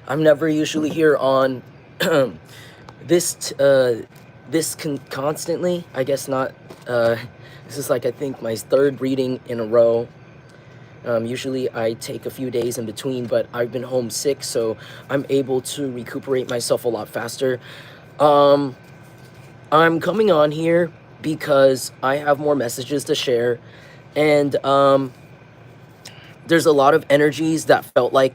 I'm never usually here on constantly. I guess not. This is like, I think, my third reading in a row. Usually I take a few days in between, but I've been homesick, so I'm able to recuperate myself a lot faster. Um, I'm coming on here because I have more messages to share, and there's a lot of energies that felt like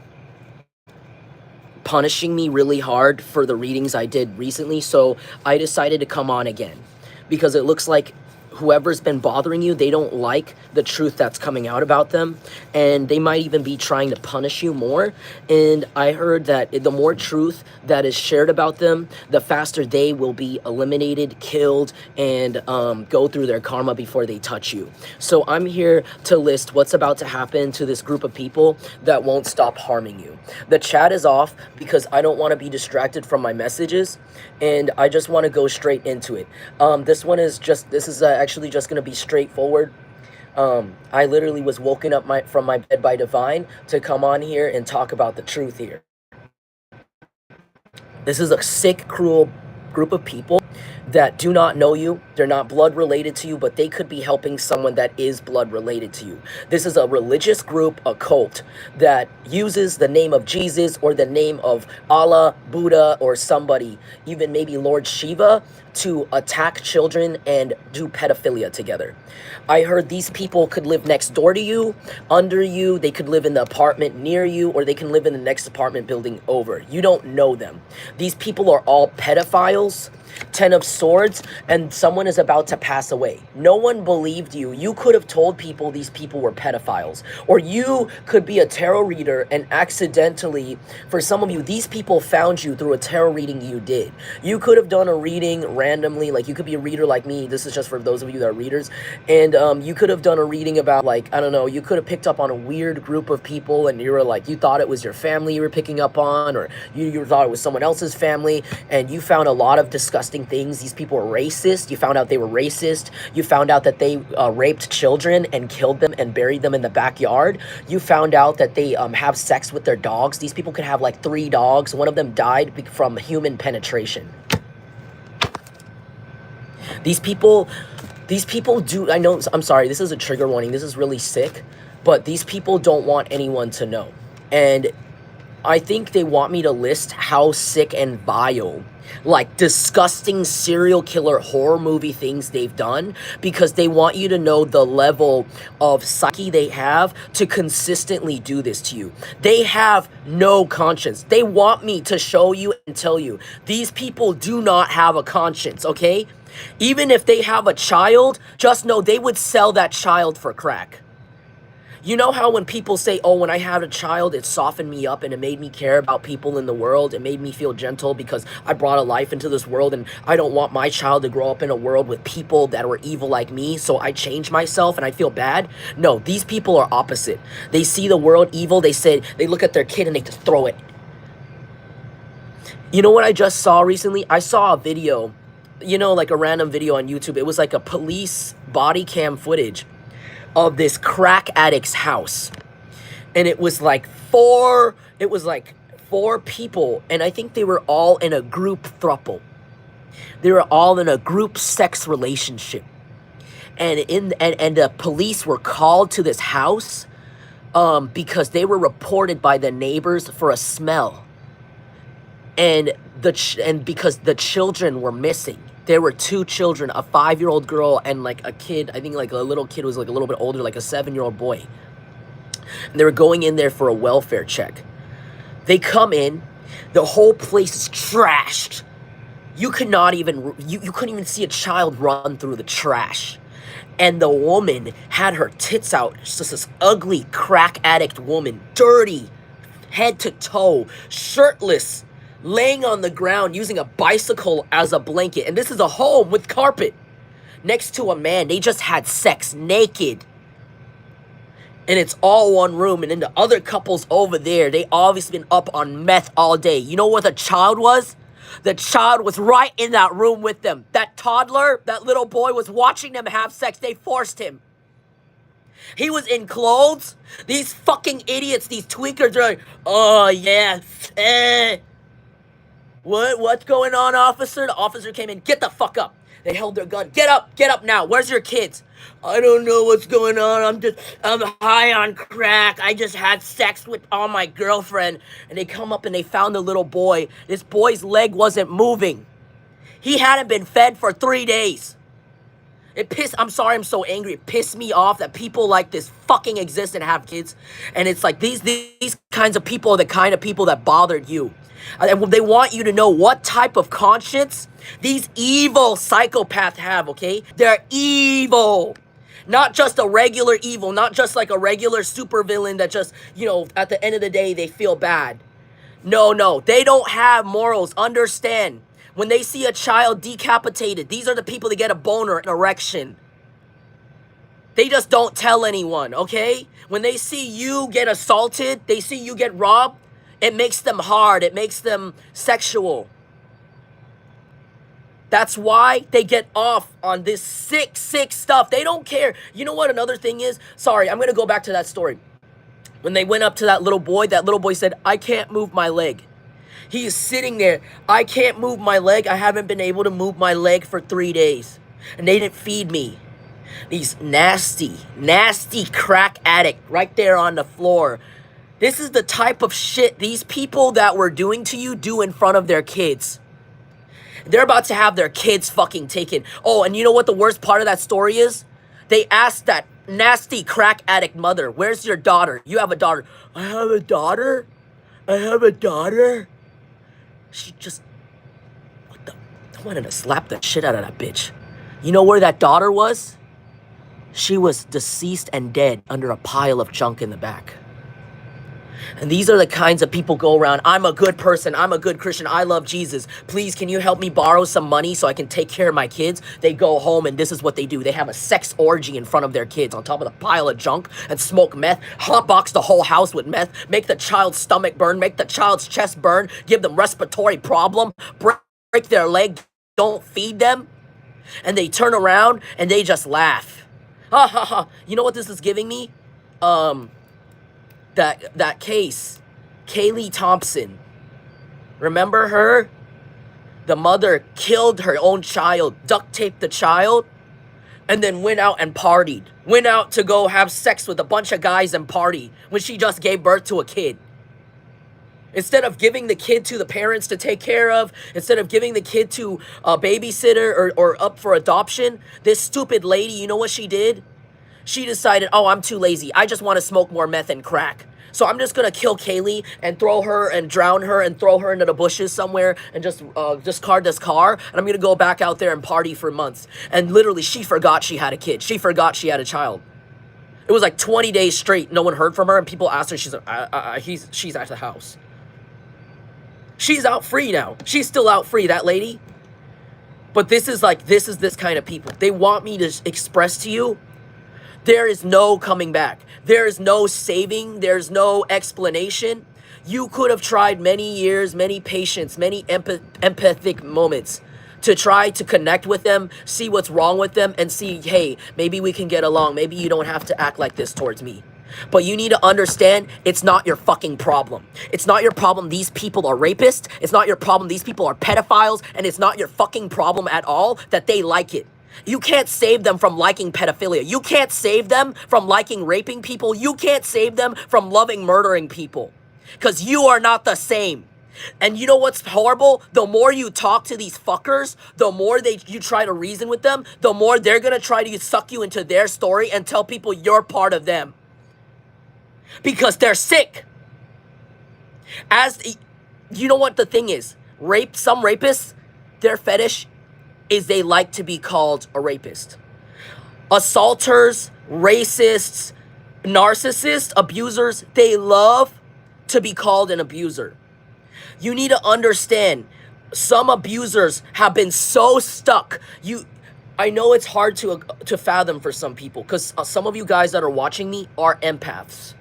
punishing me really hard for the readings I did recently, so I decided to come on again because it looks like whoever's been bothering you, they don't like the truth that's coming out about them, and they might even be trying to punish you more. And I heard that the more truth that is shared about them, the faster they will be eliminated, killed, and go through their karma before they touch you. So I'm here to list what's about to happen to this group of people that won't stop harming you. The chat is off because I don't want to be distracted from my messages, and I just want to go straight into it. This is actually just going to be straightforward. I literally was woken up from my bed by Divine to come on here and talk about the truth here. This is a sick, cruel group of people that do not know you. They're not blood related to you, but they could be helping someone that is blood related to you. This is a religious group, a cult, that uses the name of Jesus or the name of Allah, Buddha, or somebody, even maybe Lord Shiva, to attack children and do pedophilia together. I heard these people could live next door to you, under you, they could live in the apartment near you, or they can live in the next apartment building over. You don't know them. These people are all pedophiles. 10 of Swords, and someone is about to pass away. No one believed you. You could have told people these people were pedophiles. Or you could be a tarot reader and accidentally, for some of you, these people found you through a tarot reading you did. You could have done a reading randomly, like you could be a reader like me. This is just for those of you that are readers. And you could have done a reading about, like, I don't know, you could have picked up on a weird group of people and you were like, you thought it was your family you were picking up on, or you thought it was someone else's family, and you found a lot of disgusting things. These people were racist. You found out they were racist. You found out that they raped children and killed them and buried them in the backyard. You found out that they have sex with their dogs. These people could have like 3 dogs. One of them died from human penetration. These people do, I know, I'm sorry, this is a trigger warning. This is really sick, but these people don't want anyone to know. And I think they want me to list how sick and vile, like disgusting serial killer horror movie things they've done, because they want you to know the level of psyche they have to consistently do this to you. They have no conscience. They want me to show you and tell you these people do not have a conscience, okay? Even if they have a child, just know they would sell that child for crack. You know how when people say, oh, when I had a child, it softened me up and it made me care about people in the world. It made me feel gentle because I brought a life into this world, and I don't want my child to grow up in a world with people that were evil like me, so I changed myself and I feel bad. No, these people are opposite. They see the world evil. They look at their kid and they just throw it. You know what I just saw recently? I saw a video, you know, like a random video on YouTube. It was like a police body cam footage of this crack addict's house, and it was like four people, and I think they were all in a group throuple. They were all in a group sex relationship, and the police were called to this house because they were reported by the neighbors for a smell, and because the children were missing. There were 2 children, a 5-year-old girl and like a kid, I think like a little kid was like a little bit older, like a 7-year-old boy. And they were going in there for a welfare check. They come in, the whole place is trashed. You could not even, you couldn't even see a child run through the trash. And the woman had her tits out, just this ugly crack addict woman, dirty, head to toe, shirtless, laying on the ground using a bicycle as a blanket. And this is a home with carpet next to a man. They just had sex naked. And it's all one room. And then the other couples over there, they obviously been up on meth all day. You know what the child was? The child was right in that room with them. That toddler, that little boy was watching them have sex. They forced him. He was in clothes. These fucking idiots, these tweakers are like, oh yeah, eh. What's going on, officer? The officer came in, get the fuck up. They held their gun. Get up now. Where's your kids? I don't know what's going on. I'm high on crack. I just had sex with my girlfriend. And they come up and they found the little boy. This boy's leg wasn't moving. He hadn't been fed for 3 days. I'm sorry I'm so angry. It pissed me off that people like this fucking exist and have kids. And it's like these kinds of people are the kind of people that bothered you. And they want you to know what type of conscience these evil psychopaths have, okay? They're evil. Not just a regular evil, not just like a regular supervillain that just, at the end of the day, they feel bad. No, they don't have morals. Understand. When they see a child decapitated, these are the people that get a boner, an erection. They just don't tell anyone, okay? When they see you get assaulted, they see you get robbed, it makes them hard. It makes them sexual. That's why they get off on this sick stuff. They don't care. You know what another thing is? Sorry, I'm going to go back to that story. When they went up to that little boy said, I can't move my leg. He is sitting there. I can't move my leg. I haven't been able to move my leg for 3 days. And they didn't feed me. These nasty crack addict right there on the floor. This is the type of shit these people that were doing to you do in front of their kids. They're about to have their kids fucking taken. Oh, and you know what the worst part of that story is? They asked that nasty crack addict mother, where's your daughter? You have a daughter. I have a daughter? I have a daughter? She just, I wanted to slap the shit out of that bitch. You know where that daughter was? She was deceased and dead under a pile of junk in the back. And these are the kinds of people go around, I'm a good person, I'm a good Christian, I love Jesus. Please, can you help me borrow some money so I can take care of my kids? They go home and this is what they do. They have a sex orgy in front of their kids on top of the pile of junk and smoke meth, hotbox the whole house with meth, make the child's stomach burn, make the child's chest burn, give them respiratory problem, break their leg, don't feed them. And they turn around and they just laugh. Ha ha ha. You know what this is giving me? That case, Kaylee Thompson. Remember her? The mother killed her own child, duct taped the child, and then went out and partied. Went out to go have sex with a bunch of guys and party when she just gave birth to a kid. Instead of giving the kid to the parents to take care of, instead of giving the kid to a babysitter or up for adoption, this stupid lady, you know what she did? She decided, oh, I'm too lazy. I just want to smoke more meth and crack. So I'm just going to kill Kaylee and throw her and drown her and throw her into the bushes somewhere and just discard this car. And I'm going to go back out there and party for months. And literally, she forgot she had a kid. She forgot she had a child. It was like 20 days straight. No one heard from her. And people asked her, she's like, she's at the house. She's out free now. She's still out free, that lady. But this is this kind of people. They want me to express to you, there is no coming back. There is no saving. There's no explanation. You could have tried many years, many patience, many empathic moments to try to connect with them, see what's wrong with them, and see, hey, maybe we can get along. Maybe you don't have to act like this towards me. But you need to understand, it's not your fucking problem. It's not your problem these people are rapists. It's not your problem these people are pedophiles. And it's not your fucking problem at all that they like it. You can't save them from liking pedophilia. You can't save them from liking raping people. You can't save them from loving murdering people. Because you are not the same. And you know what's horrible? The more you talk to these fuckers, the more you try to reason with them, the more they're going to try to suck you into their story and tell people you're part of them. Because they're sick. You know what the thing is? Some rapists, their fetish is they like to be called a rapist. Assaulters, racists, narcissists, abusers, they love to be called an abuser. You need to understand, some abusers have been so stuck. I know it's hard to fathom for some people, because some of you guys that are watching me are empaths.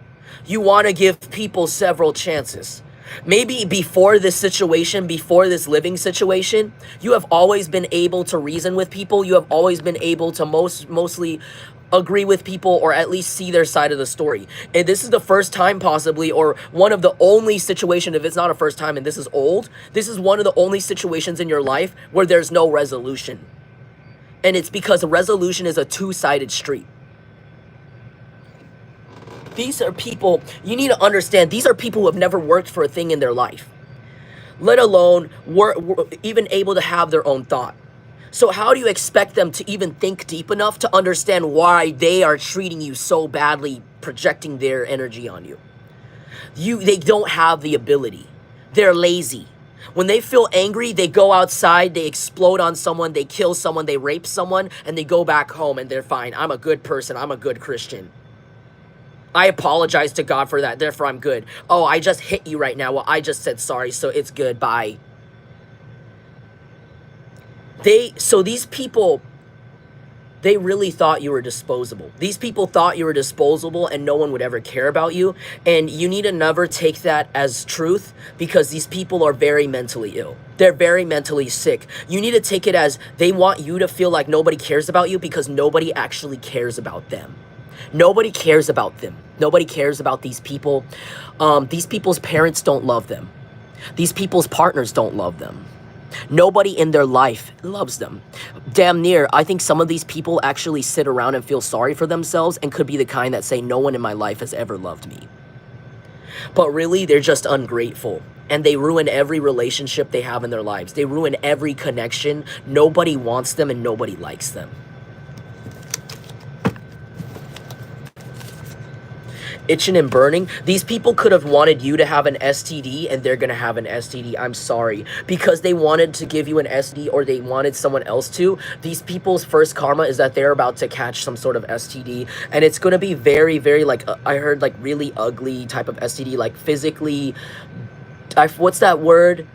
You want to give people several chances. Maybe before this situation, before this living situation, you have always been able to reason with people. You have always been able to mostly agree with people or at least see their side of the story. And this is the first time possibly, or one of the only situation, if it's not a first time and this is old, this is one of the only situations in your life where there's no resolution. And it's because a resolution is a two-sided street. These are people, you need to understand, these are people who have never worked for a thing in their life, let alone even able to have their own thought. So how do you expect them to even think deep enough to understand why they are treating you so badly, projecting their energy on you? They don't have the ability. They're lazy. When they feel angry, they go outside, they explode on someone, they kill someone, they rape someone, and they go back home and they're fine. I'm a good person. I'm a good Christian. I apologize to God for that, therefore I'm good. Oh, I just hit you right now. Well, I just said sorry, so it's good. Bye. So these people, they really thought you were disposable. These people thought you were disposable and no one would ever care about you. And you need to never take that as truth, because these people are very mentally ill. They're very mentally sick. You need to take it as they want you to feel like nobody cares about you, because nobody actually cares about them. Nobody cares about them. Nobody cares about these people. These people's parents don't love them. These people's partners don't love them. Nobody in their life loves them. Damn near, I think some of these people actually sit around and feel sorry for themselves and could be the kind that say, no one in my life has ever loved me. But really, they're just ungrateful. And they ruin every relationship they have in their lives. They ruin every connection. Nobody wants them and nobody likes them. Itching and burning. These people could have wanted you to have an STD and they're gonna have an STD. I'm sorry. Because they wanted to give you an STD or they wanted someone else to. These people's first karma is that they're about to catch some sort of STD. And it's gonna be very, very like, I heard like really ugly type of STD, like physically, what's that word?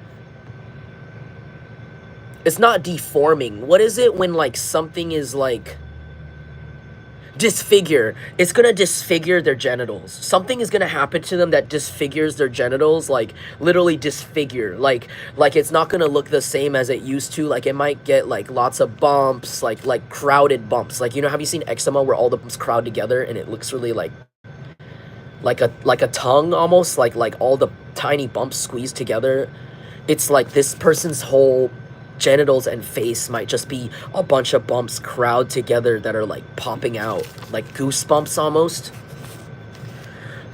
It's not deforming. What is it when like something is like disfigure? It's gonna disfigure their genitals. Something is gonna happen to them that disfigures their genitals, like literally disfigure, like it's not gonna look the same as it used to. Like it might get like lots of bumps, like crowded bumps. Like, you know, have you seen eczema where all the bumps crowd together and it looks really like a tongue almost, like all the tiny bumps squeezed together? It's like this person's whole genitals and face might just be a bunch of bumps crowd together that are like popping out, like goosebumps almost.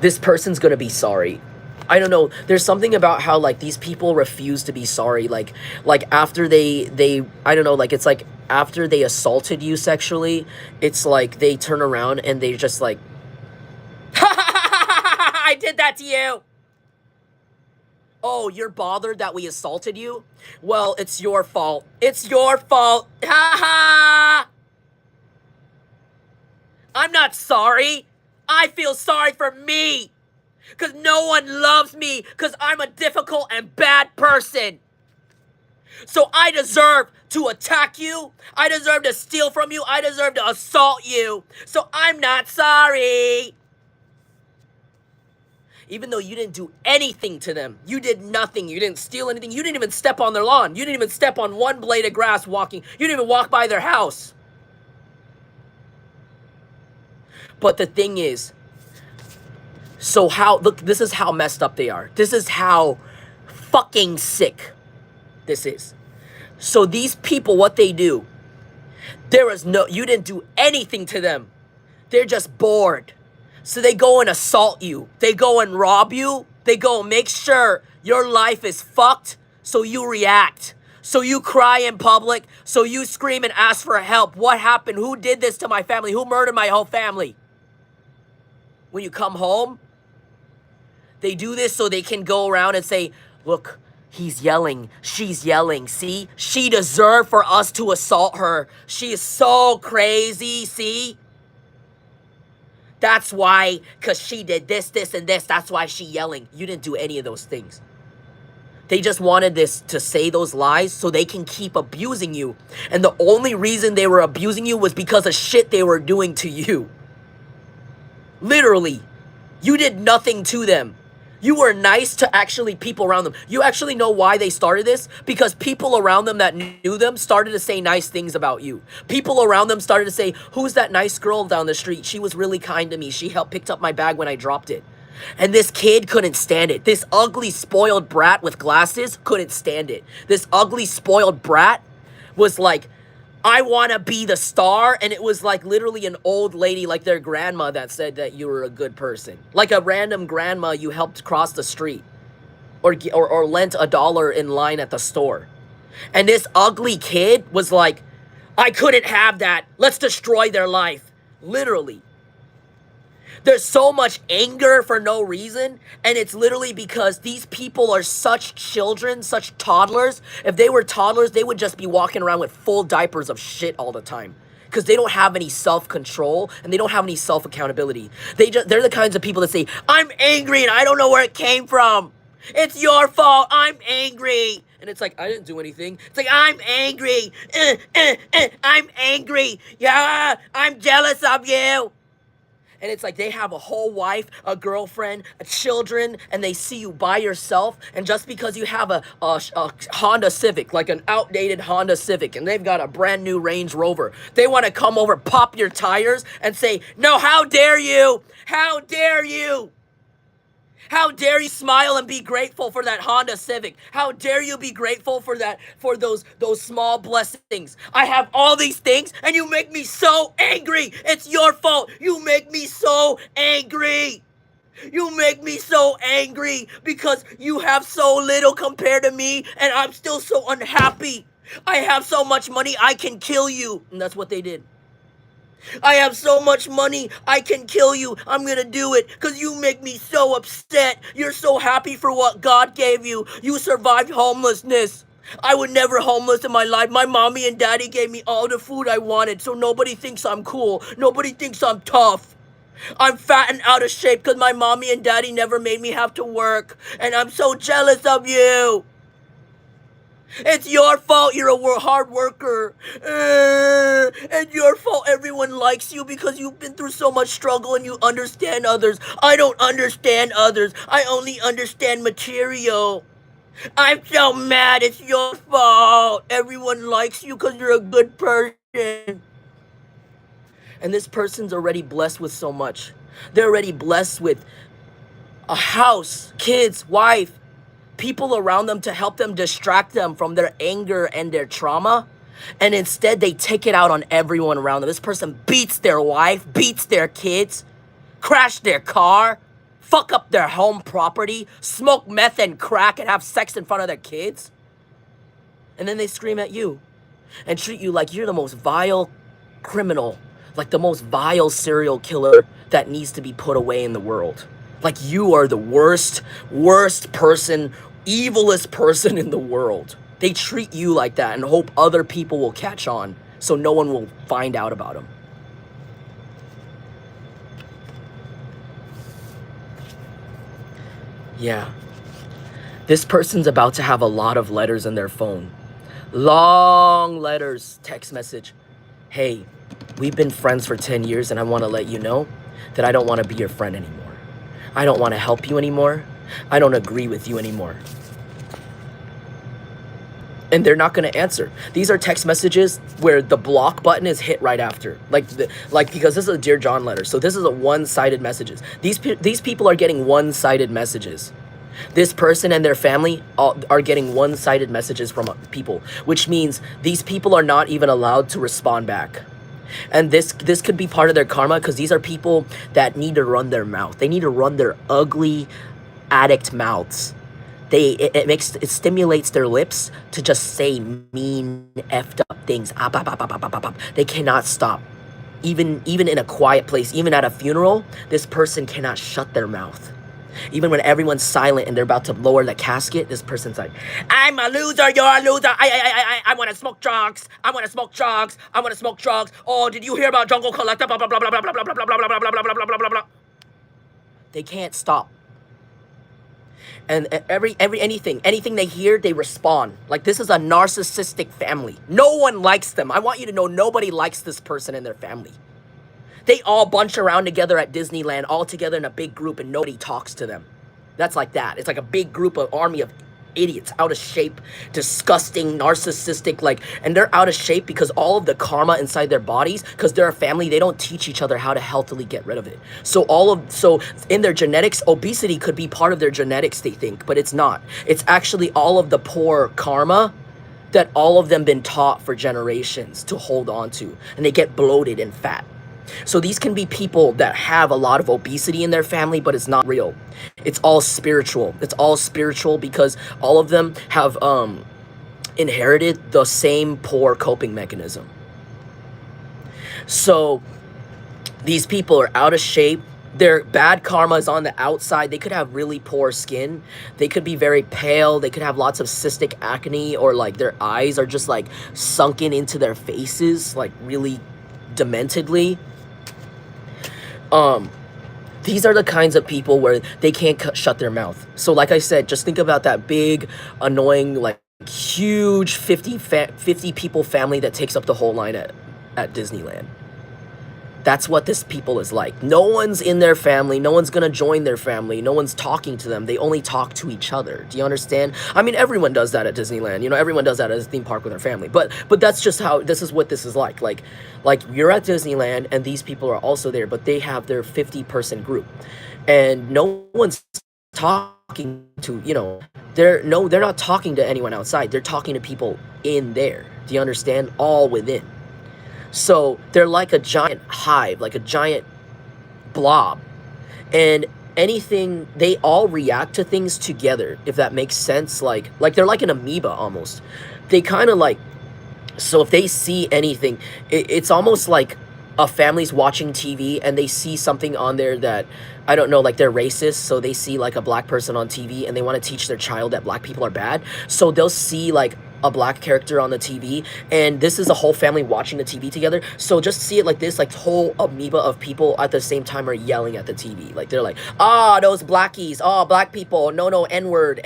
This person's gonna be sorry. I don't know, there's something about how like these people refuse to be sorry, like after they I don't know, like it's like after they assaulted you sexually, it's like they turn around and they just like I did that to you. Oh, you're bothered that we assaulted you? Well, it's your fault. It's your fault. Ha ha! I'm not sorry. I feel sorry for me. Because no one loves me. Because I'm a difficult and bad person. So I deserve to attack you. I deserve to steal from you. I deserve to assault you. So I'm not sorry. Even though you didn't do anything to them. You did nothing. You didn't steal anything. You didn't even step on their lawn. You didn't even step on one blade of grass walking. You didn't even walk by their house. But the thing is, so how, look, this is how messed up they are. This is how fucking sick this is. So these people, what they do, you didn't do anything to them. They're just bored. So they go and assault you. They go and rob you. They go and make sure your life is fucked. So you react. So you cry in public. So you scream and ask for help. What happened? Who did this to my family? Who murdered my whole family? When you come home, they do this so they can go around and say, look, he's yelling. She's yelling. See? She deserved for us to assault her. She is so crazy. See? That's why, because she did this, this, and this. That's why she yelling. You didn't do any of those things. They just wanted this to say those lies so they can keep abusing you. And the only reason they were abusing you was because of shit they were doing to you. Literally. You did nothing to them. You were nice to actually people around them. You actually know why they started this? Because people around them that knew them started to say nice things about you. People around them started to say, who's that nice girl down the street? She was really kind to me. She helped picked up my bag when I dropped it. And this kid couldn't stand it. This ugly, spoiled brat with glasses couldn't stand it. This ugly, spoiled brat was like, I want to be the star. And it was like literally an old lady, like their grandma, that said that you were a good person. Like a random grandma you helped cross the street or lent $1 in line at the store. And this ugly kid was like, I couldn't have that. Let's destroy their life. Literally. There's so much anger for no reason, and it's literally because these people are such children, such toddlers. If they were toddlers, they would just be walking around with full diapers of shit all the time because they don't have any self-control and they don't have any self-accountability. They're the kinds of people that say, I'm angry and I don't know where it came from. It's your fault. I'm angry. And it's like, I didn't do anything. It's like, I'm angry. I'm angry. Yeah, I'm jealous of you. And it's like they have a whole wife, a girlfriend, children, and they see you by yourself. And just because you have a Honda Civic, like an outdated Honda Civic, and they've got a brand new Range Rover, they want to come over, pop your tires, and say, no, how dare you? How dare you? How dare you smile and be grateful for that Honda Civic? How dare you be grateful for that, for those small blessings? I have all these things and you make me so angry. It's your fault. You make me so angry. You make me so angry because you have so little compared to me and I'm still so unhappy. I have so much money, I can kill you. And that's what they did. I have so much money, I can kill you. I'm gonna do it because you make me so upset. You're so happy for what God gave you. You survived homelessness. I was never homeless in my life. My mommy and daddy gave me all the food I wanted, so nobody thinks I'm cool. Nobody thinks I'm tough. I'm fat and out of shape because my mommy and daddy never made me have to work. And I'm so jealous of you. It's your fault you're a hard worker. And your fault everyone likes you because you've been through so much struggle and you understand others. I don't understand others. I only understand material. I'm so mad. It's your fault. Everyone likes you because you're a good person. And this person's already blessed with so much. They're already blessed with a house, kids, wife, people around them to help them distract them from their anger and their trauma. And instead, they take it out on everyone around them. This person beats their wife, beats their kids, crash their car, fuck up their home property, smoke meth and crack and have sex in front of their kids. And then they scream at you and treat you like you're the most vile criminal, like the most vile serial killer that needs to be put away in the world. Like you are the worst person, evilest person in the world. They treat you like that and hope other people will catch on so no one will find out about them. Yeah. This person's about to have a lot of letters in their phone. Long letters, text message. Hey, we've been friends for 10 years and I want to let you know that I don't want to be your friend anymore. I don't want to help you anymore. I don't agree with you anymore. And they're not going to answer. These are text messages where the block button is hit right after. Because this is a Dear John letter. So this is a one-sided messages. These people are getting one-sided messages. This person and their family are getting one-sided messages from people, which means these people are not even allowed to respond back. And this could be part of their karma because these are people that need to run their mouth. They need to run their ugly addict mouths. It stimulates their lips to just say mean, effed up things. They cannot stop. Even in a quiet place, even at a funeral, this person cannot shut their mouth. Even when everyone's silent and they're about to lower the casket, this person's like, I'm a loser, you're a loser. I want to smoke drugs. I want to smoke drugs. I want to smoke drugs. Oh, did you hear about Jungle Collector? Blah, blah, blah, blah, blah, blah, blah, blah, blah, blah, blah, blah, blah, blah, blah, blah. They can't stop. And anything they hear, they respond. Like this is a narcissistic family. No one likes them. I want you to know nobody likes this person and their family. They all bunch around together at Disneyland, all together in a big group, and nobody talks to them. That's like that. It's like a big group of army of idiots, out of shape, disgusting, narcissistic, like, and they're out of shape because all of the karma inside their bodies, because they're a family, they don't teach each other how to healthily get rid of it. So in their genetics, obesity could be part of their genetics, they think, but it's not. It's actually all of the poor karma that all of them been taught for generations to hold on to, and they get bloated and fat. So these can be people that have a lot of obesity in their family, but it's not real. It's all spiritual. It's all spiritual because all of them have inherited the same poor coping mechanism. So these people are out of shape. Their bad karma is on the outside. They could have really poor skin. They could be very pale. They could have lots of cystic acne, or like their eyes are just like sunken into their faces, like really dementedly. These are the kinds of people where they can't shut their mouth. So like I said, just think about that big, annoying, like huge 50 people family that takes up the whole line at Disneyland. That's what this people is like. No one's in their family. No one's going to join their family. No one's talking to them. They only talk to each other. Do you understand? I mean, everyone does that at Disneyland. You know, everyone does that at a theme park with their family. But that's just how, this is what this is like. Like you're at Disneyland and these people are also there, but they have their 50-person group. And no one's talking to, you know, they're not talking to anyone outside. They're talking to people in there. Do you understand? All within. So they're like a giant hive, like a giant blob. And anything, they all react to things together, if that makes sense. Like they're like an amoeba almost. They kind of like, so if they see anything, it's almost like a family's watching TV and they see something on there that, I don't know, like they're racist. So they see like a black person on TV and they want to teach their child that black people are bad. So they'll see like a black character on the TV, and this is a whole family watching the TV together. So just see it like this, like whole amoeba of people at the same time are yelling at the TV. Like they're like, ah, those blackies, oh, black people, no, N-word,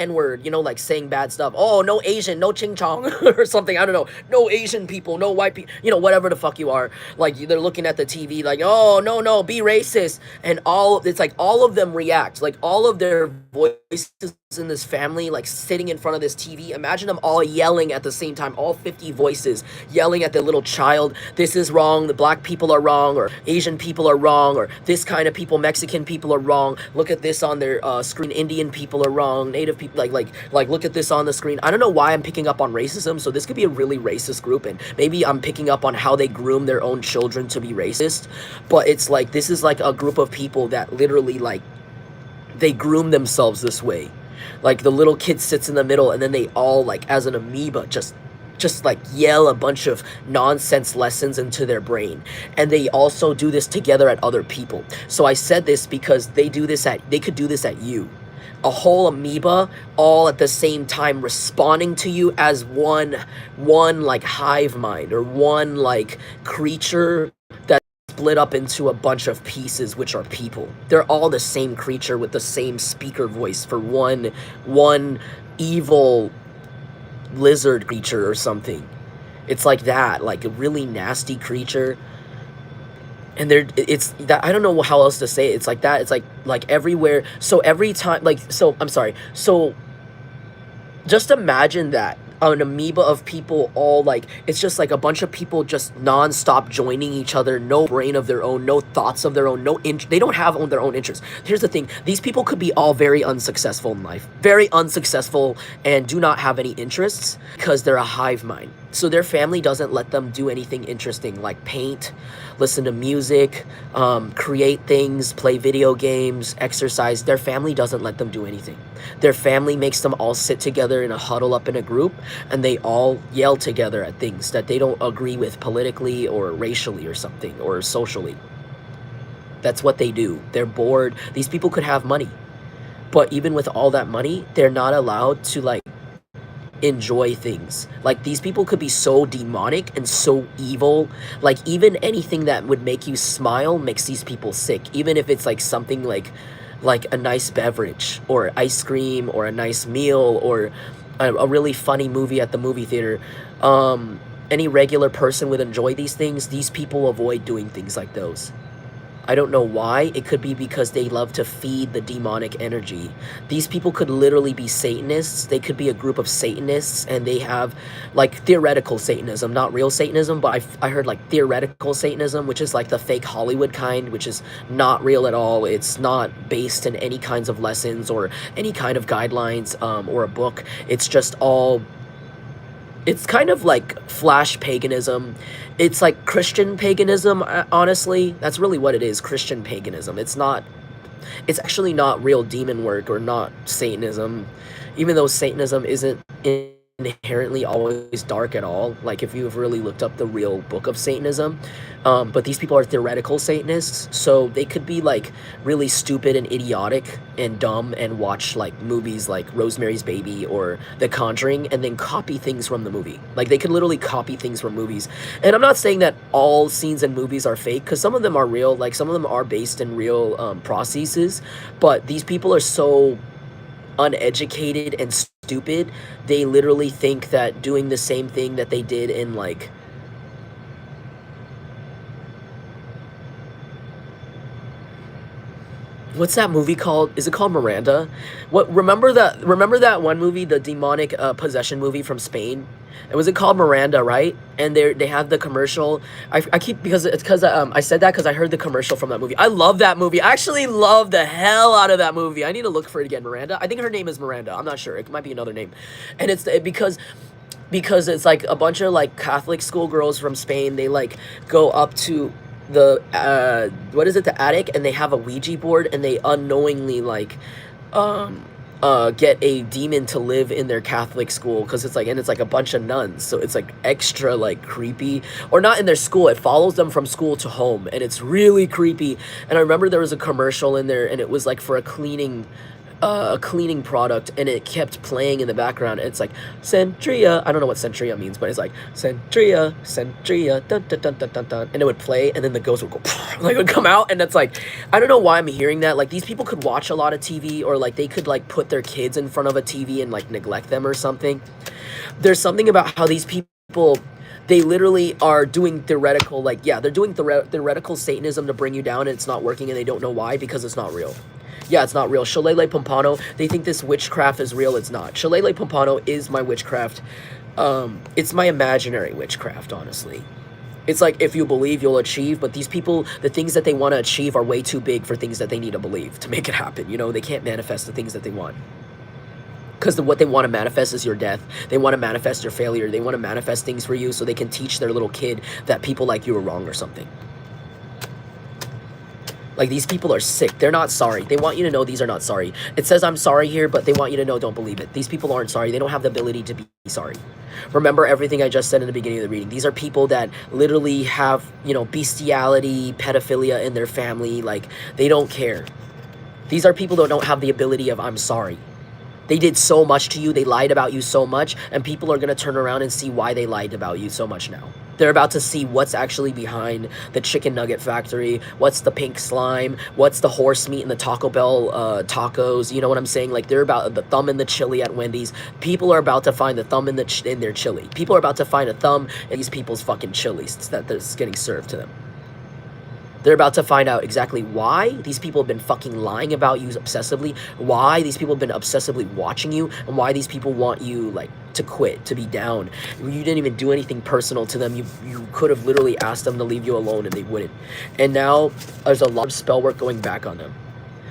you know, like saying bad stuff. Oh, no Asian, no ching chong or something, I don't know. No Asian people, no white people, you know, whatever the fuck you are. Like they're looking at the TV like, oh, no, be racist. And it's like all of them react, like all of their voices in this family, like sitting in front of this TV. Imagine them all yelling at the same time, all 50 voices yelling at their little child, this is wrong, the black people are wrong, or Asian people are wrong, or this kind of people, Mexican people are wrong, look at this on their screen, Indian people are wrong, native people, like look at this on the screen. I don't know why I'm picking up on racism, so this could be a really racist group, and maybe I'm picking up on how they groom their own children to be racist, but it's like, this is like a group of people that literally, like, they groom themselves this way. Like the little kid sits in the middle and then they all, like, as an amoeba, just like yell a bunch of nonsense lessons into their brain. And they also do this together at other people. So I said this because they could do this at you. A whole amoeba all at the same time responding to you as one like hive mind, or one like creature that split up into a bunch of pieces, which are people. They're all the same creature with the same speaker voice for one evil lizard creature or something. It's like that, like a really nasty creature. And it's that, I don't know how else to say it. It's like that. It's like everywhere. So every time, like, so I'm sorry. So just imagine that an amoeba of people, all like, it's just like a bunch of people just non-stop joining each other, no brain of their own, no thoughts of their own, they don't have their own interests. Here's the thing, these people could be all very unsuccessful in life, very unsuccessful, and do not have any interests because they're a hive mind. So their family doesn't let them do anything interesting, like paint, listen to music, create things, play video games, exercise. Their family doesn't let them do anything. Their family makes them all sit together in a huddle up in a group, and they all yell together at things that they don't agree with politically or racially or something, or socially. That's what they do. They're bored. These people could have money, but even with all that money, they're not allowed to, like, enjoy things. Like, these people could be so demonic and so evil. Like, even anything that would make you smile makes these people sick, even if it's like something like a nice beverage or ice cream or a nice meal or a really funny movie at the movie theater. Any regular person would enjoy these things. These people avoid doing things like those. I don't know why. It could be because they love to feed the demonic energy. These people could literally be Satanists. They could be a group of Satanists, and they have like theoretical Satanism, not real Satanism, but I heard like theoretical Satanism, which is like the fake Hollywood kind, which is not real at all. It's not based in any kinds of lessons or any kind of guidelines or a book. It's just all, it's kind of like flash paganism. It's like Christian paganism, honestly. That's really what it is, Christian paganism. It's actually not real demon work or not Satanism, even though Satanism isn't inherently always dark at all, like if you've really looked up the real book of Satanism. But these people are theoretical Satanists, so they could be like really stupid and idiotic and dumb and watch like movies like Rosemary's Baby or The Conjuring and then copy things from the movie. Like they could literally copy things from movies. And I'm not saying that all scenes in movies are fake, because some of them are real, like some of them are based in real processes, but these people are so uneducated and stupid, they literally think that doing the same thing that they did in like what's that movie called? Is it called Miranda? What, remember that one movie, the demonic possession movie from Spain? It was, it called Miranda, right? And they have the commercial. I keep, because it's because I said that because I heard the commercial from that movie. I love that movie. I actually love the hell out of that movie. I need to look for it again. Miranda. I think her name is Miranda. I'm not sure. It might be another name. And it's because it's like a bunch of like Catholic schoolgirls from Spain. They like go up to the what is it, the attic, and they have a Ouija board, and they unknowingly like get a demon to live in their Catholic school, because it's like, and it's like a bunch of nuns, so it's like extra like creepy. Or not in their school, it follows them from school to home, and it's really creepy. And I remember there was a commercial in there, and it was like for a cleaning product, and it kept playing in the background. It's like Centria, I don't know what Centria means, but it's like Centria, dun, dun, dun, dun, dun, dun, and it would play, and then the ghost would go like it would come out. And it's like, I don't know why I'm hearing that. Like these people could watch a lot of TV, or like they could like put their kids in front of a TV and like neglect them or something. There's something about how these people, they literally are doing theoretical, like, yeah, they're doing theoretical Satanism to bring you down, and it's not working, and they don't know why, because it's not real. Yeah, it's not real. Shillelagh Pompano, they think this witchcraft is real. It's not. Shillelagh Pompano is my witchcraft. It's my imaginary witchcraft, honestly. It's like, if you believe, you'll achieve. But these people, the things that they want to achieve are way too big for things that they need to believe to make it happen. You know, they can't manifest the things that they want. Because what they want to manifest is your death. They want to manifest your failure. They want to manifest things for you so they can teach their little kid that people like you are wrong or something. Like, these people are sick. They're not sorry. They want you to know these are not sorry. It says I'm sorry here, but they want you to know don't believe it. These people aren't sorry. They don't have the ability to be sorry. Remember everything I just said in the beginning of the reading. These are people that literally have, you know, bestiality, pedophilia in their family. Like, they don't care. These are people that don't have the ability of I'm sorry. They did so much to you. They lied about you so much. And people are going to turn around and see why they lied about you so much now. They're about to see what's actually behind the chicken nugget factory, what's the pink slime, what's the horse meat in the Taco Bell tacos, you know what I'm saying? Like, they're about the thumb in the chili at Wendy's. People are about to find the thumb in their chili. People are about to find a thumb in these people's fucking chilies that's getting served to them. They're about to find out exactly why these people have been fucking lying about you obsessively, why these people have been obsessively watching you, and why these people want you, like, to quit, to be down. You didn't even do anything personal to them. You could have literally asked them to leave you alone, and they wouldn't. And now there's a lot of spell work going back on them.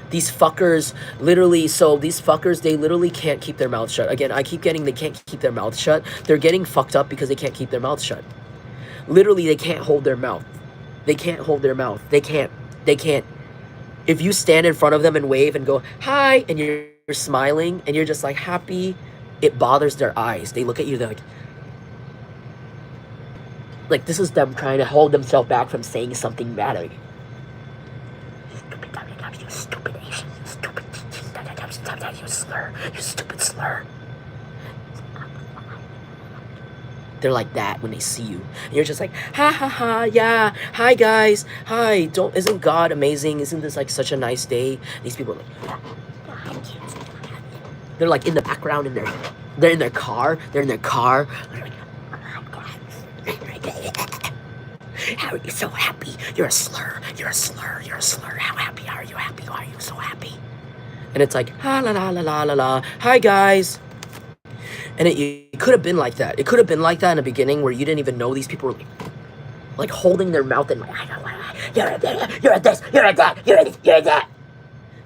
These fuckers literally, they literally can't keep their mouth shut. Again, I keep getting they can't keep their mouth shut. They're getting fucked up because they can't keep their mouth shut. Literally, they can't hold their mouth. They can't hold their mouth. They can't. If you stand in front of them and wave and go, hi, and you're smiling, and you're just like happy, it bothers their eyes. They look at you, they're like this is them trying to hold themselves back from saying something bad. Like, you stupid Asian, you stupid, you slur, you stupid slur. They're like that when they see you. And you're just like, ha ha ha, yeah, hi guys, hi, isn't God amazing? Isn't this like such a nice day? These people are like, they're like in the background, and they're in their car, they're like, How are you so happy? You're a slur. You're a slur. You're a slur. How happy are you? Happy? Why are you so happy? And it's like, ha la la la la la la. Hi guys. And it could have been like that. It could have been like that in the beginning where you didn't even know these people were like holding their mouth and like, you're a this, you're a that, you're a this, you're a that.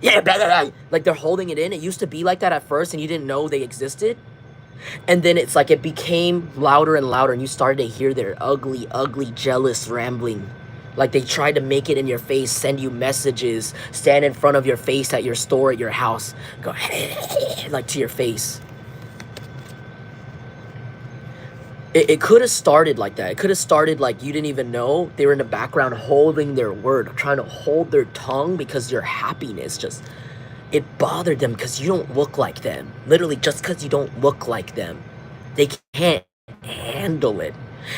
Yeah, like they're holding it in. It used to be like that at first and you didn't know they existed. And then it's like it became louder and louder and you started to hear their ugly, ugly, jealous rambling. Like they tried to make it in your face, send you messages, stand in front of your face at your store, at your house, go like to your face. It could have started like that. It could have started like you didn't even know. They were in the background holding their word, trying to hold their tongue because your happiness just, it bothered them because you don't look like them. Literally, just because you don't look like them. They can't handle it.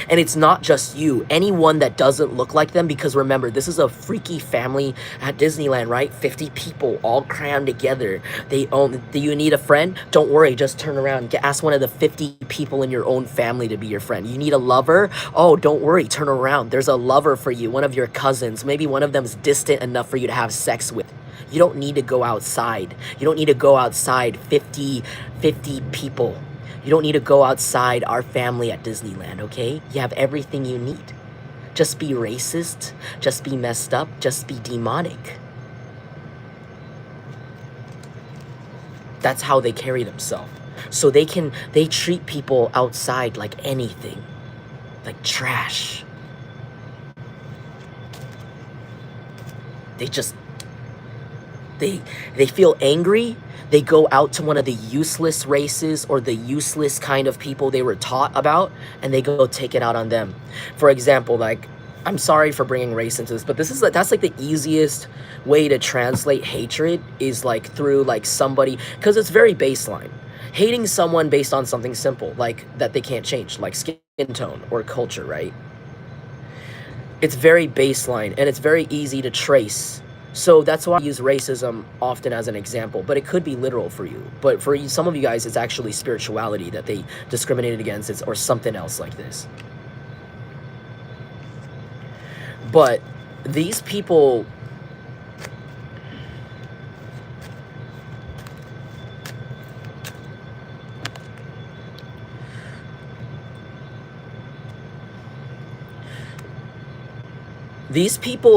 And it's not just you. Anyone that doesn't look like them, because remember, this is a freaky family at Disneyland, right? 50 people all crammed together. They own, do you need a friend? Don't worry, just turn around. Ask one of the 50 people in your own family to be your friend. You need a lover? Oh, don't worry, turn around. There's a lover for you, one of your cousins. Maybe one of them's distant enough for you to have sex with. You don't need to go outside. You don't need to go outside 50 people. You don't need to go outside our family at Disneyland, okay? You have everything you need. Just be racist, just be messed up, just be demonic. That's how they carry themselves. So they treat people outside like anything, like trash. They feel angry. They go out to one of the useless races or the useless kind of people they were taught about, and they go take it out on them. For example, like, I'm sorry for bringing race into this, but that's like the easiest way to translate hatred is like through like somebody, because it's very baseline. Hating someone based on something simple, like that they can't change, like skin tone or culture, right? It's very baseline and it's very easy to trace. So that's why I use racism often as an example, but it could be literal for you. But for some of you guys, it's actually spirituality that they discriminated against, or something else like this. But these people,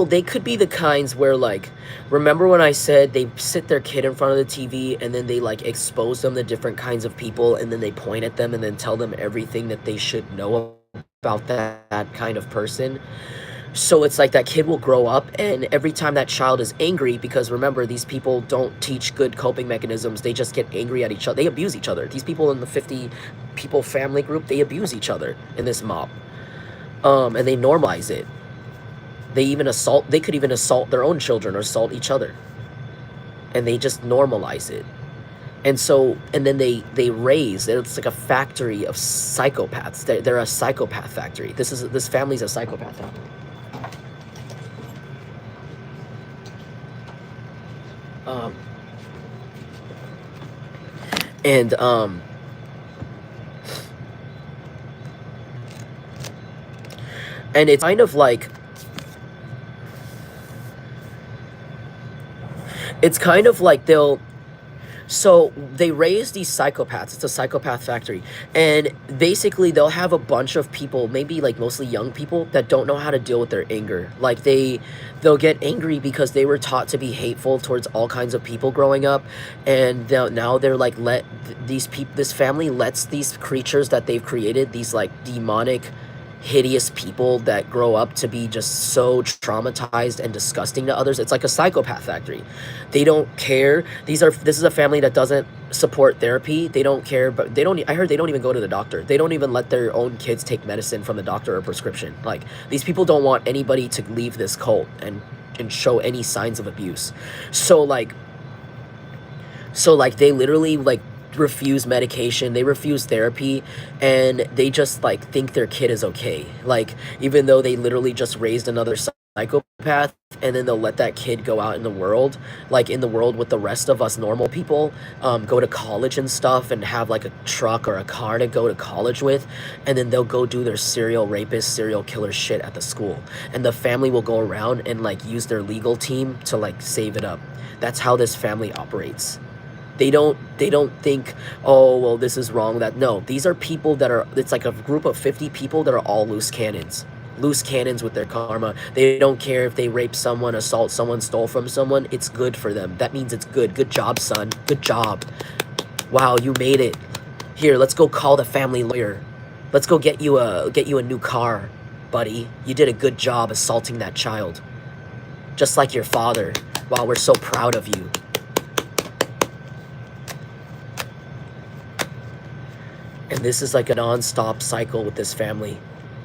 they could be the kinds where, like, remember when I said they sit their kid in front of the TV and then they, like, expose them to different kinds of people and then they point at them and then tell them everything that they should know about that kind of person? So it's like that kid will grow up, and every time that child is angry, because remember, these people don't teach good coping mechanisms, they just get angry at each other. They abuse each other. These people in the 50 people family group, they abuse each other in this mob. And they normalize it. They could even assault their own children or assault each other. And they just normalize it. And so, and then they raise, it's like a factory of psychopaths. They're a psychopath factory. This family's a psychopath family. And it's kind of like, so they raise these psychopaths. It's a psychopath factory. And basically they'll have a bunch of people, maybe like mostly young people, that don't know how to deal with their anger. Like they'll get angry because they were taught to be hateful towards all kinds of people growing up. And now they're like, this family lets these creatures that they've created, these like demonic, hideous people that grow up to be just so traumatized and disgusting to others. It's like a psychopath factory. They don't care. This is a family that doesn't support therapy. They don't care, but I heard they don't even go to the doctor. They don't even let their own kids take medicine from the doctor or prescription. Like, these people don't want anybody to leave this cult and show any signs of abuse. So like they literally like refuse medication, they refuse therapy, and they just like think their kid is okay, like even though they literally just raised another psychopath, and then they'll let that kid go out in the world, like in the world with the rest of us normal people, go to college and stuff and have like a truck or a car to go to college with, and then they'll go do their serial rapist, serial killer shit at the school. And the family will go around and like use their legal team to like save it up. That's how this family operates. They don't think, oh, well, this is wrong, that, no, these are people that are, it's like a group of 50 people that are all loose cannons with their karma. They don't care if they rape someone, assault someone, stole from someone. It's good for them. That means it's good. Good job, son. Good job. Wow, you made it. Here, let's go call the family lawyer. Let's go get you a new car, buddy. You did a good job assaulting that child. Just like your father. Wow, we're so proud of you. And this is like a non-stop cycle with this family.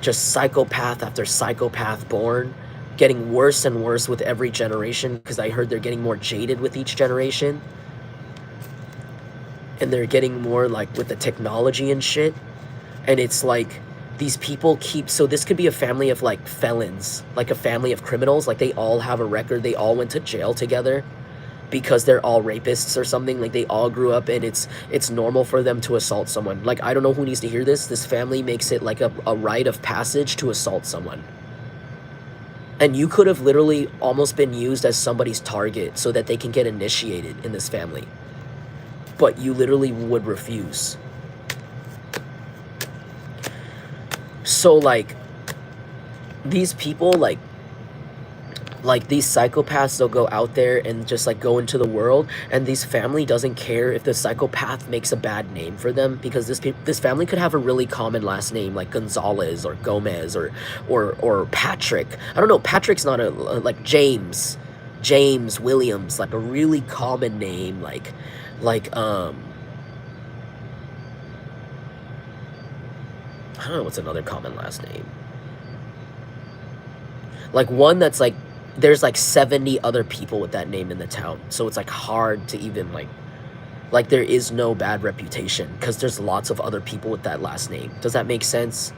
Just psychopath after psychopath born, getting worse and worse with every generation, because I heard they're getting more jaded with each generation. And they're getting more like with the technology and shit. And it's like these people keep, so this could be a family of like felons, like a family of criminals, like they all have a record, they all went to jail together because they're all rapists or something. Like they all grew up and it's normal for them to assault someone. Like, I don't know who needs to hear this. This family makes it like a rite of passage to assault someone. And you could have literally almost been used as somebody's target so that they can get initiated in this family. But you literally would refuse. So like these people, like these psychopaths, they'll go out there and just like go into the world, and this family doesn't care if the psychopath makes a bad name for them, because this family could have a really common last name like Gonzalez or Gomez or Patrick. I don't know, Patrick's not a like James Williams, like a really common name, like I don't know what's another common last name. Like one that's like, there's like 70 other people with that name in the town. So it's like hard to even like there is no bad reputation because there's lots of other people with that last name. Does that make sense?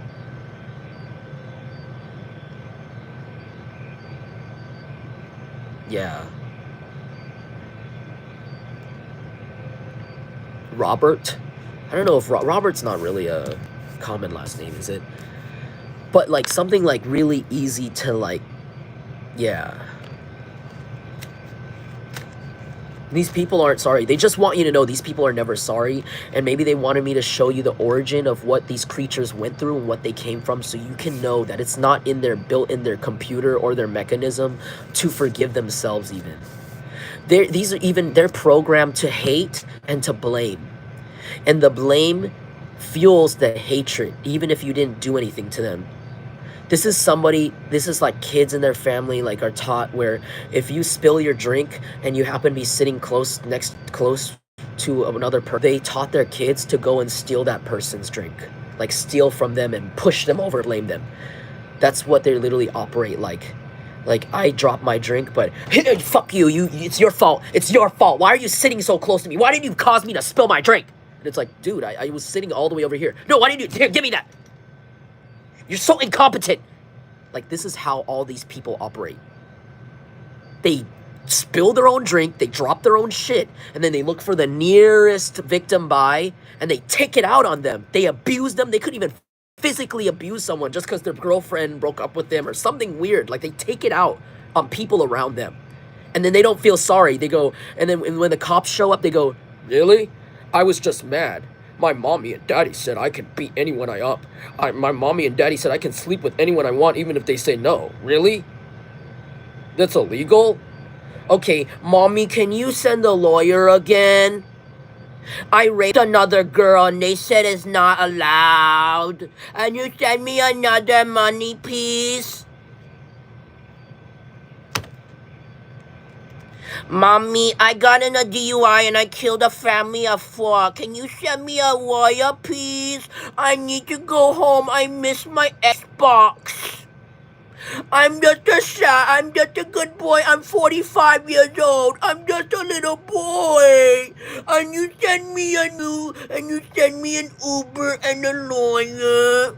Yeah. Robert? I don't know if Robert's not really a common last name, is it? But like something like really easy to like, yeah. These people aren't sorry. They just want you to know these people are never sorry. And maybe they wanted me to show you the origin of what these creatures went through and what they came from, so you can know that it's not in their built in their computer or their mechanism to forgive themselves even. They're programmed to hate and to blame. And the blame fuels the hatred, even if you didn't do anything to them. This is like kids in their family like are taught where if you spill your drink and you happen to be sitting close to another person, they taught their kids to go and steal that person's drink, like steal from them and push them over, blame them. That's what they literally operate like. Like, I dropped my drink, but fuck you, it's your fault. It's your fault. Why are you sitting so close to me? Why did you cause me to spill my drink? And it's like, dude, I was sitting all the way over here. No, why didn't you? Here, give me that. You're so incompetent. Like, this is how all these people operate. They spill their own drink, they drop their own shit, and then they look for the nearest victim by, and they take it out on them. They abuse them. They couldn't even physically abuse someone just because their girlfriend broke up with them or something weird. Like, they take it out on people around them. And then they don't feel sorry. They go, and then when the cops show up, they go, really? I was just mad. My mommy and daddy said I can beat anyone I up. My mommy and daddy said I can sleep with anyone I want even if they say no. Really? That's illegal? Okay, mommy, can you send a lawyer again? I raped another girl and they said it's not allowed. And you send me another money piece? Mommy, I got in a DUI and I killed a family of 4. Can you send me a lawyer, please? I need to go home. I miss my Xbox. I'm just a good boy. I'm 45 years old. I'm just a little boy. And you send me an Uber and a lawyer.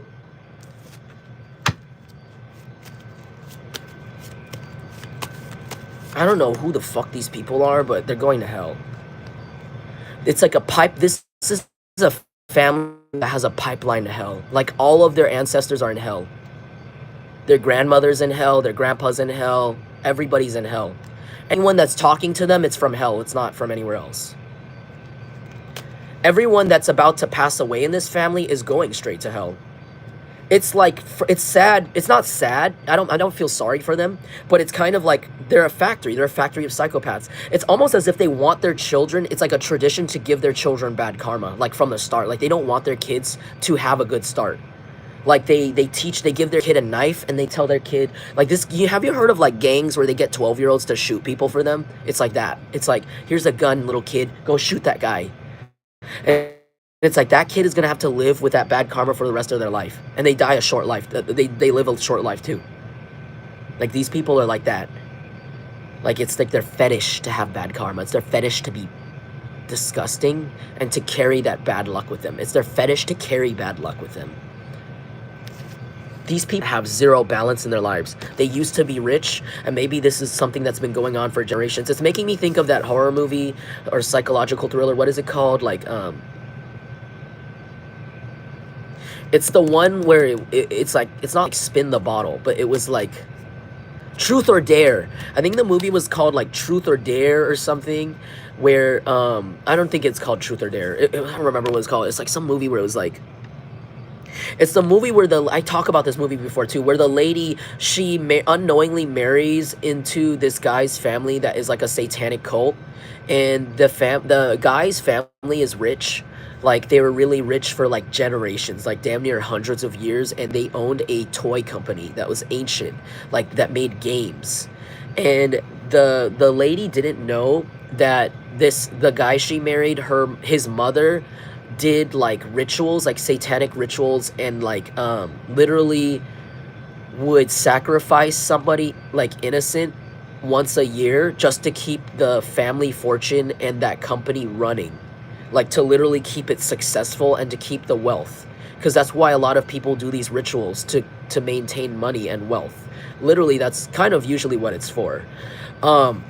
I don't know who the fuck these people are, but they're going to hell. It's like a pipe. This is a family that has a pipeline to hell. Like all of their ancestors are in hell. Their grandmother's in hell. Their grandpa's in hell. Everybody's in hell. Anyone that's talking to them, it's from hell. It's not from anywhere else. Everyone that's about to pass away in this family is going straight to hell. It's like, it's sad. It's not sad. I don't feel sorry for them, but it's kind of like they're a factory. They're a factory of psychopaths. It's almost as if they want their children. It's like a tradition to give their children bad karma, like from the start. Like they don't want their kids to have a good start. Like they give their kid a knife and they tell their kid, like this, have you heard of like gangs where they get 12-year-olds to shoot people for them? It's like that. It's like, here's a gun, little kid, go shoot that guy. And it's like that kid is going to have to live with that bad karma for the rest of their life. And they die a short life. They live a short life too. Like these people are like that. Like it's like their fetish to have bad karma. It's their fetish to be disgusting and to carry that bad luck with them. It's their fetish to carry bad luck with them. These people have zero balance in their lives. They used to be rich, and maybe this is something that's been going on for generations. It's making me think of that horror movie or psychological thriller. What is it called? Like, it's the one where it's like, it's not like Spin the Bottle, but it was like Truth or Dare. I think the movie was called like Truth or Dare or something, where, I don't think it's called Truth or Dare. I don't remember what it's called. It's like some movie where it was like, it's the movie where I talk about this movie before too, where the lady, she unknowingly marries into this guy's family that is like a satanic cult, and the guy's family is rich. Like they were really rich for like generations, like damn near hundreds of years, and they owned a toy company that was ancient, like that made games. And the lady didn't know that the guy she married, his mother did like rituals, like satanic rituals, and like literally would sacrifice somebody like innocent once a year just to keep the family fortune and that company running, like to literally keep it successful and to keep the wealth, because that's why a lot of people do these rituals, to maintain money and wealth. Literally, that's kind of usually what it's for. And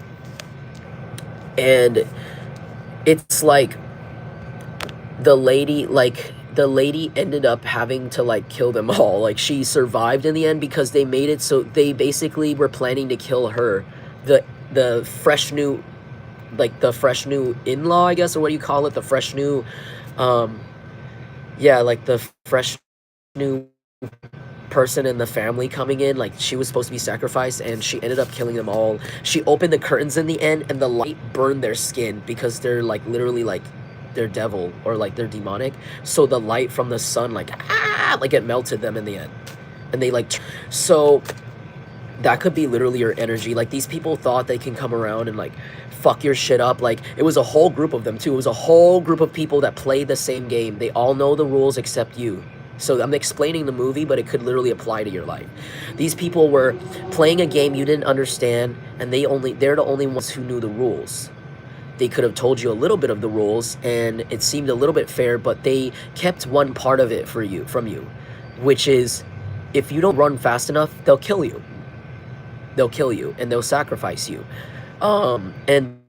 it's like the lady ended up having to like kill them all. Like she survived in the end because they made it so they basically were planning to kill her, the fresh new in-law, I guess, or what do you call it, the fresh new yeah, like the fresh new person in the family coming in. Like she was supposed to be sacrificed, and she ended up killing them all. She opened the curtains in the end, and the light burned their skin because they're like literally like they're devil or like they're demonic. So the light from the sun like it melted them in the end, and they like so that could be literally your energy. Like these people thought they can come around and like fuck your shit up. Like it was a whole group of them too. It was a whole group of people that play the same game. They all know the rules except you. So I'm explaining the movie, but it could literally apply to your life. These people were playing a game you didn't understand, and they're the only ones who knew the rules. They could have told you a little bit of the rules, and it seemed a little bit fair, but they kept one part of it from you, which is if you don't run fast enough, they'll kill you. They'll kill you, and they'll sacrifice you. And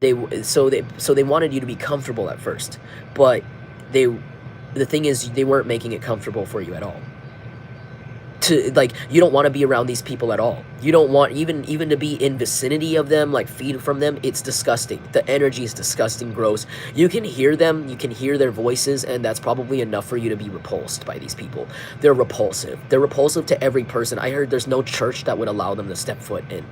they wanted you to be comfortable at first, but the thing is, they weren't making it comfortable for you at all. You don't want to be around these people at all. You don't want even to be in vicinity of them, like feed from them. It's disgusting. The energy is disgusting, gross. You can hear them, you can hear their voices, and that's probably enough for you to be repulsed by these people. They're repulsive. They're repulsive to every person. I heard there's no church that would allow them to step foot in.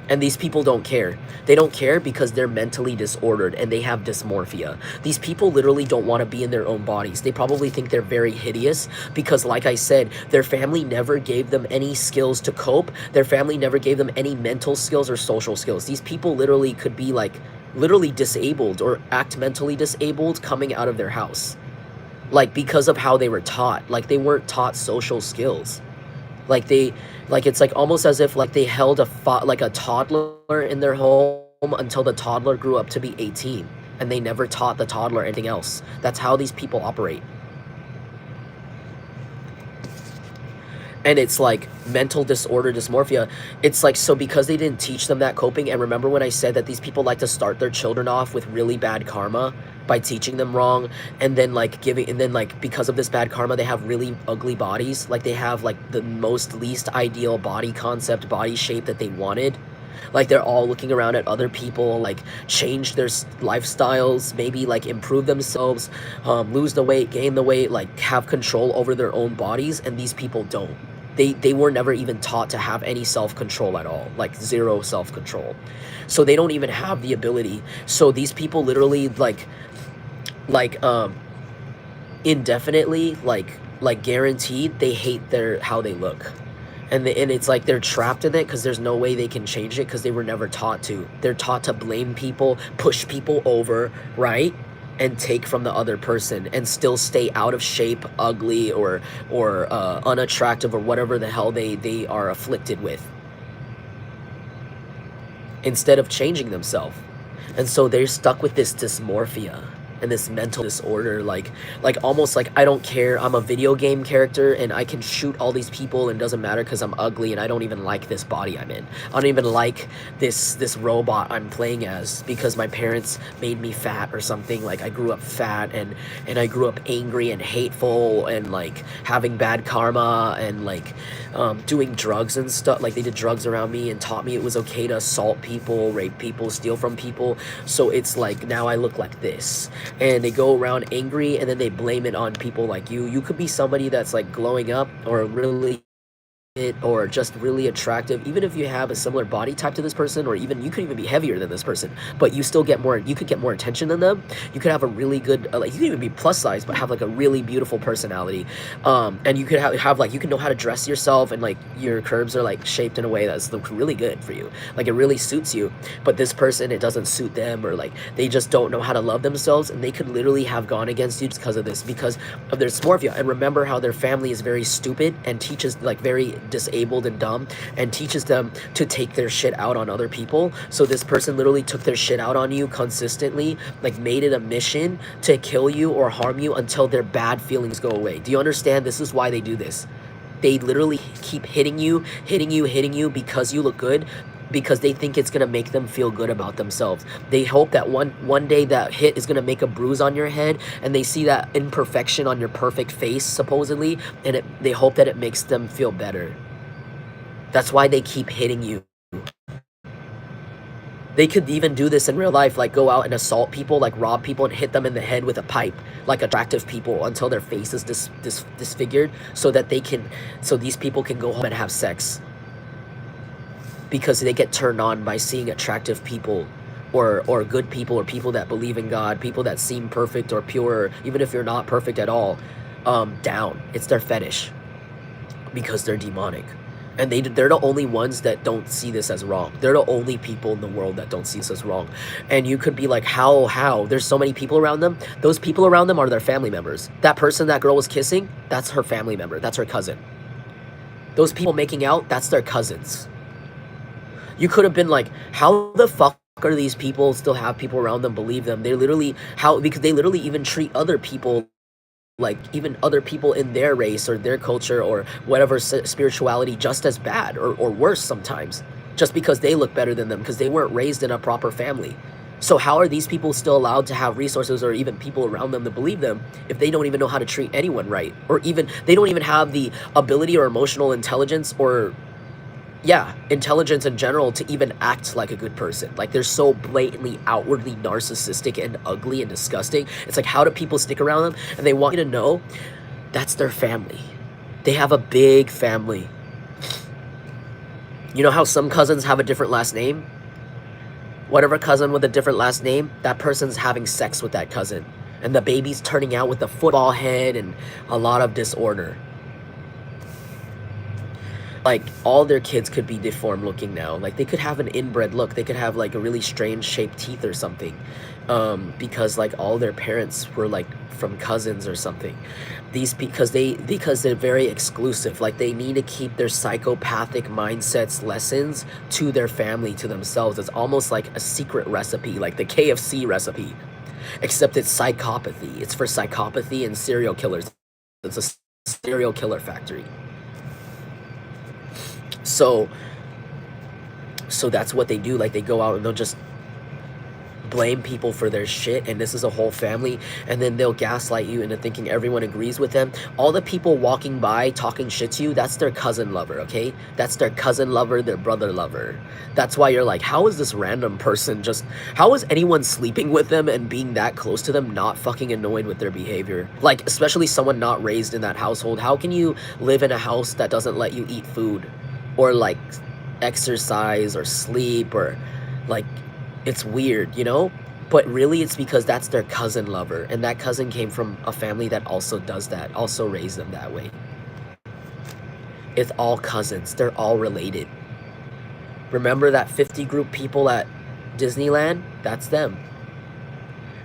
And these people don't care. They don't care because they're mentally disordered and they have dysmorphia. These people literally don't want to be in their own bodies. They probably think they're very hideous because, like I said, their family never gave them any skills to cope. Their family never gave them any mental skills or social skills. These people literally could be like literally disabled or act mentally disabled coming out of their house. Like because of how they were taught. Like they weren't taught social skills. It's like almost as if like they held a toddler in their home until the toddler grew up to be 18, and they never taught the toddler anything else. That's how these people operate. And it's like mental disorder, dysmorphia. It's like, so because they didn't teach them that coping, and remember when I said that these people like to start their children off with really bad karma by teaching them wrong, and then like giving, and then like because of this bad karma, they have really ugly bodies. Like they have like the most least ideal body concept, body shape that they wanted. Like they're all looking around at other people, like change their lifestyles, maybe like improve themselves, lose the weight, gain the weight, like have control over their own bodies, and these people don't. They were never even taught to have any self-control at all, like zero self-control. So they don't even have the ability. So these people literally like indefinitely, like guaranteed, they hate how they look. And it's like they're trapped in it because there's no way they can change it because they were never taught to. They're taught to blame people, push people over, right? And take from the other person and still stay out of shape, ugly, or unattractive, or whatever the hell they are afflicted with, instead of changing themselves. And so they're stuck with this dysmorphia and this mental disorder, like almost like, I don't care, I'm a video game character and I can shoot all these people and it doesn't matter because I'm ugly and I don't even like this body I'm in. I don't even like this robot I'm playing as because my parents made me fat or something. Like I grew up fat and I grew up angry and hateful and like having bad karma and like doing drugs and stuff. Like they did drugs around me and taught me it was okay to assault people, rape people, steal from people. So it's like now I look like this. And they go around angry and then they blame it on people like you. You could be somebody that's like glowing up or really or just really attractive, even if you have a similar body type to this person, or even you could even be heavier than this person, but you still get more, you could get more attention than them. You could have a really good like, you could even be plus size but have like a really beautiful personality, and you could have like, you can know how to dress yourself, and like your curves are like shaped in a way that's look really good for you, like it really suits you. But this person, it doesn't suit them, or like they just don't know how to love themselves, and they could literally have gone against you because of this, because of their dysmorphia. And remember how their family is very stupid and teaches like very disabled and dumb, and teaches them to take their shit out on other people. So this person literally took their shit out on you consistently, like made it a mission to kill you or harm you until their bad feelings go away. Do you understand? This is why they do this. They literally keep hitting you because you look good, because they think it's gonna make them feel good about themselves. They hope that one day that hit is gonna make a bruise on your head, and they see that imperfection on your perfect face supposedly, and they hope that it makes them feel better. That's why they keep hitting you. They could even do this in real life, like go out and assault people, like rob people and hit them in the head with a pipe, like attractive people, until their face is disfigured, so that so these people can go home and have sex, because they get turned on by seeing attractive people, or good people, or people that believe in God, people that seem perfect or pure, even if you're not perfect at all, down. It's their fetish, because they're demonic. And they're the only ones that don't see this as wrong. They're the only people in the world that don't see this as wrong. And you could be like, how? There's so many people around them. Those people around them are their family members. That person that girl was kissing, that's her family member. That's her cousin. Those people making out, that's their cousins. You could have been like, how the fuck are these people still have people around them believe them? They literally, because they literally even treat other people, like even other people in their race or their culture or whatever spirituality, just as bad or worse sometimes, just because they look better than them, because they weren't raised in a proper family. So how are these people still allowed to have resources or even people around them to believe them if they don't even know how to treat anyone right? Or even they don't even have the ability or emotional intelligence, or intelligence in general, to even act like a good person. Like they're so blatantly outwardly narcissistic and ugly and disgusting. It's like, how do people stick around them? And they want you to know that's their family. They have a big family. You know how some cousins have a different last name? Whatever cousin with a different last name, that person's having sex with that cousin, and the baby's turning out with a football head and a lot of disorder. Like all their kids could be deformed looking now. Like they could have an inbred look. They could have like a really strange shaped teeth or something, because like all their parents were like from cousins or something. Because they're very exclusive. Like they need to keep their psychopathic mindsets lessons to their family, to themselves. It's almost like a secret recipe, like the KFC recipe, except it's psychopathy. It's for psychopathy and serial killers. It's a serial killer factory. So that's what they do. Like, they go out and they'll just blame people for their shit, and this is a whole family, and then they'll gaslight you into thinking everyone agrees with them. All the people walking by talking shit to you, that's their cousin lover, okay? That's their cousin lover, their brother lover. That's why you're like, how is this random person just, how is anyone sleeping with them and being that close to them not fucking annoyed with their behavior? Like, especially someone not raised in that household. How can you live in a house that doesn't let you eat food or like exercise or sleep, or like, it's weird, you know? But really, it's because that's their cousin lover, and that cousin came from a family that also does that, also raised them that way. It's all cousins. They're all related. Remember that 50 group people at Disneyland? That's them.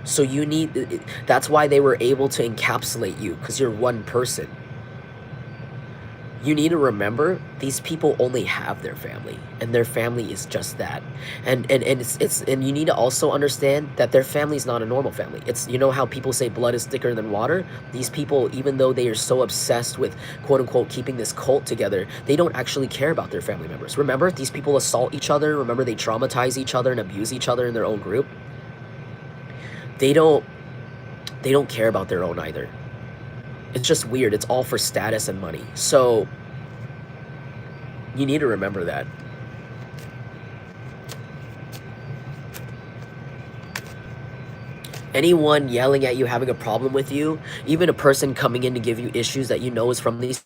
So you need, that's why they were able to encapsulate you, because you're one person. You need to remember, these people only have their family, and their family is just that. And you need to also understand that their family is not a normal family. It's, you know how people say blood is thicker than water? These people, even though they are so obsessed with quote unquote keeping this cult together, they don't actually care about their family members. Remember, these people assault each other. Remember, they traumatize each other and abuse each other in their own group. They don't care about their own either. It's just weird. It's all for status and money. So you need to remember that. Anyone yelling at you, having a problem with you, even a person coming in to give you issues that you know is from these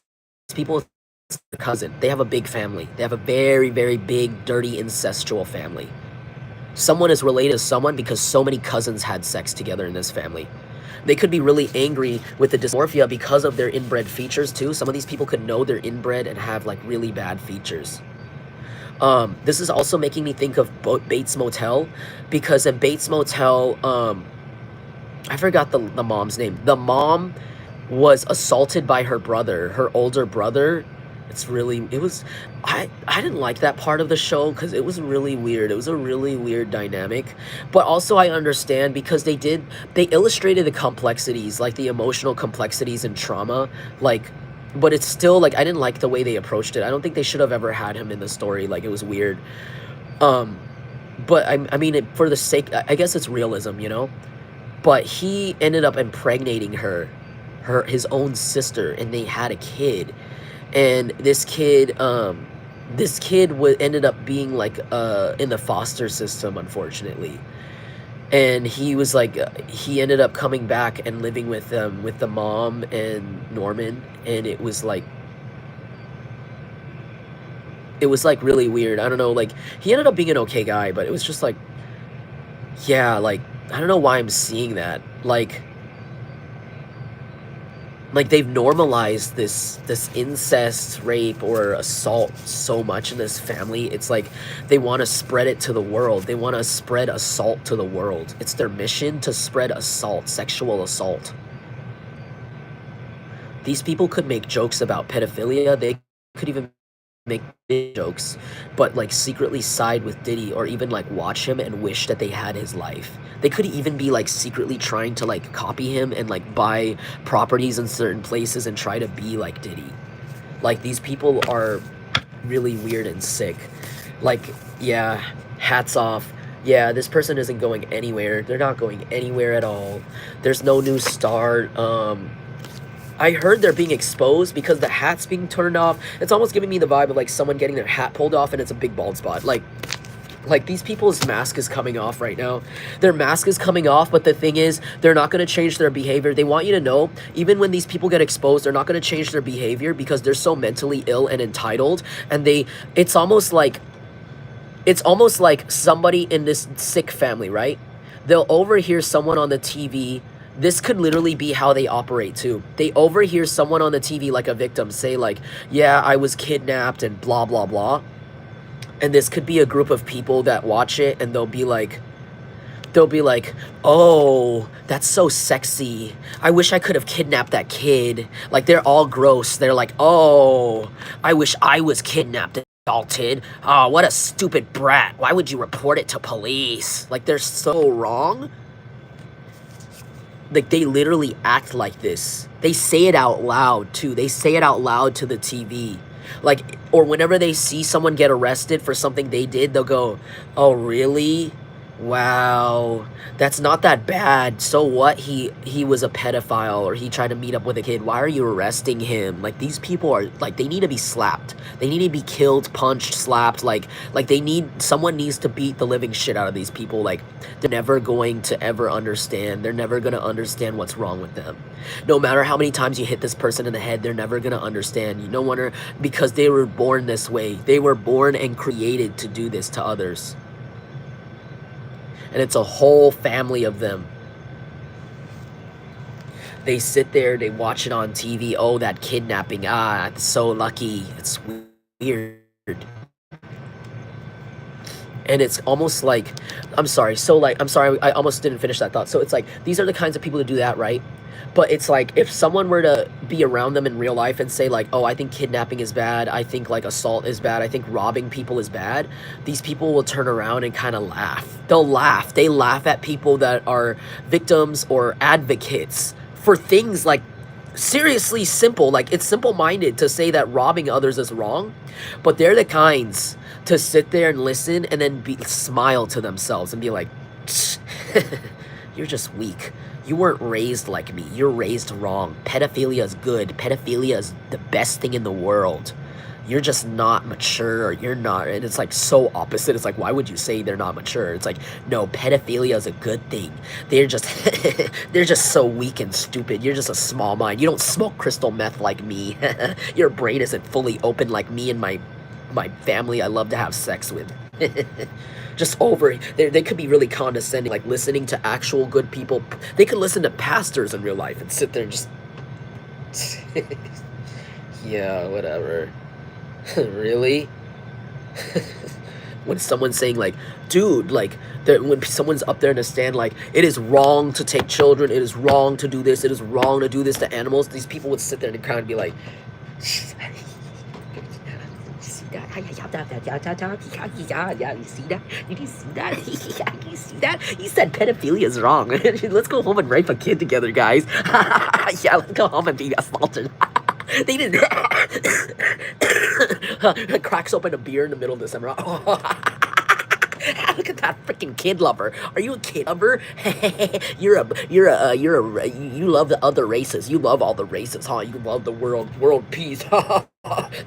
people, it's their cousin. They have a big family. They have a very, very big, dirty, incestual family. Someone is related to someone because so many cousins had sex together in this family. They could be really angry with the dysmorphia because of their inbred features too. Some of these people could know they're inbred and have like really bad features. This is also making me think of Bates Motel, because in Bates Motel, I forgot the mom's name. The mom was assaulted by her brother, her older brother. I didn't like that part of the show because it was really weird. It was a really weird dynamic. But also I understand, because they illustrated the complexities, like the emotional complexities and trauma, like, but it's still like, I didn't like the way they approached it. I don't think they should have ever had him in the story. Like, it was weird. But I mean, for the sake, I guess it's realism, you know? But he ended up impregnating his own sister, and they had a kid. And this kid ended up being like in the foster system, unfortunately. And he was like, he ended up coming back and living with them, with the mom and Norman, and it was like really weird. I don't know, like, he ended up being an okay guy, but it was just like, yeah, like, I don't know why I'm seeing that. Like they've normalized this incest, rape, or assault so much in this family. It's like they want to spread it to the world. They want to spread assault to the world. It's their mission to spread assault, sexual assault. These people could make jokes about pedophilia. They could even make jokes, but like secretly side with Diddy, or even like watch him and wish that they had his life. They could even be like secretly trying to like copy him and like buy properties in certain places and try to be like Diddy. Like, these people are really weird and sick. Like, yeah, hats off. Yeah, this person isn't going anywhere. They're not going anywhere at all. There's no new star. I heard they're being exposed because the hat's being turned off. It's almost giving me the vibe of like someone getting their hat pulled off and it's a big bald spot. Like these people's mask is coming off right now. Their mask is coming off, but the thing is, they're not going to change their behavior. They want you to know, even when these people get exposed, they're not going to change their behavior because they're so mentally ill and entitled. And it's almost like somebody in this sick family, right? They'll overhear someone on the TV. This could literally be how they operate too. They overhear someone on the TV, like a victim, say like, yeah, I was kidnapped and blah, blah, blah. And this could be a group of people that watch it, and they'll be like, oh, that's so sexy. I wish I could have kidnapped that kid. Like, they're all gross. They're like, oh, I wish I was kidnapped, Dalton. Oh, what a stupid brat. Why would you report it to police? Like, they're so wrong. Like, they literally act like this. They say it out loud, too. They say it out loud to the TV. Like, or whenever they see someone get arrested for something they did, they'll go, "Oh, really? Wow, that's not that bad. So what? He was a pedophile, or he tried to meet up with a kid. Why are you arresting him?" Like, these people are like, they need to be slapped. They need to be killed, punched, slapped. Like they need, someone needs to beat the living shit out of these people. Like, they're never going to ever understand. They're never going to understand what's wrong with them. No matter how many times you hit this person in the head, they're never going to understand. You no wonder, because they were born this way. They were born and created to do this to others. And it's a whole family of them. They sit there, they watch it on TV. Oh, that kidnapping. Ah, it's so lucky. It's weird. And it's almost like, I'm sorry, I almost didn't finish that thought. So it's like, these are the kinds of people who do that, right? But it's like, if someone were to be around them in real life and say like, oh, I think kidnapping is bad, I think like assault is bad, I think robbing people is bad, these people will turn around and kind of laugh. They'll laugh. They laugh at people that are victims or advocates for things like seriously simple. Like, it's simple-minded to say that robbing others is wrong, but they're the kinds to sit there and listen and then smile to themselves and be like, you're just weak. You weren't raised like me. You're raised wrong. Pedophilia is good. Pedophilia is the best thing in the world. You're just not mature, or you're not. And it's like so opposite. It's like, why would you say they're not mature? It's like, no, pedophilia is a good thing. They're just, they're just so weak and stupid. You're just a small mind. You don't smoke crystal meth like me. Your brain isn't fully open like me and my family I love to have sex with. Just over, they could be really condescending, like listening to actual good people. They could listen to pastors in real life and sit there and just yeah, whatever. Really? When someone's saying like, dude, like, when someone's up there in a stand like, it is wrong to take children, it is wrong to do this, it is wrong to do this to animals, these people would sit there and kind of be like, yeah, you see that? You see that? You see that? He said pedophilia is wrong. Let's go home and rape a kid together, guys. Yeah, let's go home and be assaulted. They didn't. Cracks open a beer in the middle of December. Look at that freaking kid lover. Are you a kid lover? You love the other races. You love all the races, huh? You love the world peace.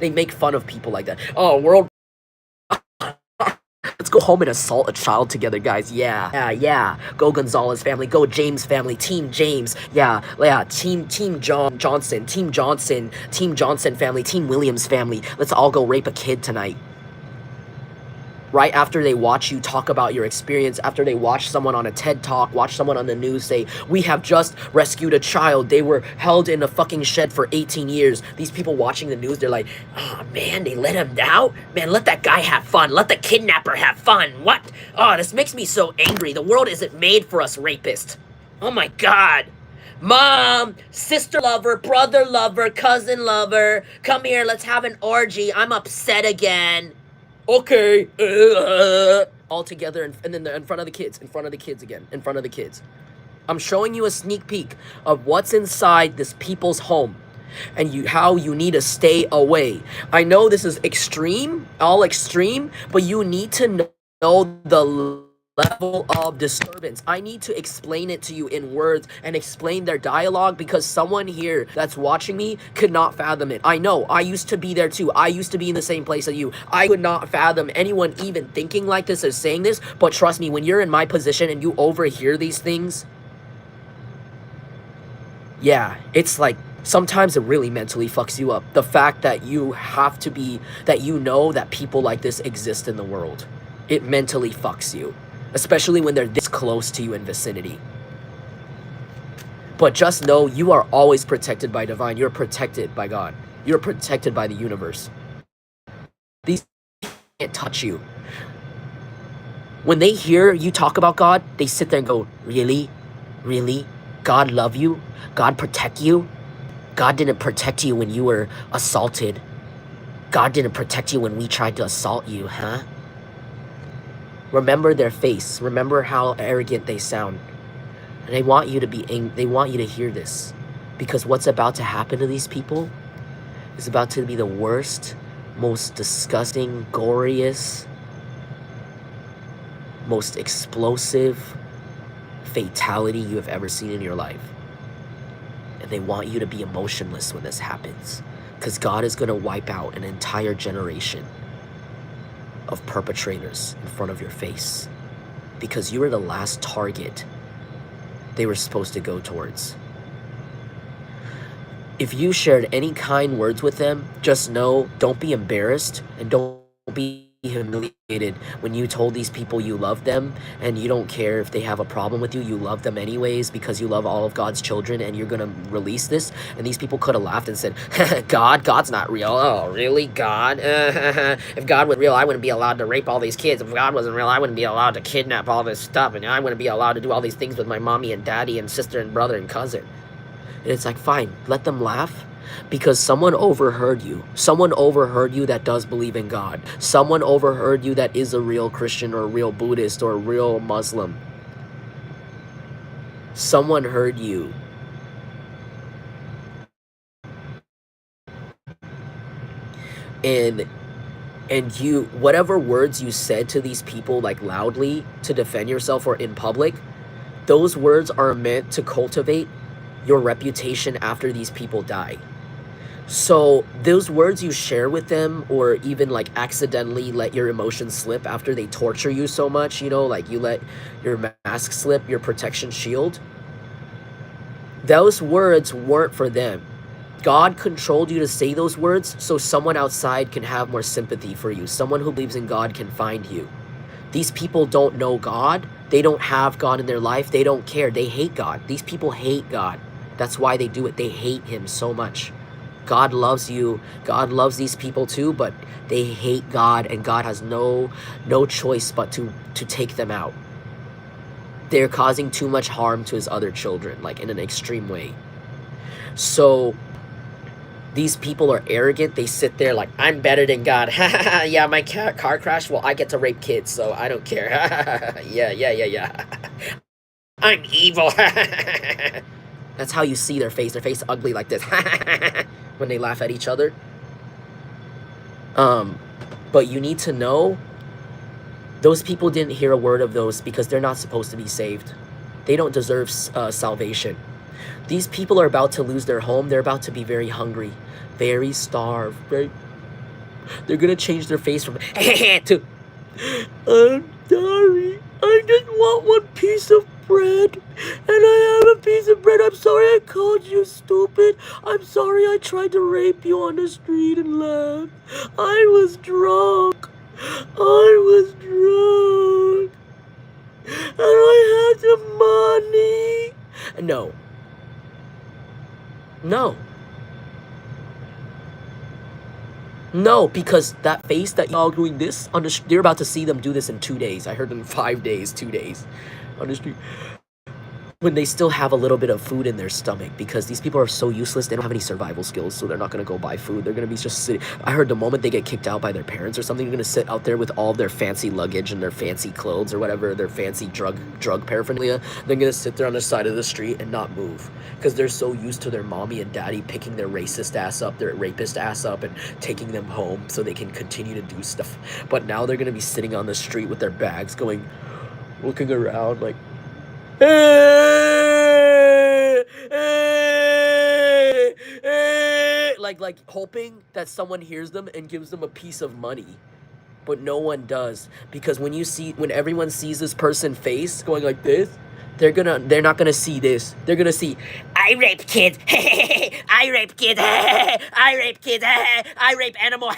They make fun of people like that. Oh, world. Let's go home and assault a child together, guys. Yeah. Go Gonzalez family. Go James family. Team James. Yeah. Team Johnson. Team Johnson family. Team Williams family. Let's all go rape a kid tonight. Right after they watch you talk about your experience, after they watch someone on a TED Talk, watch someone on the news say, we have just rescued a child. They were held in a fucking shed for 18 years. These people watching the news, they're like, oh man, they let him out? Man, let that guy have fun. Let the kidnapper have fun. What? Oh, this makes me so angry. The world isn't made for us rapists. Oh my God. Mom, sister lover, brother lover, cousin lover, come here, let's have an orgy. I'm upset again. Okay, all together, and then in front of the kids, again, in front of the kids. I'm showing you a sneak peek of what's inside this people's home, and how you need to stay away. I know this is extreme, but you need to know the level of disturbance. I need to explain it to you in words and explain their dialogue, because someone here that's watching me could not fathom it. I know, I used to be there too. I used to be in the same place as you. I could not fathom anyone even thinking like this or saying this, but trust me, when you're in my position and you overhear these things, yeah, it's like, sometimes it really mentally fucks you up. The fact that you have to be, that you know that people like this exist in the world. It mentally fucks you. Especially when they're this close to you in vicinity. But just know you are always protected by divine. You're protected by God. You're protected by the universe. These can't touch you. When they hear you talk about God, they sit there and go, really? Really? God love you? God protect you? God didn't protect you when you were assaulted. God didn't protect you when we tried to assault you, huh? Remember their face. Remember how arrogant they sound. And they want you to they want you to hear this. Because what's about to happen to these people is about to be the worst most disgusting, goriest, most explosive fatality you have ever seen in your life. And they want you to be emotionless when this happens, because God is going to wipe out an entire generation of perpetrators in front of your face, because you were the last target they were supposed to go towards. If you shared any kind words with them, just know, don't be embarrassed and don't be humiliated when you told these people you love them and you don't care if they have a problem with you. You love them anyways because you love all of God's children, and you're going to release this. And these people could have laughed and said, God's not real. Oh, really? God? If God was real, I wouldn't be allowed to rape all these kids. If God wasn't real, I wouldn't be allowed to kidnap all this stuff. And I wouldn't be allowed to do all these things with my mommy and daddy and sister and brother and cousin. And it's like, fine, let them laugh, because someone overheard you. Someone overheard you that does believe in God. Someone overheard you that is a real Christian or a real Buddhist or a real Muslim. Someone heard you. And you, whatever words you said to these people, like loudly to defend yourself or in public, those words are meant to cultivate your reputation after these people die. So those words you share with them, or even like accidentally let your emotions slip after they torture you so much, you know, like you let your mask slip, your protection shield, those words weren't for them. God controlled you to say those words so someone outside can have more sympathy for you. Someone who believes in God can find you. These people don't know God. They don't have God in their life. They don't care. They hate God. These people hate God. That's why they do it. They hate him so much. God loves you. God loves these people too, but they hate God, and God has no choice but to take them out. They're causing too much harm to his other children, like in an extreme way. So these people are arrogant. They sit there like, I'm better than God. Yeah, my car crashed. Well, I get to rape kids, so I don't care. Yeah. I'm evil. That's how you see their face. Their face ugly like this when they laugh at each other. But you need to know, those people didn't hear a word of those because they're not supposed to be saved. They don't deserve salvation. These people are about to lose their home. They're about to be very hungry, very starved. They're going to change their face from to, I'm sorry, I just want one piece of bread, and I have a piece of bread. I'm sorry I called you stupid. I'm sorry I tried to rape you on the street and laugh. I was drunk. And I had the money. No, because that face that y'all doing this on the you're about to see them do this in 2 days. I heard in 5 days, 2 days on the street, when they still have a little bit of food in their stomach, because these people are so useless. They don't have any survival skills, so they're not going to go buy food. They're going to be just sitting. I heard the moment they get kicked out by their parents or something, they're going to sit out there with all their fancy luggage and their fancy clothes or whatever, their fancy drug paraphernalia. They're going to sit there on the side of the street and not move, because they're so used to their mommy and daddy picking their racist ass up, their rapist ass up, and taking them home so they can continue to do stuff. But now they're going to be sitting on the street with their bags going, looking around like, like hoping that someone hears them and gives them a piece of money. But no one does, because when everyone sees this person's face going like this, they're not gonna see this. They're gonna see, I rape kids. I rape kids. I rape kids. I rape animals.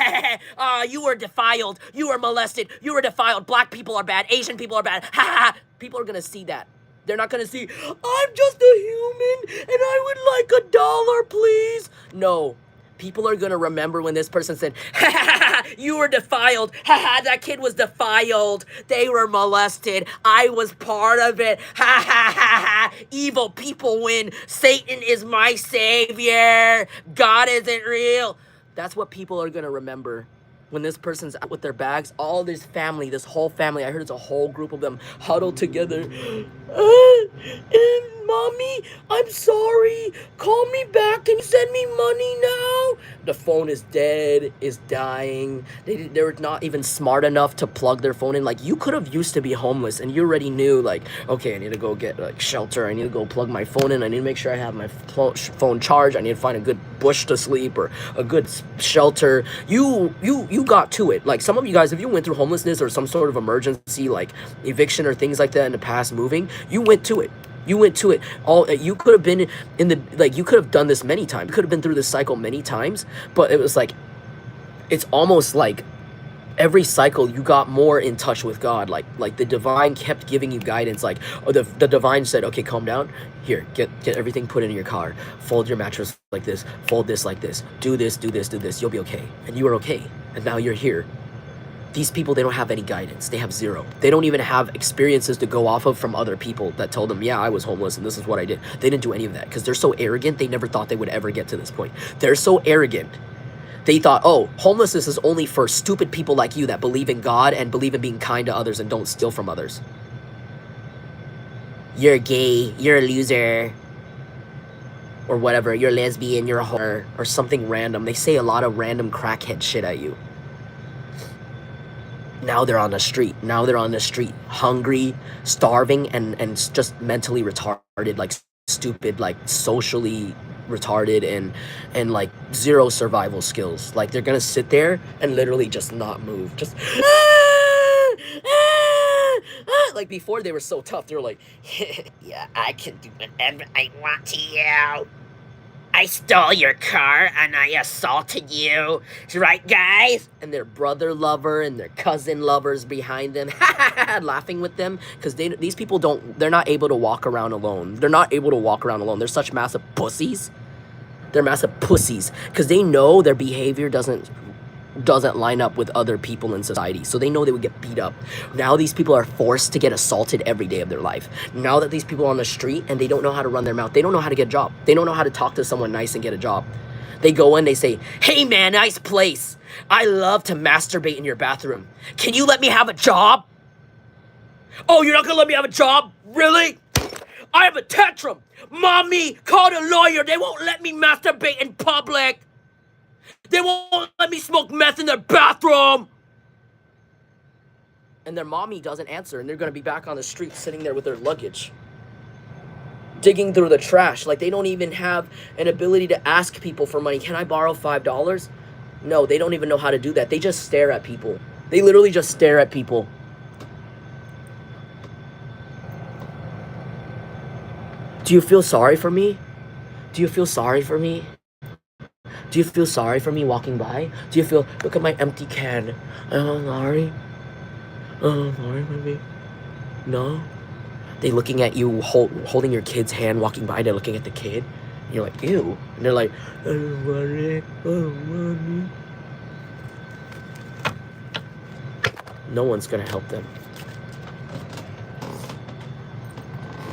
You were defiled. You were molested. You were defiled. Black people are bad. Asian people are bad. People are gonna see that. They're not gonna see, I'm just a human and I would like $1, please. No. People are gonna remember when this person said, you were defiled. That kid was defiled. They were molested. I was part of it. Evil people win. Satan is my savior. God isn't real. That's what people are gonna remember. When this person's out with their bags, all this family, this whole family, I heard it's a whole group of them huddled together. And Mommy, I'm sorry. Call me back. Can you send me money now? The phone is dead, is dying. They're not even smart enough to plug their phone in. Like, you could have used to be homeless and you already knew, like, okay, I need to go get like shelter. I need to go plug my phone in. I need to make sure I have my phone charged. I need to find a good bush to sleep or a good shelter. You got to it. Like, some of you guys, if you went through homelessness or some sort of emergency, like eviction or things like that in the past, moving, you went to it. You went to it. All you could have been in the, like, you could have done this many times. You could have been through this cycle many times, but it was like, it's almost like every cycle you got more in touch with God. Like the divine kept giving you guidance. Like, oh, the divine said, okay, calm down. Here, get everything put in your car. Fold your mattress like this. Fold this like this. Do this, do this, do this. You'll be okay. And you were okay. And now you're here. These people, they don't have any guidance. They have zero. They don't even have experiences to go off of from other people that told them, yeah, I was homeless and this is what I did. They didn't do any of that because they're so arrogant. They never thought they would ever get to this point. They're so arrogant. They thought, oh, homelessness is only for stupid people like you that believe in God and believe in being kind to others and don't steal from others. You're gay. You're a loser. Or whatever. You're lesbian. You're a whore. Or something random. They say a lot of random crackhead shit at you. Now they're on the street. Now they're on the street, hungry, starving, and just mentally retarded, like stupid, like socially retarded, and like zero survival skills. Like, they're gonna sit there and literally just not move. Just like, before they were so tough. They were like, yeah, I can do whatever I want to you. I stole your car and I assaulted you. Right, guys? And their brother lover and their cousin lovers behind them, laughing with them, because these people they're not able to walk around alone. They're not able to walk around alone. They're such massive pussies. They're massive pussies because they know their behavior doesn't line up with other people in society. So they know they would get beat up. Now these people are forced to get assaulted every day of their life. Now that these people are on the street and they don't know how to run their mouth, they don't know how to get a job. They don't know how to talk to someone nice and get a job. They go in, they say, hey man, nice place. I love to masturbate in your bathroom. Can you let me have a job? Oh, you're not gonna let me have a job? Really? I have a tantrum. Mommy, call the lawyer. They won't let me masturbate in public. They won't let me smoke meth in their bathroom. And their mommy doesn't answer, and they're going to be back on the street sitting there with their luggage, digging through the trash. Like, they don't even have an ability to ask people for money. Can I borrow $5? No, they don't even know how to do that. They just stare at people. They literally just stare at people. Do you feel sorry for me? Do you feel sorry for me? Do you feel sorry for me walking by? Do you feel, look at my empty can. Oh, sorry. Oh, sorry, baby. No? They looking at you, holding your kid's hand, walking by. They're looking at the kid. And you're like, ew. And they're like, oh, mommy. Oh, mommy. No one's gonna help them.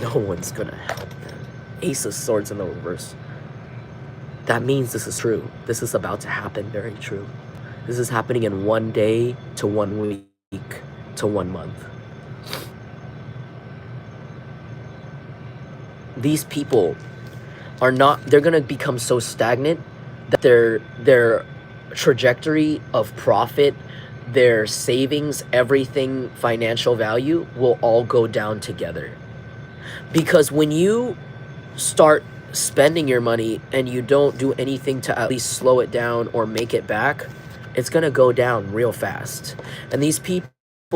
No one's gonna help them. Ace of Swords in the reverse. That means this is true. This is about to happen. Very true. This is happening in 1 day to 1 week to 1 month. These people are not, they're going to become so stagnant that their trajectory of profit, their savings, everything, financial value will all go down together. Because when you start spending your money and you don't do anything to at least slow it down or make it back, it's gonna go down real fast. And these people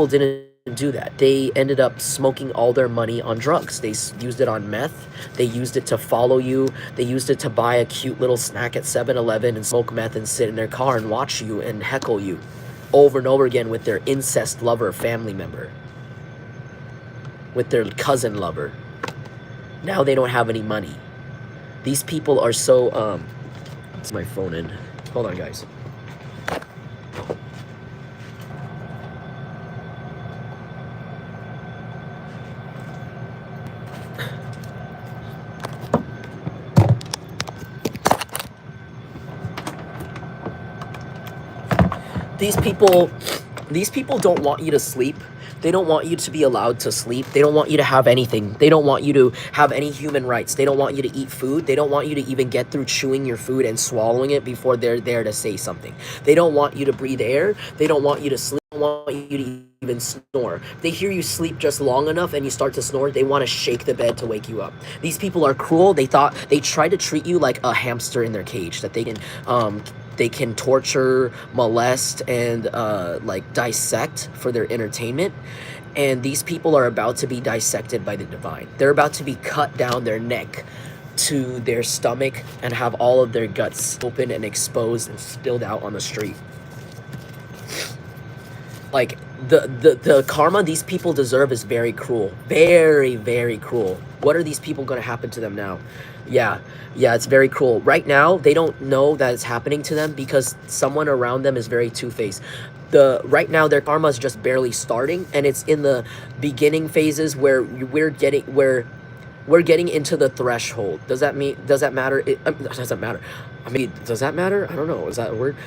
didn't do that. They ended up smoking all their money on drugs. They used it on meth. They used it to follow you. They used it to buy a cute little snack at 7-Eleven and smoke meth and sit in their car and watch you and heckle you over and over again with their incest lover family member, with their cousin lover. Now they don't have any money. These people are so, it's my phone in. Hold on, guys. These people don't want you to sleep. They don't want you to be allowed to sleep. They don't want you to have anything. They don't want you to have any human rights. They don't want you to eat food. They don't want you to even get through chewing your food and swallowing it before they're there to say something. They don't want you to breathe air. They don't want you to sleep. They don't want you to even snore. They hear you sleep just long enough and you start to snore, they want to shake the bed to wake you up. These people are cruel. They try to treat you like a hamster in their cage that they can torture, molest, and like dissect for their entertainment. And these people are about to be dissected by the divine. They're about to be cut down their neck to their stomach and have all of their guts open and exposed and spilled out on the street. Like, the karma these people deserve is very cruel. Very, very cruel. What are these people going to happen to them now? Yeah, it's very cruel. Right now, they don't know that it's happening to them because someone around them is very two-faced. Right now, their karma is just barely starting, and it's in the beginning phases where we're getting into the threshold. Does that matter? It doesn't matter. I mean, does that matter? I don't know. Is that a word?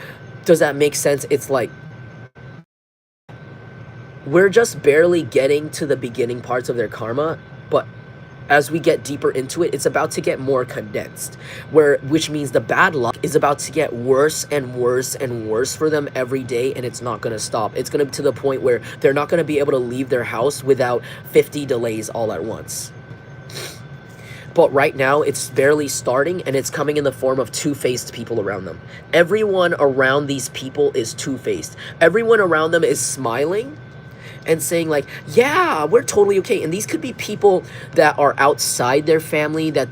Does that make sense? It's like, we're just barely getting to the beginning parts of their karma, but as we get deeper into it, it's about to get more condensed, which means the bad luck is about to get worse and worse and worse for them every day, and it's not going to stop. It's going to the point where they're not going to be able to leave their house without 50 delays all at once. But right now, it's barely starting, and it's coming in the form of two-faced people around them. Everyone around these people is two-faced. Everyone around them is smiling and saying like, yeah, we're totally okay. And these could be people that are outside their family that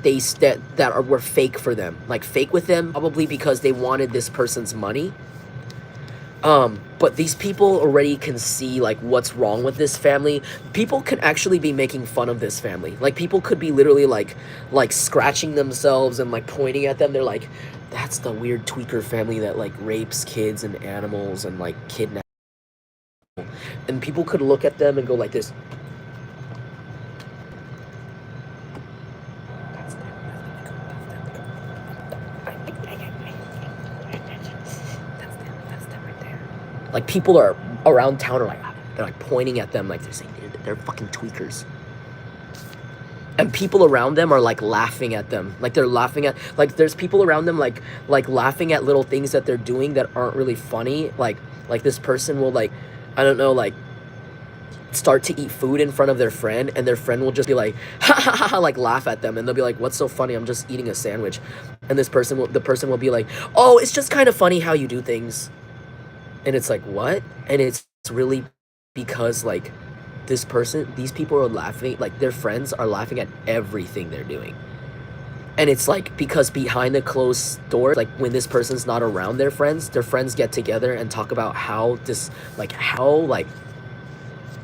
were fake for them, like fake with them, probably because they wanted this person's money. But these people already can see like what's wrong with this family. People can actually be making fun of this family. Like, people could be literally like scratching themselves and like pointing at them. They're like, that's the weird tweaker family that like rapes kids and animals and like kidnaps. And people could look at them and go like this. That's them right there. Like, people are around town they're like pointing at them like they're saying they're fucking tweakers. And people around them are like laughing at them. Like, they're laughing at, like, there's people around them like laughing at little things that they're doing that aren't really funny. Like this person will like, I don't know, like start to eat food in front of their friend, and their friend will just be like, ha ha ha, ha, like laugh at them, and they'll be like, what's so funny? I'm just eating a sandwich. And the person will be like, oh, it's just kind of funny how you do things. And it's like, what? And it's really because like these people are laughing, like their friends are laughing at everything they're doing. And it's like, because behind the closed doors, like when this person's not around their friends get together and talk about how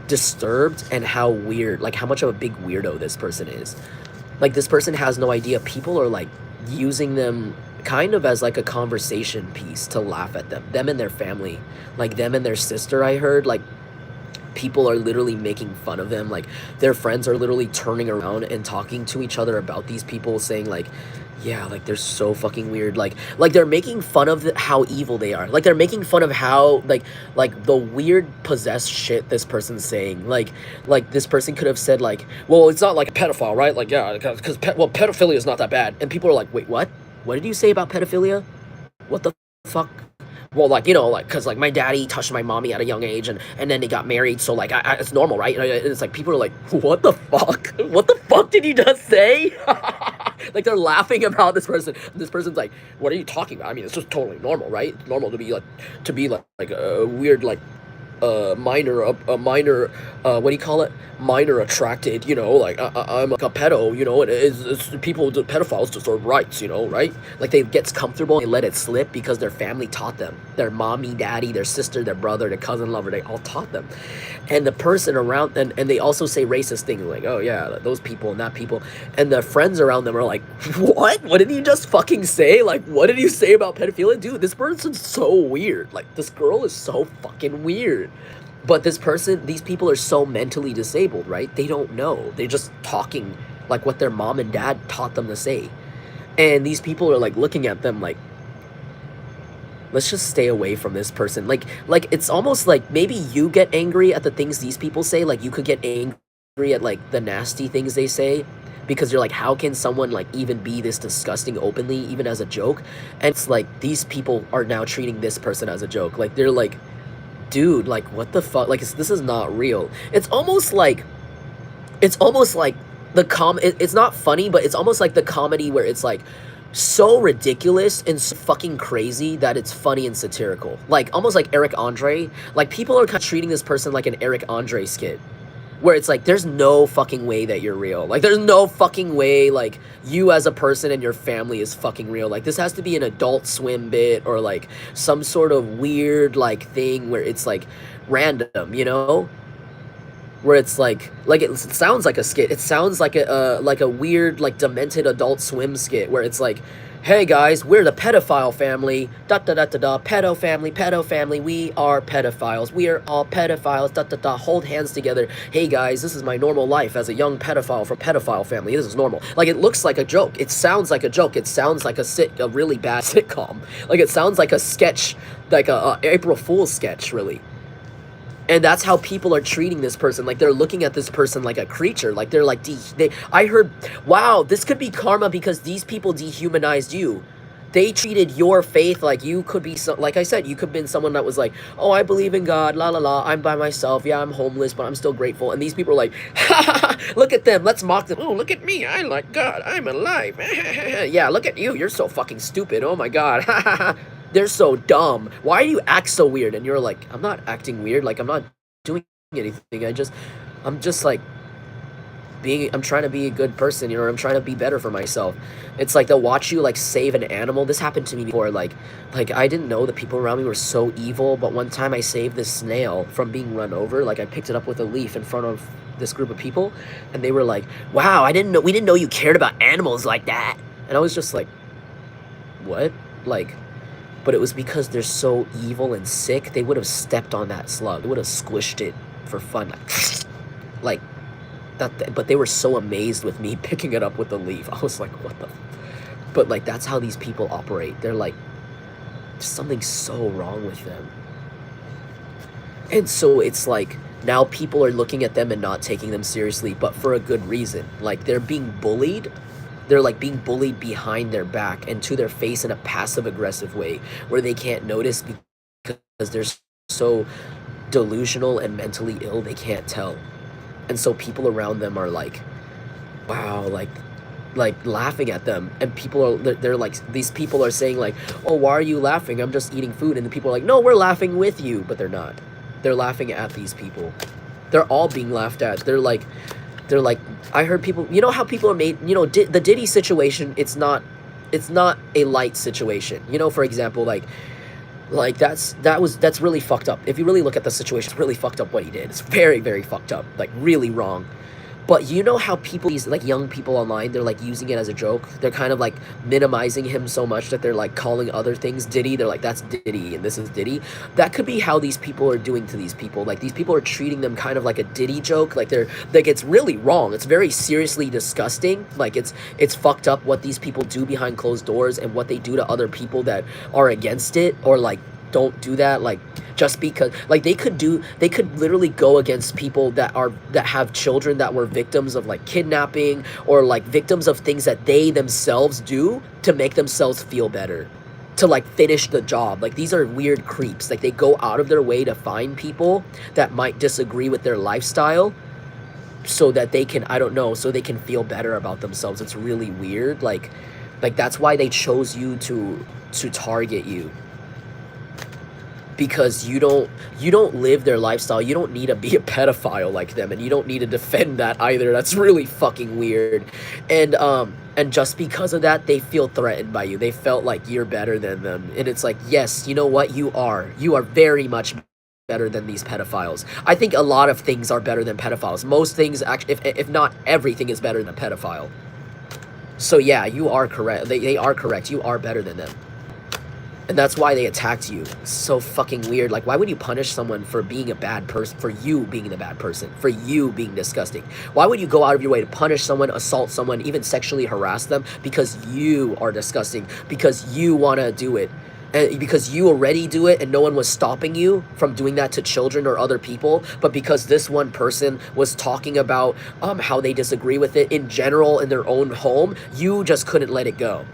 disturbed and how weird, like how much of a big weirdo this person is. Like, this person has no idea people are like using them kind of as like a conversation piece to laugh at them and their family, like them and their sister. I heard like people are literally making fun of them. Like, their friends are literally turning around and talking to each other about these people, saying like, yeah, like they're so fucking weird. Like they're making fun of how evil they are. Like, they're making fun of how like the weird possessed shit this person's saying. Like this person could have said like, well, it's not like a pedophile, right? Like, yeah, because pedophilia is not that bad. And people are like, wait, what? What did you say about pedophilia? What the fuck? Well, like, you know, like, because, like, my daddy touched my mommy at a young age, and then they got married, so, like, it's normal, right? And it's like, people are like, what the fuck? What the fuck did you just say? Like, they're laughing about this person. And this person's like, what are you talking about? I mean, it's just totally normal, right? It's normal to be a weird, like, minor, what do you call it? Minor attracted, you know, like, I'm like a pedo, you know, and pedophiles deserve rights, you know, right? Like, they get comfortable and they let it slip because their family taught them. Their mommy, daddy, their sister, their brother, their cousin, lover, they all taught them. And the person around, and they also say racist things like, oh yeah, those people and that people. And the friends around them are like, what? What did you just fucking say? Like, what did you say about pedophilia? Dude, this person's so weird. Like, this girl is so fucking weird. But these people are so mentally disabled, right? They don't know. They're just talking like what their mom and dad taught them to say. And these people are like looking at them like, let's just stay away from this person. Like it's almost like maybe you get angry at the things these people say. Like you could get angry at like the nasty things they say because you're like, how can someone like even be this disgusting openly, even as a joke? And it's like these people are now treating this person as a joke. Like they're like, dude, like what the fuck? Like this is not real. It's almost like it's not funny, but it's almost like the comedy where it's like so ridiculous and so fucking crazy that it's funny and satirical. Like almost like Eric Andre. Like people are kind of treating this person like an Eric Andre skit. Where it's like there's no fucking way that you're real. Like there's no fucking way like you as a person and your family is fucking real. Like this has to be an Adult Swim bit or like some sort of weird like thing where it's like random, you know? Where it's like it sounds like a skit. It sounds like a weird like demented Adult Swim skit where it's like, hey guys, we're the pedophile family, da da da da da, pedo family, we are pedophiles, we are all pedophiles, da da da, hold hands together. Hey guys, this is my normal life as a young pedophile from pedophile family. This is normal. Like it looks like a joke. It sounds like a joke. It sounds like a really bad sitcom. Like it sounds like a sketch, like a April Fool's sketch, really. And that's how people are treating this person. Like they're looking at this person like a creature. Like they're like, I heard, wow, this could be karma because these people dehumanized you. They treated your faith like you could be, like I said, you could have been someone that was like, oh, I believe in God, la la la, I'm by myself, yeah, I'm homeless, but I'm still grateful. And these people are like, ha ha ha, look at them, let's mock them. Oh, look at me, I like God, I'm alive. Yeah, look at you, you're so fucking stupid, oh my God. They're so dumb. Why do you act so weird? And you're like, I'm not acting weird. Like, I'm not doing anything. I'm just like I'm trying to be a good person, you know, I'm trying to be better for myself. It's like they'll watch you like save an animal. This happened to me before. Like I didn't know the people around me were so evil, but one time I saved this snail from being run over. Like I picked it up with a leaf in front of this group of people, and they were like, wow, we didn't know you cared about animals like that. And I was just like, what? Like, but it was because they're so evil and sick, they would have stepped on that slug. They would have squished it for fun. Like that, but they were so amazed with me picking it up with the leaf. I was like, what the? But like, that's how these people operate. They're like, there's something so wrong with them. And so it's like, now people are looking at them and not taking them seriously, but for a good reason. Like they're being bullied. They're like being bullied behind their back and to their face in a passive aggressive way where they can't notice because they're so delusional and mentally ill they can't tell. And so people around them are like, wow, like laughing at them. And they're like, these people are saying like, oh, why are you laughing? I'm just eating food. And the people are like, no, we're laughing with you. But they're not. They're laughing at these people. They're all being laughed at. They're like, I heard people, you know how people are made, you know, the Diddy situation, it's not a light situation. You know, for example, like that's really fucked up. If you really look at the situation, it's really fucked up what he did. It's very, very fucked up, like really wrong. But you know how people, these like young people online, they're like using it as a joke. They're kind of like minimizing him so much that they're like calling other things Diddy. They're like, that's Diddy and this is Diddy. That could be how these people are doing to these people. Like these people are treating them kind of like a Diddy joke. Like they're like, it's really wrong. It's very seriously disgusting. Like it's fucked up what these people do behind closed doors and what they do to other people that are against it or like don't do that. Like just because like they could literally go against people that have children that were victims of like kidnapping or like victims of things that they themselves do to make themselves feel better, to like finish the job. Like these are weird creeps. Like they go out of their way to find people that might disagree with their lifestyle so that they can, I don't know, so they can feel better about themselves. It's really weird. Like that's why they chose you to target you. Because you don't live their lifestyle. You don't need to be a pedophile like them, and you don't need to defend that either. That's really fucking weird. And just because of that, they feel threatened by you. They felt like you're better than them. And it's like, yes, you know what? You are very much better than these pedophiles. I think a lot of things are better than pedophiles. Most things, actually, if not everything, is better than a pedophile. So yeah, you are correct. They are correct. You are better than them. And that's why they attacked you. So fucking weird. Like, why would you punish someone for being a bad person, for you being the bad person, for you being disgusting? Why would you go out of your way to punish someone, assault someone, even sexually harass them because you are disgusting, because you want to do it? And because you already do it and no one was stopping you from doing that to children or other people, but because this one person was talking about how they disagree with it in general in their own home, you just couldn't let it go.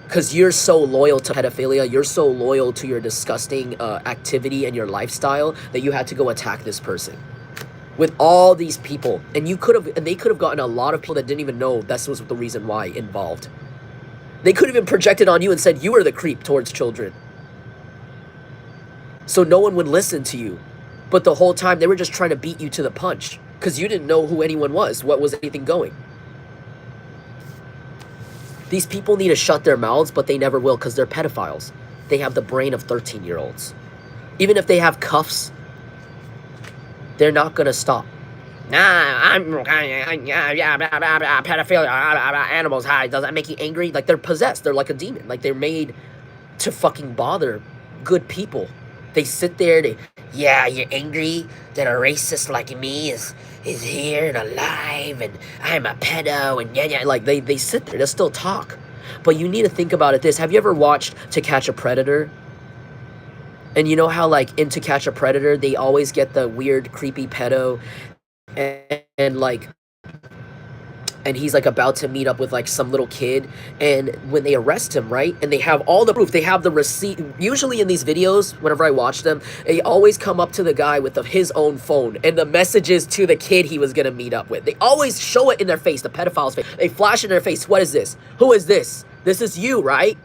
Because you're so loyal to pedophilia, you're so loyal to your disgusting activity and your lifestyle that you had to go attack this person with all these people. And you could have, and they could have gotten a lot of people that didn't even know this was the reason why involved. They could have even projected on you and said you were the creep towards children. So no one would listen to you. But the whole time they were just trying to beat you to the punch because you didn't know who anyone was. What was anything going? These people need to shut their mouths, but they never will because they're pedophiles. They have the brain of 13-year-olds. Even if they have cuffs, they're not going to stop. Nah, I'm pedophilia, animals, hi, does that make you angry? Like, they're possessed, they're like a demon. Like, they're made to fucking bother good people. They sit there, yeah, you're angry that a racist like me is here and alive, and I'm a pedo, and yeah, like, they sit there, they'll still talk. But you need to think about it this, have you ever watched To Catch a Predator? And you know how, like, in To Catch a Predator, they always get the weird, creepy pedo, and like, and he's like about to meet up with like some little kid, and when they arrest him, right, and they have all the proof, they have the receipt. Usually in these videos, whenever I watch them, they always come up to the guy with his own phone and the messages to the kid he was gonna meet up with. They always show it in their face, the pedophile's face. They flash in their face, what is this? Who is this? This is you, right?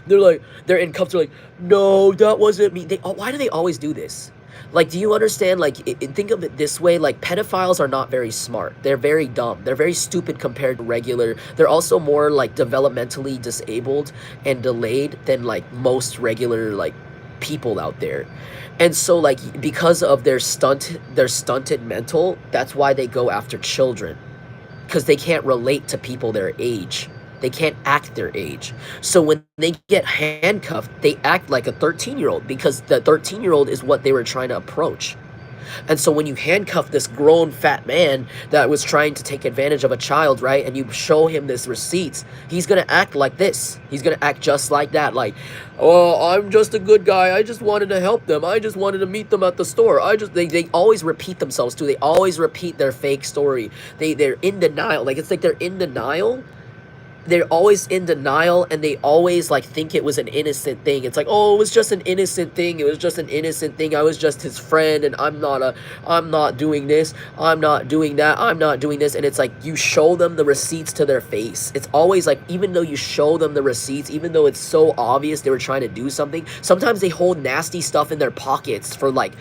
They're like, they're in cuffs, they're like, no, that wasn't me. Why do they always do this? Like, do you understand, like, think of it this way, like, pedophiles are not very smart. They're very dumb. They're very stupid compared to regular. They're also more, like, developmentally disabled and delayed than, like, most regular, like, people out there. And so, like, because of their stunted mental, that's why they go after children. Because they can't relate to people their age. They can't act their age. So when they get handcuffed, they act like a 13-year-old because the 13-year-old is what they were trying to approach. And so when you handcuff this grown fat man that was trying to take advantage of a child, right, and you show him this receipts, he's going to act like this. He's going to act just like that. Like, oh, I'm just a good guy. I just wanted to help them. I just wanted to meet them at the store. They always repeat themselves too. They always repeat their fake story. They're in denial. Like, it's like they're in denial. They're always in denial, and they always like think it was an innocent thing. It's like, oh, it was just an innocent thing. It was just an innocent thing. I was just his friend, and I'm not doing this. I'm not doing that. I'm not doing this. And it's like you show them the receipts to their face. It's always like, even though you show them the receipts, even though it's so obvious they were trying to do something, sometimes they hold nasty stuff in their pockets for like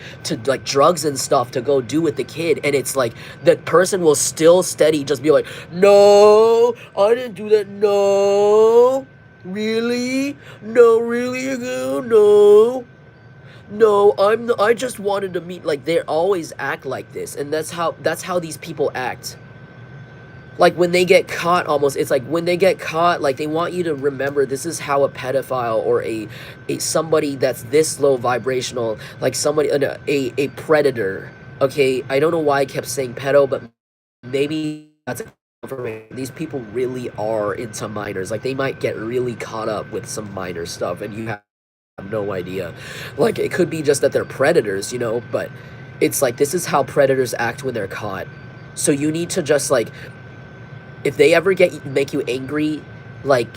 drugs and stuff to go do with the kid. And it's like the person will still steady just be like, no, I didn't do that. No, really? No, really? No, I just wanted to meet. Like, they always act like this, and that's how these people act. Like, when they get caught, almost, it's like when they get caught, like, they want you to remember this is how a pedophile or a somebody that's this low vibrational, like somebody, a predator. Okay, I don't know why I kept saying pedo, but maybe that's these people really are into minors. Like, they might get really caught up with some minor stuff and you have no idea. Like, it could be just that they're predators, you know, but it's like this is how predators act when they're caught. So you need to just, like, if they ever make you angry, like,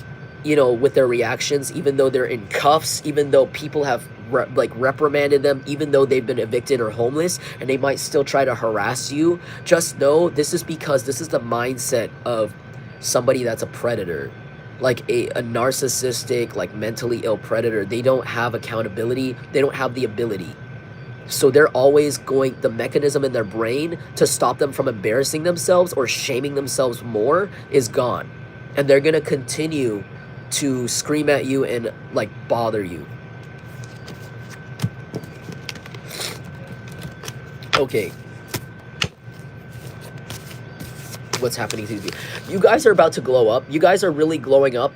you know, with their reactions, even though they're in cuffs, even though people have reprimanded them, even though they've been evicted or homeless, and they might still try to harass you, just know this is because this is the mindset of somebody that's a predator, like a narcissistic, like mentally ill predator. They don't have accountability. They don't have the ability. So they're always going, the mechanism in their brain to stop them from embarrassing themselves or shaming themselves more is gone. And they're going to continue to scream at you and like bother you. Okay. What's happening to these people? You guys are about to glow up. You guys are really glowing up.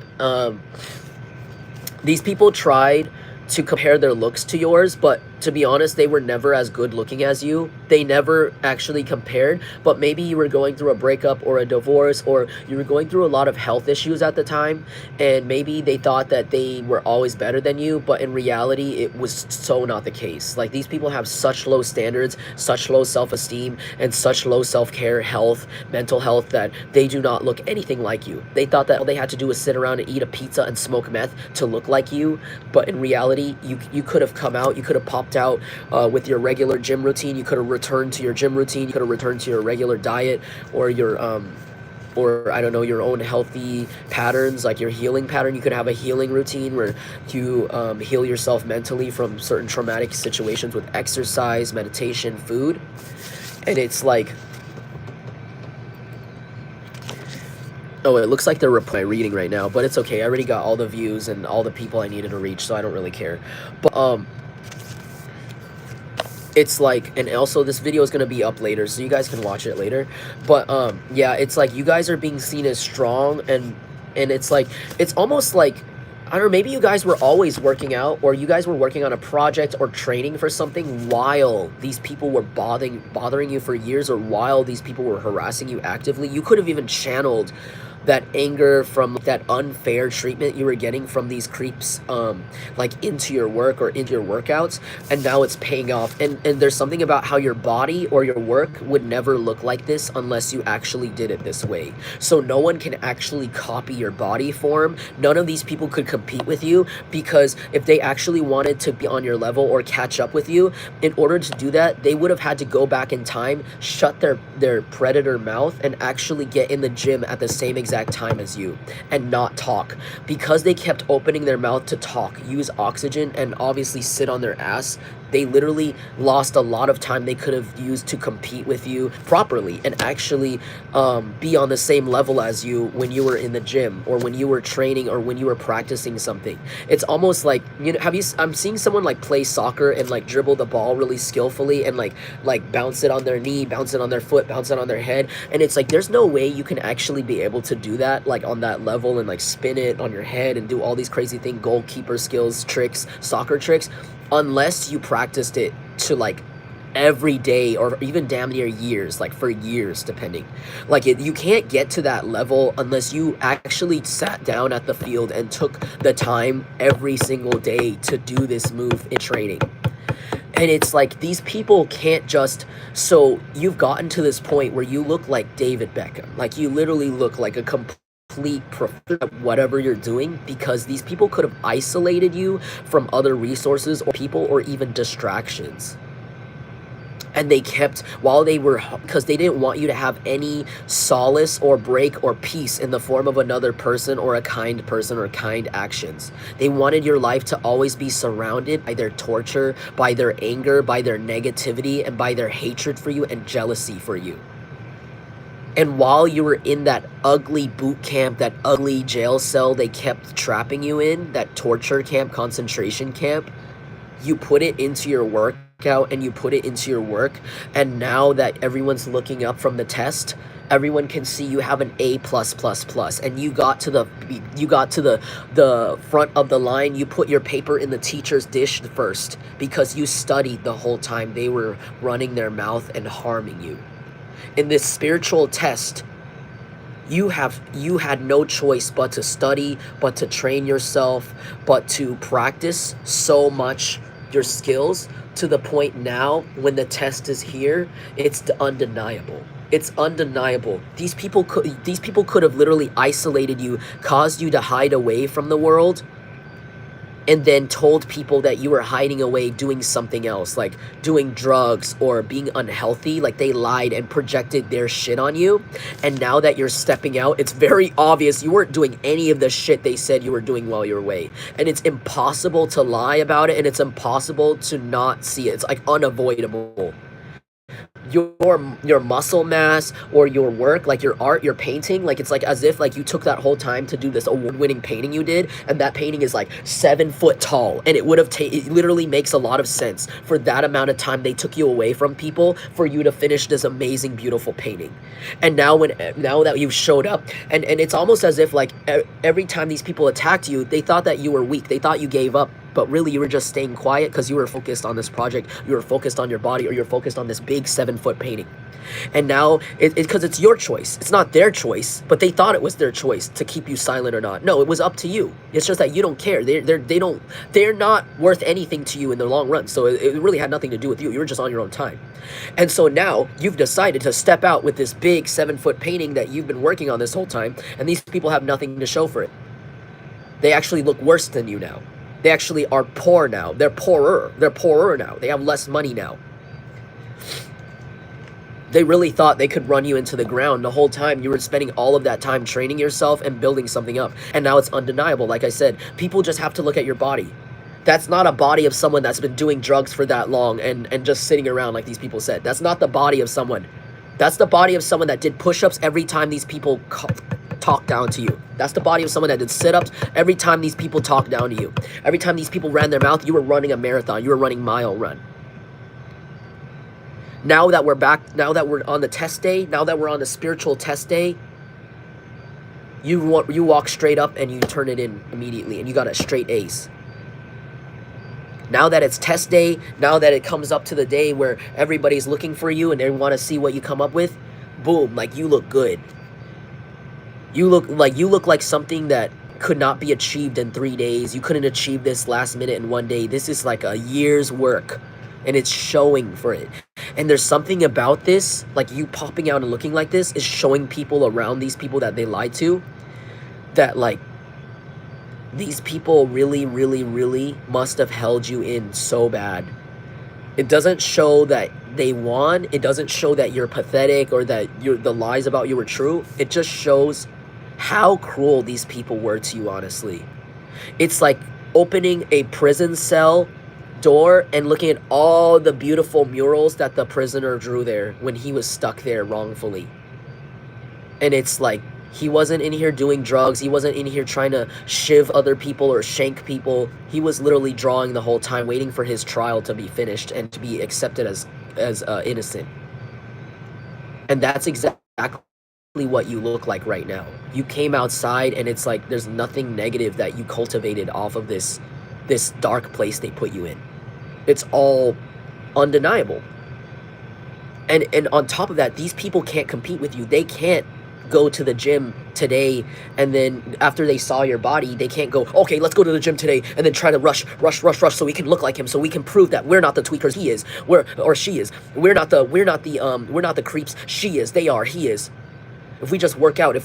These people tried to compare their looks to yours, but to be honest, they were never as good looking as you. They never actually compared, but maybe you were going through a breakup or a divorce, or you were going through a lot of health issues at the time, and maybe they thought that they were always better than you, but in reality, it was so not the case. Like, these people have such low standards, such low self-esteem, and such low self-care, health, mental health, that they do not look anything like you. They thought that all they had to do was sit around and eat a pizza and smoke meth to look like you, but in reality, you could have come out, you could have popped out with your regular gym routine, you could have returned to your gym routine, you could have returned to your regular diet, or your or I don't know, your own healthy patterns, like your healing pattern. You could have a healing routine where you heal yourself mentally from certain traumatic situations with exercise, meditation, food. And it's like, oh, it looks like they're reading right now, but it's okay. I already got all the views and all the people I needed to reach, so I don't really care. But it's like, and also this video is going to be up later, so you guys can watch it later. But yeah, it's like you guys are being seen as strong, and it's like, it's almost like, I don't know, maybe you guys were always working out, or you guys were working on a project or training for something while these people were bothering you for years, or while these people were harassing you actively. You could have even channeled that anger from that unfair treatment you were getting from these creeps, like into your work or into your workouts, and now it's paying off. And there's something about how your body or your work would never look like this unless you actually did it this way. So no one can actually copy your body form. None of these people could compete with you, because if they actually wanted to be on your level or catch up with you, in order to do that, they would have had to go back in time, shut their predator mouth, and actually get in the gym at the same exact time as you and not talk. Because they kept opening their mouth to talk, use oxygen, and obviously sit on their ass, they literally lost a lot of time they could have used to compete with you properly and actually be on the same level as you when you were in the gym, or when you were training, or when you were practicing something. It's almost like, you know, I'm seeing someone like play soccer and like dribble the ball really skillfully and like bounce it on their knee, bounce it on their foot, bounce it on their head, and it's like there's no way you can actually be able to do that like on that level and like spin it on your head and do all these crazy things, goalkeeper skills, tricks, soccer tricks, unless you practiced it to like every day, or even damn near years, like for years depending. Like you can't get to that level unless you actually sat down at the field and took the time every single day to do this move in training. And it's like these people can't just, so you've gotten to this point where you look like David Beckham, like you literally look like a complete professional at whatever you're doing, because these people could have isolated you from other resources or people or even distractions. And they kept, while they were, because they didn't want you to have any solace or break or peace in the form of another person or a kind person or kind actions. They wanted your life to always be surrounded by their torture, by their anger, by their negativity, and by their hatred for you and jealousy for you. And while you were in that ugly boot camp, that ugly jail cell they kept trapping you in, that torture camp, concentration camp, you put it into your workout and you put it into your work. And now that everyone's looking up from the test, everyone can see you have an A+++, and you got to the front of the line. You put your paper in the teacher's dish first because you studied the whole time they were running their mouth and harming you. In this spiritual test, you had no choice but to study, but to train yourself, but to practice so much your skills, to the point now when the test is here, it's undeniable. It's undeniable. These people could have literally isolated you, caused you to hide away from the world, and then told people that you were hiding away doing something else, like doing drugs or being unhealthy. Like they lied and projected their shit on you. And now that you're stepping out, it's very obvious you weren't doing any of the shit they said you were doing while you were away. And it's impossible to lie about it, and it's impossible to not see it. It's like unavoidable. Your muscle mass or your work, like your art, your painting, like it's like as if like you took that whole time to do this award-winning painting you did, and that painting is like 7 foot tall, and it would have it literally makes a lot of sense for that amount of time they took you away from people for you to finish this amazing, beautiful painting. And now that you've showed up, and it's almost as if like every time these people attacked you, they thought that you were weak, they thought you gave up. but really you were just staying quiet because you were focused on this project, you were focused on your body, or you're focused on this big 7-foot painting. And now because it's your choice, it's not their choice, but they thought it was their choice to keep you silent or not. No, it was up to you. It's just that you don't care. They're not worth anything to you in the long run. So it really had nothing to do with you. You were just on your own time. And so now you've decided to step out with this big 7-foot painting that you've been working on this whole time, and these people have nothing to show for it. They actually look worse than you now. They actually are poor now. They're poorer. They're poorer now. They have less money now. They really thought they could run you into the ground the whole time. You were spending all of that time training yourself and building something up. And now it's undeniable. Like I said, people just have to look at your body. That's not a body of someone that's been doing drugs for that long and just sitting around like these people said. That's not the body of someone. That's the body of someone that did push-ups every time these people talk down to you. That's the body of someone that did sit-ups every time these people talked down to you. Every time these people ran their mouth, you were running a marathon. You were running mile run. Now that we're back, now that we're on the test day, now that we're on the spiritual test day, you walk straight up and you turn it in immediately, and you got a straight ace. Now that it's test day, now that it comes up to the day where everybody's looking for you and they want to see what you come up with, boom, like you look good. You look like something that could not be achieved in 3 days. You couldn't achieve this last minute in 1 day. This is like a year's work, and it's showing for it. And there's something about this, like you popping out and looking like this is showing people around these people that they lied to, that like these people really, really, really must have held you in so bad. It doesn't show that they won. It doesn't show that you're pathetic or that the lies about you were true. It just shows how cruel these people were to you, honestly. It's like opening a prison cell door and looking at all the beautiful murals that the prisoner drew there when he was stuck there wrongfully. And it's like, he wasn't in here doing drugs. He wasn't in here trying to shiv other people or shank people. He was literally drawing the whole time, waiting for his trial to be finished and to be accepted as innocent. And that's exactly what you look like right now. You came outside and it's like there's nothing negative that you cultivated off of this dark place they put you in. It's all undeniable. And on top of that, these people can't compete with you. They can't go to the gym today and then after they saw your body, they can't go, okay, let's go to the gym today and then try to rush so we can look like him, so we can prove that we're not the tweakers, he is, or she is. We're not the creeps, she is, they are, he is. If we just work out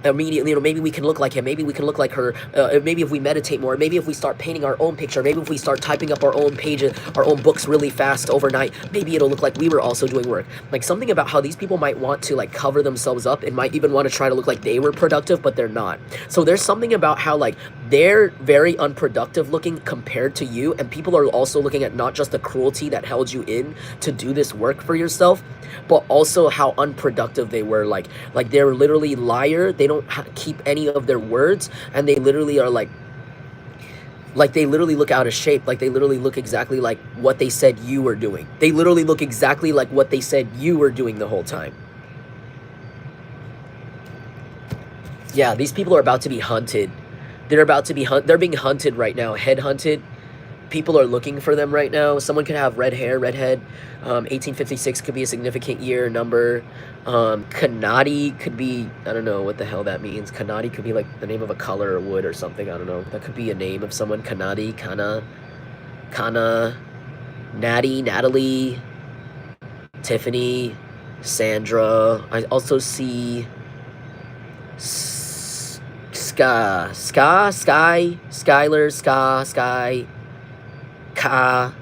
immediately, maybe we can look like him, maybe we can look like her, maybe if we meditate more, maybe if we start painting our own picture, maybe if we start typing up our own pages, our own books really fast overnight, maybe it'll look like we were also doing work. Like something about how these people might want to like cover themselves up and might even want to try to look like they were productive, but they're not. So there's something about how like they're very unproductive looking compared to you, and people are also looking at not just the cruelty that held you in to do this work for yourself, but also how unproductive they were. Like they're literally liar. They don't keep any of their words, and they literally are like they literally look out of shape. Like they literally look exactly like what they said you were doing. They literally look exactly like what they said you were doing the whole time. Yeah, these people are about to be hunted. They're being hunted right now, head hunted. People are looking for them right now. Someone could have redhead. 1856 could be a significant year number. Kanadi could be, I don't know what the hell that means. Kanadi could be like the name of a color or wood or something. I don't know. That could be a name of someone. Kanadi, Kana, Natty, Natalie, Tiffany, Sandra. I also see Sky, Skylar, Sky. Ka.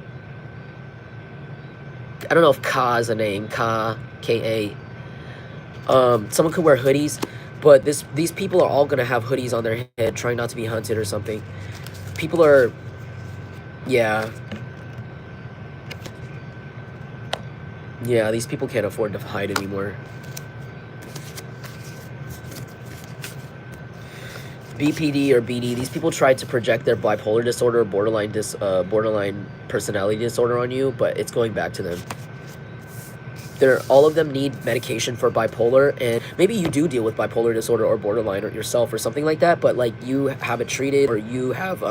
I don't know if Ka is a name. Ka, K-A. Someone could wear hoodies, but these people are all gonna have hoodies on their head, trying not to be hunted or something. People are, yeah. Yeah, these people can't afford to hide anymore. BPD or BD, these people tried to project their bipolar disorder or borderline personality disorder on you, but it's going back to them. All of them need medication for bipolar, and maybe you do deal with bipolar disorder or borderline or yourself or something like that, but like you have it treated, or you have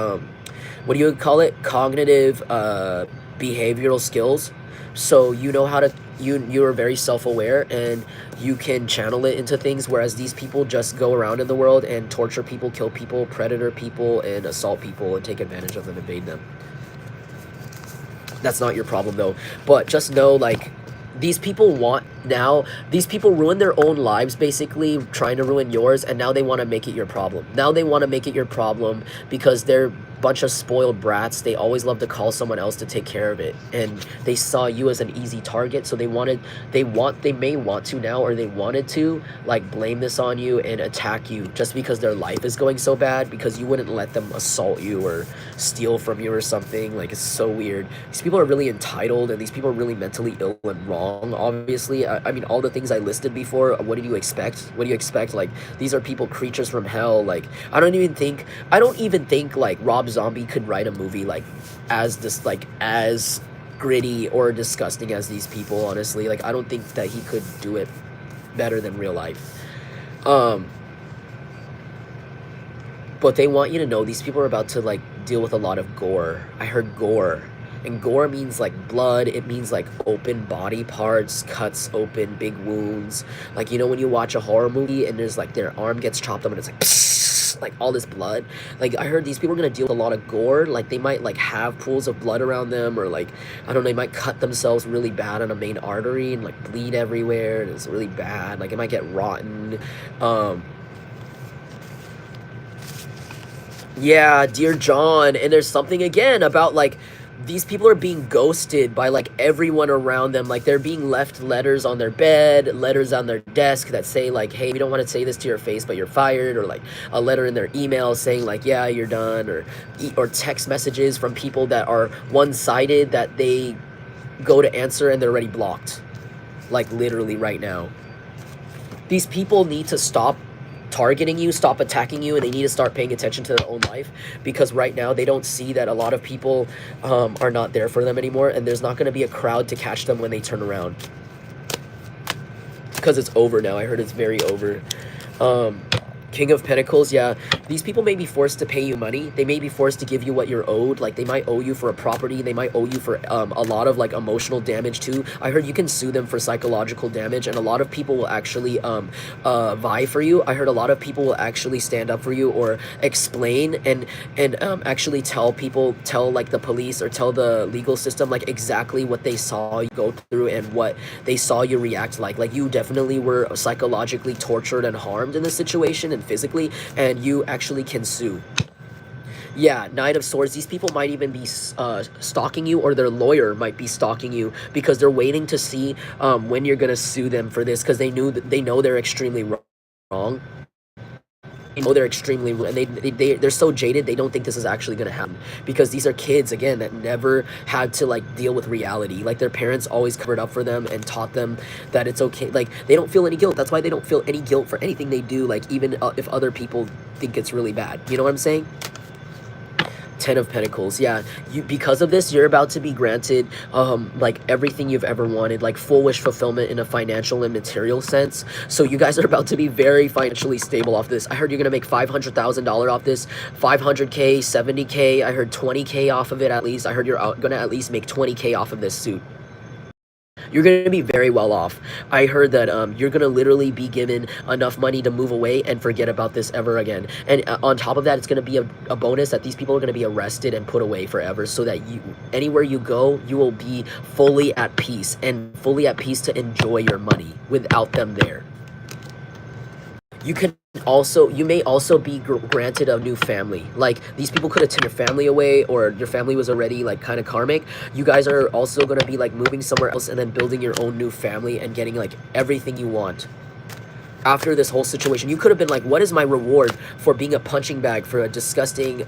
what do you call it? Cognitive behavioral skills. So you know how to you are very self-aware, and you can channel it into things, whereas these people just go around in the world and torture people, kill people, predator people, and assault people and take advantage of them, invade them. That's not your problem though. But just know, like, these people want now, these people ruin their own lives basically trying to ruin yours, and now they want to make it your problem. Now they want to make it your problem because they're a bunch of spoiled brats. They always love to call someone else to take care of it, and they saw you as an easy target, so they may want to now, or they wanted to, like, blame this on you and attack you just because their life is going so bad, because you wouldn't let them assault you or steal from you or something. Like, it's so weird. These people are really entitled, and these people are really mentally ill and wrong, obviously. I mean, all the things I listed before, what did you expect? What do you expect? Like, these are people, creatures from hell. Like, I don't even think like Rob Zombie could write a movie like as gritty or disgusting as these people, honestly. Like, I don't think that he could do it better than real life. But they want you to know these people are about to, like, deal with a lot of gore. I heard gore. And gore means, like, blood. It means, like, open body parts, cuts open, big wounds. Like, you know when you watch a horror movie and there's, like, their arm gets chopped up and it's like, psss, like, all this blood. Like, I heard these people are going to deal with a lot of gore. Like, they might, like, have pools of blood around them, or, like, I don't know, they might cut themselves really bad on a main artery and, like, bleed everywhere. And it's really bad. Like, it might get rotten. Yeah, dear John. And there's something again about, like, these people are being ghosted by, like, everyone around them. Like, they're being left letters on their bed, letters on their desk that say, like, hey, we don't want to say this to your face, but you're fired, or, like, a letter in their email saying, like, yeah, you're done, or text messages from people that are one-sided that they go to answer and they're already blocked. Like, literally right now. These people need to stop targeting you, stop attacking you, and they need to start paying attention to their own life, because right now they don't see that a lot of people are not there for them anymore, and there's not going to be a crowd to catch them when they turn around, because it's over now. I heard it's very over. King of Pentacles, yeah. These people may be forced to pay you money. They may be forced to give you what you're owed. Like, they might owe you for a property. They might owe you for a lot of, like, emotional damage, too. I heard you can sue them for psychological damage, and a lot of people will actually vie for you. I heard a lot of people will actually stand up for you, or explain and actually tell like, the police, or tell the legal system, like, exactly what they saw you go through and what they saw you react like. Like, you definitely were psychologically tortured and harmed in this situation, and physically, and you actually can sue. Yeah, Knight of Swords. These people might even be stalking you, or their lawyer might be stalking you, because they're waiting to see when you're gonna sue them for this, because they know they're extremely wrong. They know they're extremely, and they're so jaded, they don't think this is actually going to happen, because these are kids, again, that never had to, like, deal with reality. Like, their parents always covered up for them and taught them that it's okay. Like, they don't feel any guilt. That's why they don't feel any guilt for anything they do, like, even if other people think it's really bad. You know what I'm saying? Ten of Pentacles. Yeah, because of this, you're about to be granted like, everything you've ever wanted, like, full wish fulfillment in a financial and material sense. So you guys are about to be very financially stable off this. I heard you're gonna make $500,000 off this, 500K, 70K. I heard 20K off of it at least. I heard you're gonna at least make 20K off of this suit. You're going to be very well off. I heard that you're going to literally be given enough money to move away and forget about this ever again. And on top of that, it's going to be a bonus that these people are going to be arrested and put away forever, so that anywhere you go, you will be fully at peace, and fully at peace to enjoy your money without them there. You may also be granted a new family. Like, these people could have taken your family away, or your family was already, like, kind of karmic. You guys are also going to be, like, moving somewhere else and then building your own new family and getting, like, everything you want. After this whole situation, you could have been like, what is my reward for being a punching bag for a disgusting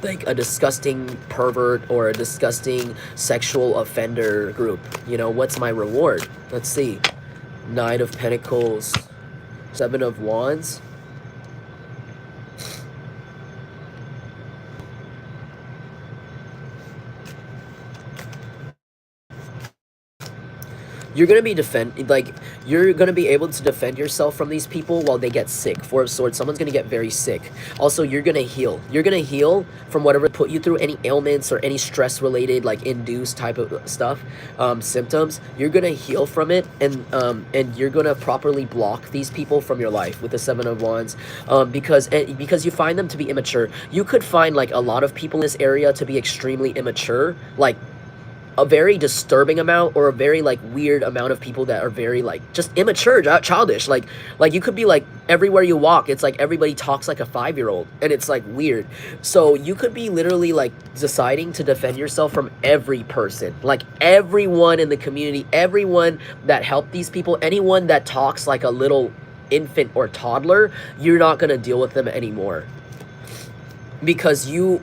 like, a disgusting pervert or a disgusting sexual offender group? You know, what's my reward? Let's see. Knight of Pentacles, Seven of Wands. you're gonna be you're gonna be able to defend yourself from these people while they get sick. Four of Swords, someone's gonna get very sick. Also, you're gonna heal. You're gonna heal from whatever put you through any ailments or any stress related, like induced type of stuff, symptoms. You're gonna heal from it, and you're gonna properly block these people from your life with the Seven of Wands, because you find them to be immature. You could find like a lot of people in this area to be extremely immature, like a very disturbing amount, or a very like weird amount of people that are very like just immature, childish. Like you could be like, everywhere you walk, it's like everybody talks like a 5-year-old, and it's like weird. So you could be literally like deciding to defend yourself from every person, like everyone in the community, everyone that helped these people, anyone that talks like a little infant or toddler. You're not going to deal with them anymore, because you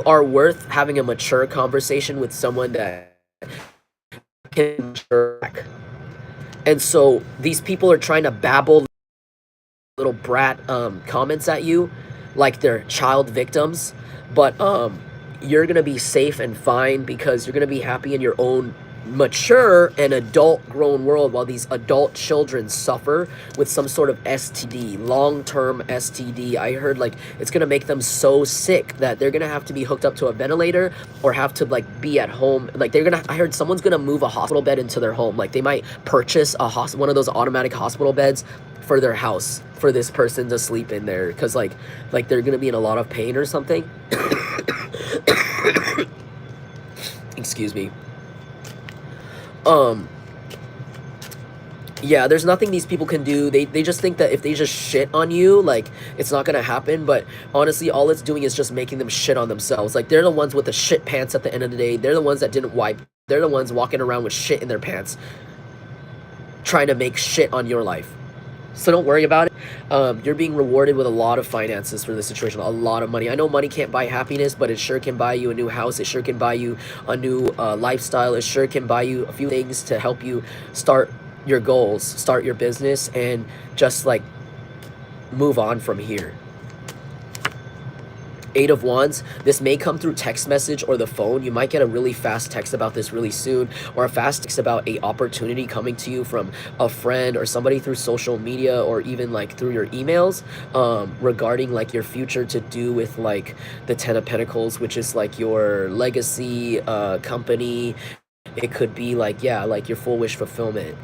are worth having a mature conversation with someone that can mature back. And so these people are trying to babble little brat comments at you like they're child victims, but you're gonna be safe and fine, because you're gonna be happy in your own mature and adult grown world, while these adult children suffer with some sort of STD, long-term STD. I heard like it's gonna make them so sick that they're gonna have to be hooked up to a ventilator, or have to like be at home. Like I heard someone's gonna move a hospital bed into their home. Like they might purchase one of those automatic hospital beds for their house for this person to sleep in there, because like they're gonna be in a lot of pain or something. Excuse me. Yeah, there's nothing these people can do. They just think that if they just shit on you, like, it's not gonna happen. But honestly, all it's doing is just making them shit on themselves. Like, they're the ones with the shit pants at the end of the day. They're the ones that didn't wipe. They're the ones walking around with shit in their pants, trying to make shit on your life. So don't worry about it. You're being rewarded with a lot of finances for this situation, a lot of money. I know money can't buy happiness, but it sure can buy you a new house. It sure can buy you a new lifestyle. It sure can buy you a few things to help you start your goals, start your business, and just like move on from here. Eight of Wands, this may come through text message or the phone. You might get a really fast text about this really soon, or a fast text about a opportunity coming to you from a friend or somebody through social media, or even like through your emails, regarding like your future, to do with like the Ten of Pentacles, which is like your legacy, company. It could be like, yeah, like your full wish fulfillment.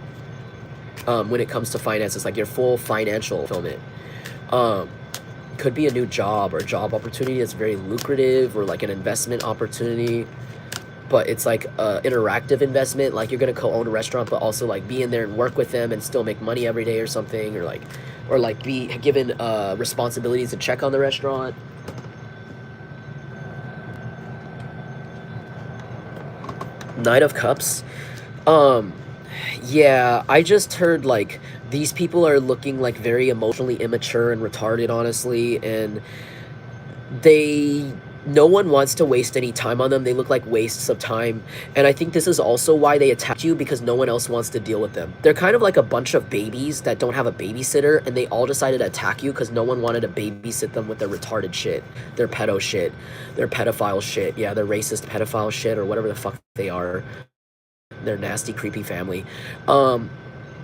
When it comes to finances, like your full financial fulfillment. Could be a new job or job opportunity that's very lucrative, or like an investment opportunity, but it's like interactive investment, like you're gonna co-own a restaurant, but also like be in there and work with them and still make money every day or something, or like be given responsibilities to check on the restaurant. Knight of Cups. Yeah, I just heard like these people are looking like very emotionally immature and retarded, honestly, and no one wants to waste any time on them. They look like wastes of time, and I think this is also why they attack you, because no one else wants to deal with them. They're kind of like a bunch of babies that don't have a babysitter, and they all decided to attack you because no one wanted to babysit them with their retarded shit, their pedo shit, their pedophile shit, yeah, their racist pedophile shit, or whatever the fuck they are. Their nasty, creepy family.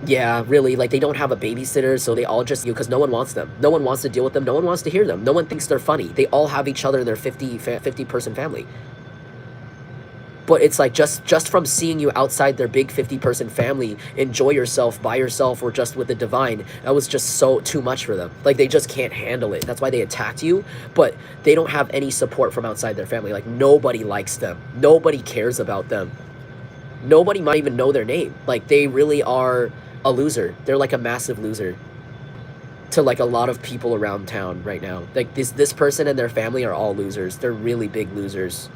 Yeah, really, like they don't have a babysitter, so they all just, because no one wants them. No one wants to deal with them. No one wants to hear them. No one thinks they're funny. They all have each other in their 50-person family. But it's like just from seeing you outside their big 50-person family, enjoy yourself by yourself or just with the divine, that was just so too much for them. Like they just can't handle it. That's why they attacked you, but they don't have any support from outside their family. Like nobody likes them. Nobody cares about them. Nobody might even know their name. Like they really are a loser. They're like a massive loser to like a lot of people around town right now. Like this person and their family are all losers. They're really big losers.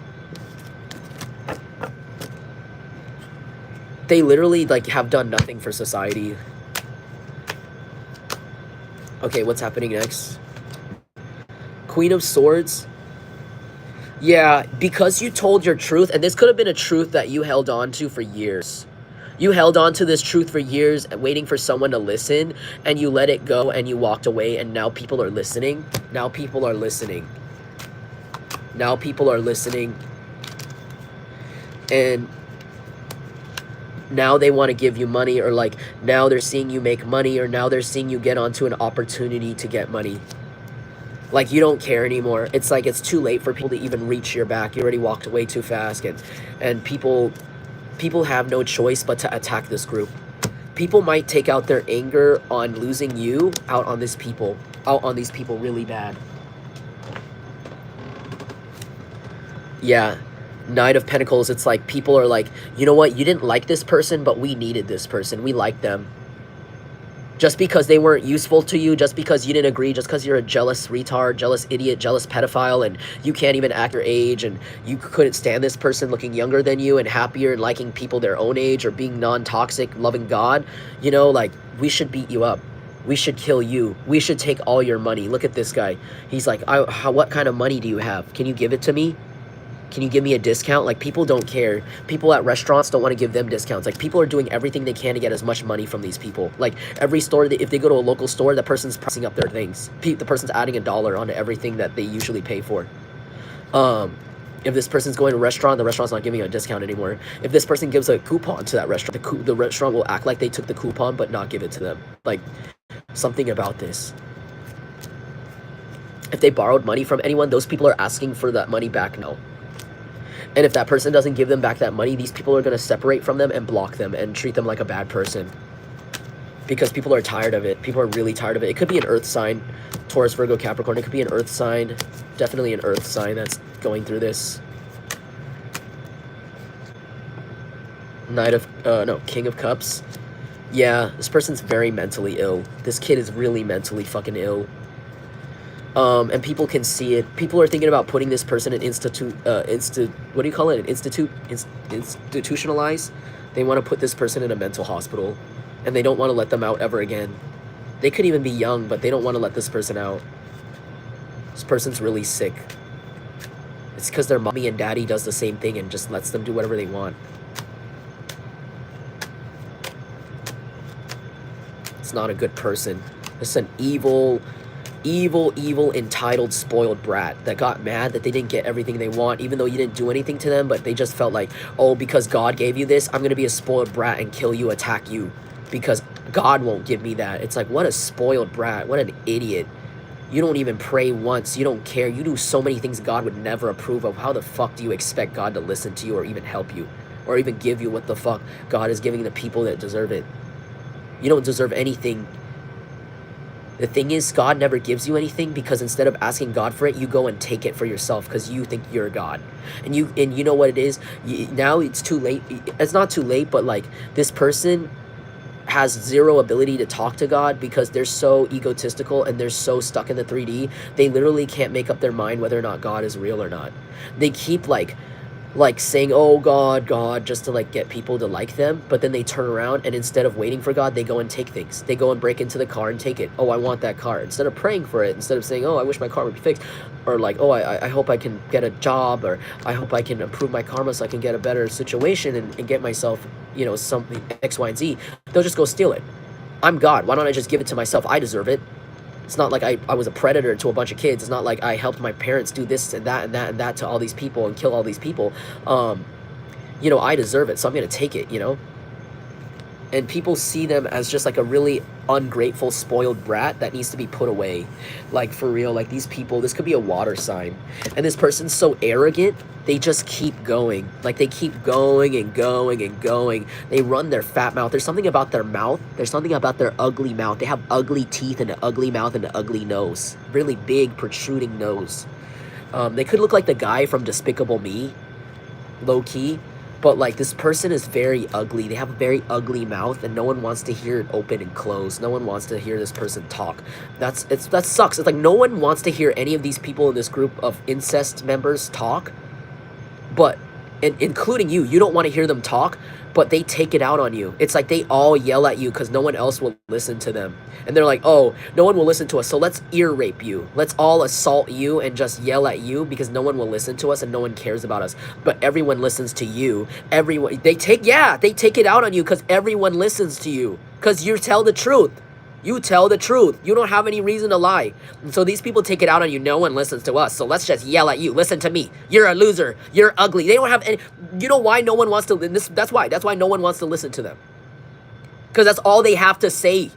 They literally like have done nothing for society. Okay, what's happening next? Queen of Swords. Yeah, because you told your truth, and this could have been a truth that you held on to for years. You held on to this truth for years, waiting for someone to listen, and you let it go, and you walked away, and now people are listening. Now people are listening. Now people are listening. And Now they want to give you money, or like now they're seeing you make money, or now they're seeing you get onto an opportunity to get money. Like you don't care anymore. It's like it's too late for people to even reach your back. You already walked away too fast, and people have no choice but to attack this group. People might take out their anger on losing you out on these people really bad. Yeah. Knight of Pentacles, it's like people are like, you know what, you didn't like this person, but we needed this person. We liked them. Just because they weren't useful to you, just because you didn't agree, just because you're a jealous retard, jealous idiot, jealous pedophile, and you can't even act your age, and you couldn't stand this person looking younger than you and happier and liking people their own age or being non-toxic, loving God, you know, like, we should beat you up. We should kill you. We should take all your money. Look at this guy. He's like, what kind of money do you have? Can you give it to me? Can you give me a discount? Like, people don't care. People at restaurants don't want to give them discounts. Like, people are doing everything they can to get as much money from these people. Like, every store, if they go to a local store, the person's pricing up their things. The person's adding $1 onto everything that they usually pay for. If this person's going to a restaurant, the restaurant's not giving a discount anymore. If this person gives a coupon to that restaurant, the restaurant will act like they took the coupon but not give it to them. Like, something about this. If they borrowed money from anyone, those people are asking for that money back now. And if that person doesn't give them back that money, these people are going to separate from them and block them and treat them like a bad person. Because people are tired of it. People are really tired of it. It could be an earth sign, Taurus, Virgo, Capricorn. It could be an earth sign. Definitely an earth sign that's going through this. King of Cups. Yeah, this person's very mentally ill. This kid is really mentally fucking ill. And people can see it. People are thinking about putting this person in what do you call it? Institutionalize. They want to put this person in a mental hospital, and they don't want to let them out ever again. They could even be young, but they don't want to let this person out. This person's really sick. It's because their mommy and daddy does the same thing and just lets them do whatever they want. It's not a good person. It's an evil, entitled, spoiled brat that got mad that they didn't get everything they want, even though you didn't do anything to them, but they just felt like, oh, because God gave you this, I'm going to be a spoiled brat and kill you, attack you, because God won't give me that. It's like, what a spoiled brat. What an idiot. You don't even pray once. You don't care. You do so many things God would never approve of. How the fuck do you expect God to listen to you or even help you or even give you what the fuck God is giving the people that deserve it? You don't deserve anything. The thing is, God never gives you anything because instead of asking God for it, you go and take it for yourself because you think you're God. And you know what it is? Now it's too late. It's not too late, but like this person has zero ability to talk to God because they're so egotistical and they're so stuck in the 3D. They literally can't make up their mind whether or not God is real or not. They keep like saying, oh God, just to like get people to like them, but then they turn around and instead of waiting for God, they go and take things. They go and break into the car and take it. Oh, I want that car. Instead of praying for it, instead of saying, oh, I wish my car would be fixed, or like, oh, I hope I can get a job, or I hope I can improve my karma so I can get a better situation and get myself, you know, something X, Y, and Z, they'll just go steal it. I'm God. Why don't I just give it to myself? I deserve it. It's not like I was a predator to a bunch of kids. It's not like I helped my parents do this and that and that and that to all these people and kill all these people. You know, I deserve it, so I'm going to take it, you know? And people see them as just like a really ungrateful, spoiled brat that needs to be put away. Like, for real, like these people, this could be a water sign. And this person's so arrogant, they just keep going. Like, they keep going and going and going. They run their fat mouth. There's something about their mouth. There's something about their ugly mouth. They have ugly teeth and an ugly mouth and an ugly nose. Really big, protruding nose. They could look like the guy from Despicable Me, low-key. But, like, this person is very ugly. They have a very ugly mouth, and no one wants to hear it open and close. No one wants to hear this person talk. That sucks. It's like no one wants to hear any of these people in this group of incest members talk. But, including you, you don't want to hear them talk, but they take it out on you. It's like they all yell at you because no one else will listen to them. And they're like, oh, no one will listen to us, so let's ear rape you. Let's all assault you and just yell at you because no one will listen to us and no one cares about us. But everyone listens to you. Everyone, they take it out on you because everyone listens to you because you tell the truth. You tell the truth. You don't have any reason to lie. And so these people take it out on you. No one listens to us. So let's just yell at you. Listen to me. You're a loser. You're ugly. They don't have any. You know why no one wants to. That's why. That's why no one wants to listen to them. Because that's all they have to say.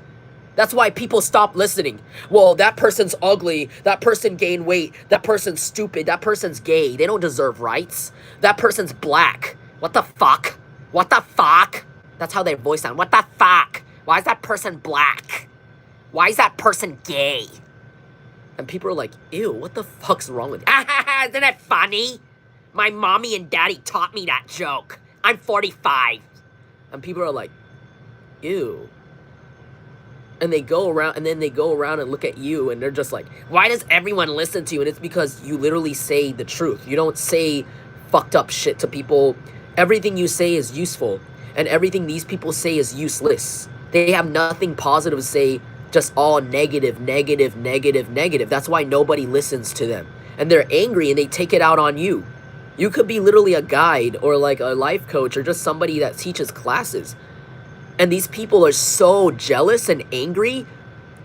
That's why people stop listening. Well, that person's ugly. That person gained weight. That person's stupid. That person's gay. They don't deserve rights. That person's black. What the fuck? What the fuck? That's how their voice sounds. What the fuck? Why is that person black? Why is that person gay? And people are like, ew, what the fuck's wrong with you? Isn't that funny? My mommy and daddy taught me that joke. I'm 45. And people are like, ew. And they go around, and then they go around and look at you, and they're just like, why does everyone listen to you? And it's because you literally say the truth. You don't say fucked up shit to people. Everything you say is useful, and everything these people say is useless. They have nothing positive to say, just all negative, negative, negative, negative. That's why nobody listens to them. And they're angry, and they take it out on you. You could be literally a guide, or like a life coach, or just somebody that teaches classes. And these people are so jealous and angry,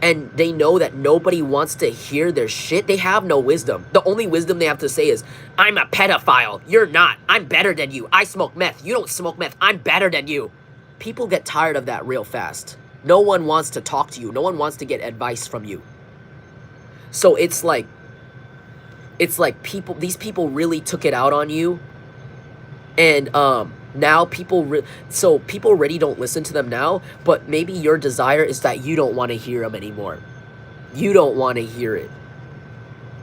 and they know that nobody wants to hear their shit. They have no wisdom. The only wisdom they have to say is, I'm a pedophile. You're not. I'm better than you. I smoke meth. You don't smoke meth. I'm better than you. People get tired of that real fast. No one wants to talk to you. No one wants to get advice from you. So it's like people, these people really took it out on you. And now people already don't listen to them now, but maybe your desire is that you don't want to hear them anymore. You don't want to hear it.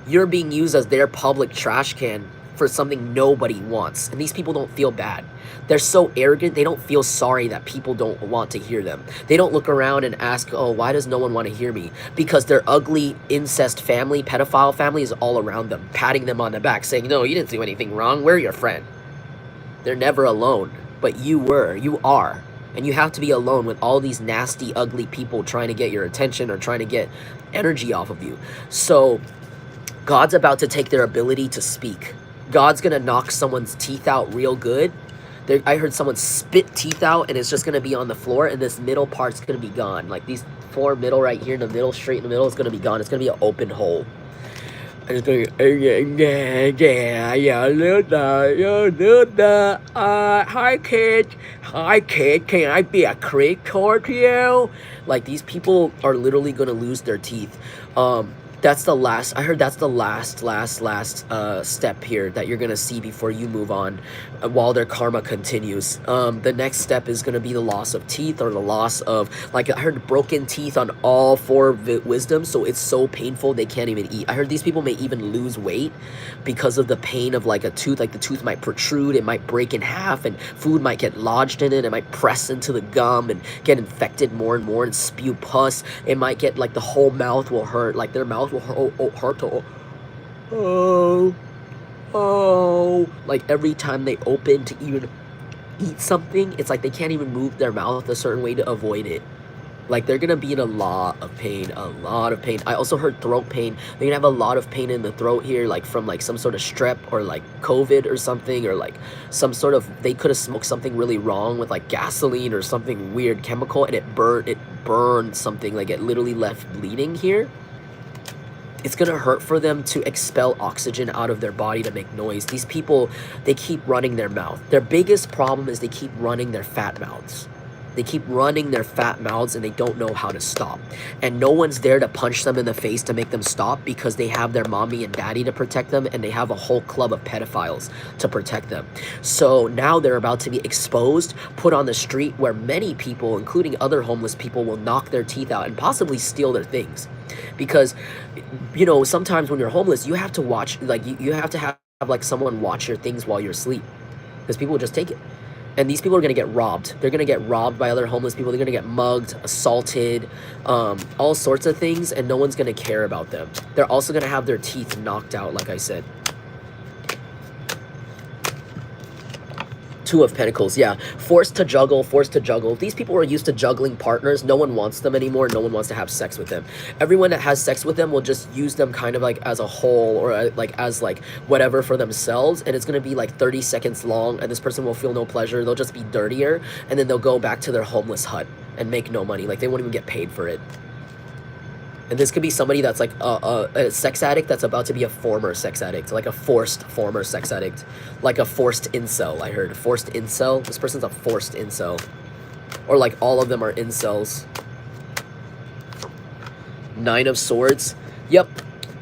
You're being used as their public trash can for something nobody wants. And these people don't feel bad. They're so arrogant, they don't feel sorry that people don't want to hear them. They don't look around and ask, oh, why does no one want to hear me? Because their ugly incest family, pedophile family is all around them, patting them on the back, saying, no, you didn't do anything wrong. We're your friend. They're never alone, but you are. And you have to be alone with all these nasty, ugly people trying to get your attention or trying to get energy off of you. So God's about to take their ability to speak. God's going to knock someone's teeth out real good. I heard someone spit teeth out, and it's just going to be on the floor, and this middle part's going to be gone. Like these four middle right here in the middle, straight in the middle, is going to be gone. It's going to be an open hole. And it's going to hi kid, can I be a creep toward you? Like these people are literally going to lose their teeth. That's the last, I heard that's the last step here that you're going to see before you move on while their karma continues. The next step is going to be the loss of teeth, or the loss of, like I heard, broken teeth on all four wisdoms. So it's so painful they can't even eat. I heard these people may even lose weight because of the pain of like a tooth. Like the tooth might protrude, it might break in half, and food might get lodged in it. It might press into the gum and get infected more and more and spew pus. It might get like the whole mouth will hurt, like their mouth will hurt to, like every time they open to even eat something, it's like they can't even move their mouth a certain way to avoid it. Like they're gonna be in a lot of pain. I also heard throat pain. They're gonna have a lot of pain in the throat here, like from like some sort of strep or like COVID or something, or like some sort of, they could have smoked something really wrong with like gasoline or something weird chemical, and it burned something, like it literally left bleeding here. It's gonna hurt for them to expel oxygen out of their body to make noise. These people, they keep running their mouth. Their biggest problem is they keep running their fat mouths. They keep running their fat mouths, and they don't know how to stop. And no one's there to punch them in the face to make them stop, because they have their mommy and daddy to protect them, and they have a whole club of pedophiles to protect them. So now they're about to be exposed, put on the street, where many people, including other homeless people, will knock their teeth out and possibly steal their things. Because, you know, sometimes when you're homeless, you have to watch, like you have to have like someone watch your things while you're asleep, because people will just take it. And these people are going to get robbed. They're going to get robbed by other homeless people. They're going to get mugged, assaulted, all sorts of things, and no one's going to care about them. They're also going to have their teeth knocked out, like I said. Two of Pentacles, yeah. Forced to juggle. These people are used to juggling partners. No one wants them anymore. No one wants to have sex with them. Everyone that has sex with them will just use them kind of like as a whole, or like as like whatever for themselves. And it's going to be like 30 seconds long, and this person will feel no pleasure. They'll just be dirtier, and then they'll go back to their homeless hut and make no money. Like they won't even get paid for it. And this could be somebody that's like a sex addict that's about to be a former sex addict, like a forced former sex addict, like a forced incel. I heard forced incel. This person's a forced incel, or like all of them are incels. Nine of Swords. Yep.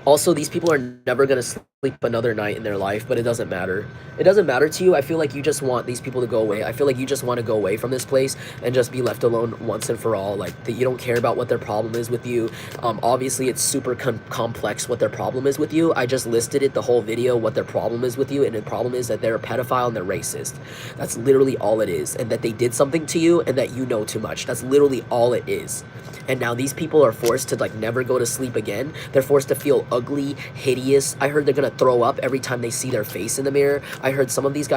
Also, these people are never gonna sleep another night in their life, but it doesn't matter. It doesn't matter to you. I feel like you just want these people to go away. I feel like you just want to go away from this place and just be left alone once and for all. Like, that you don't care about what their problem is with you. Obviously, it's super complex what their problem is with you. I just listed it, the whole video, what their problem is with you, and the problem is that they're a pedophile and they're racist. That's literally all it is. And that they did something to you and that you know too much. That's literally all it is. And now these people are forced to like never go to sleep again. They're forced to feel ugly, hideous. I heard they're gonna throw up every time they see their face in the mirror. I heard some of these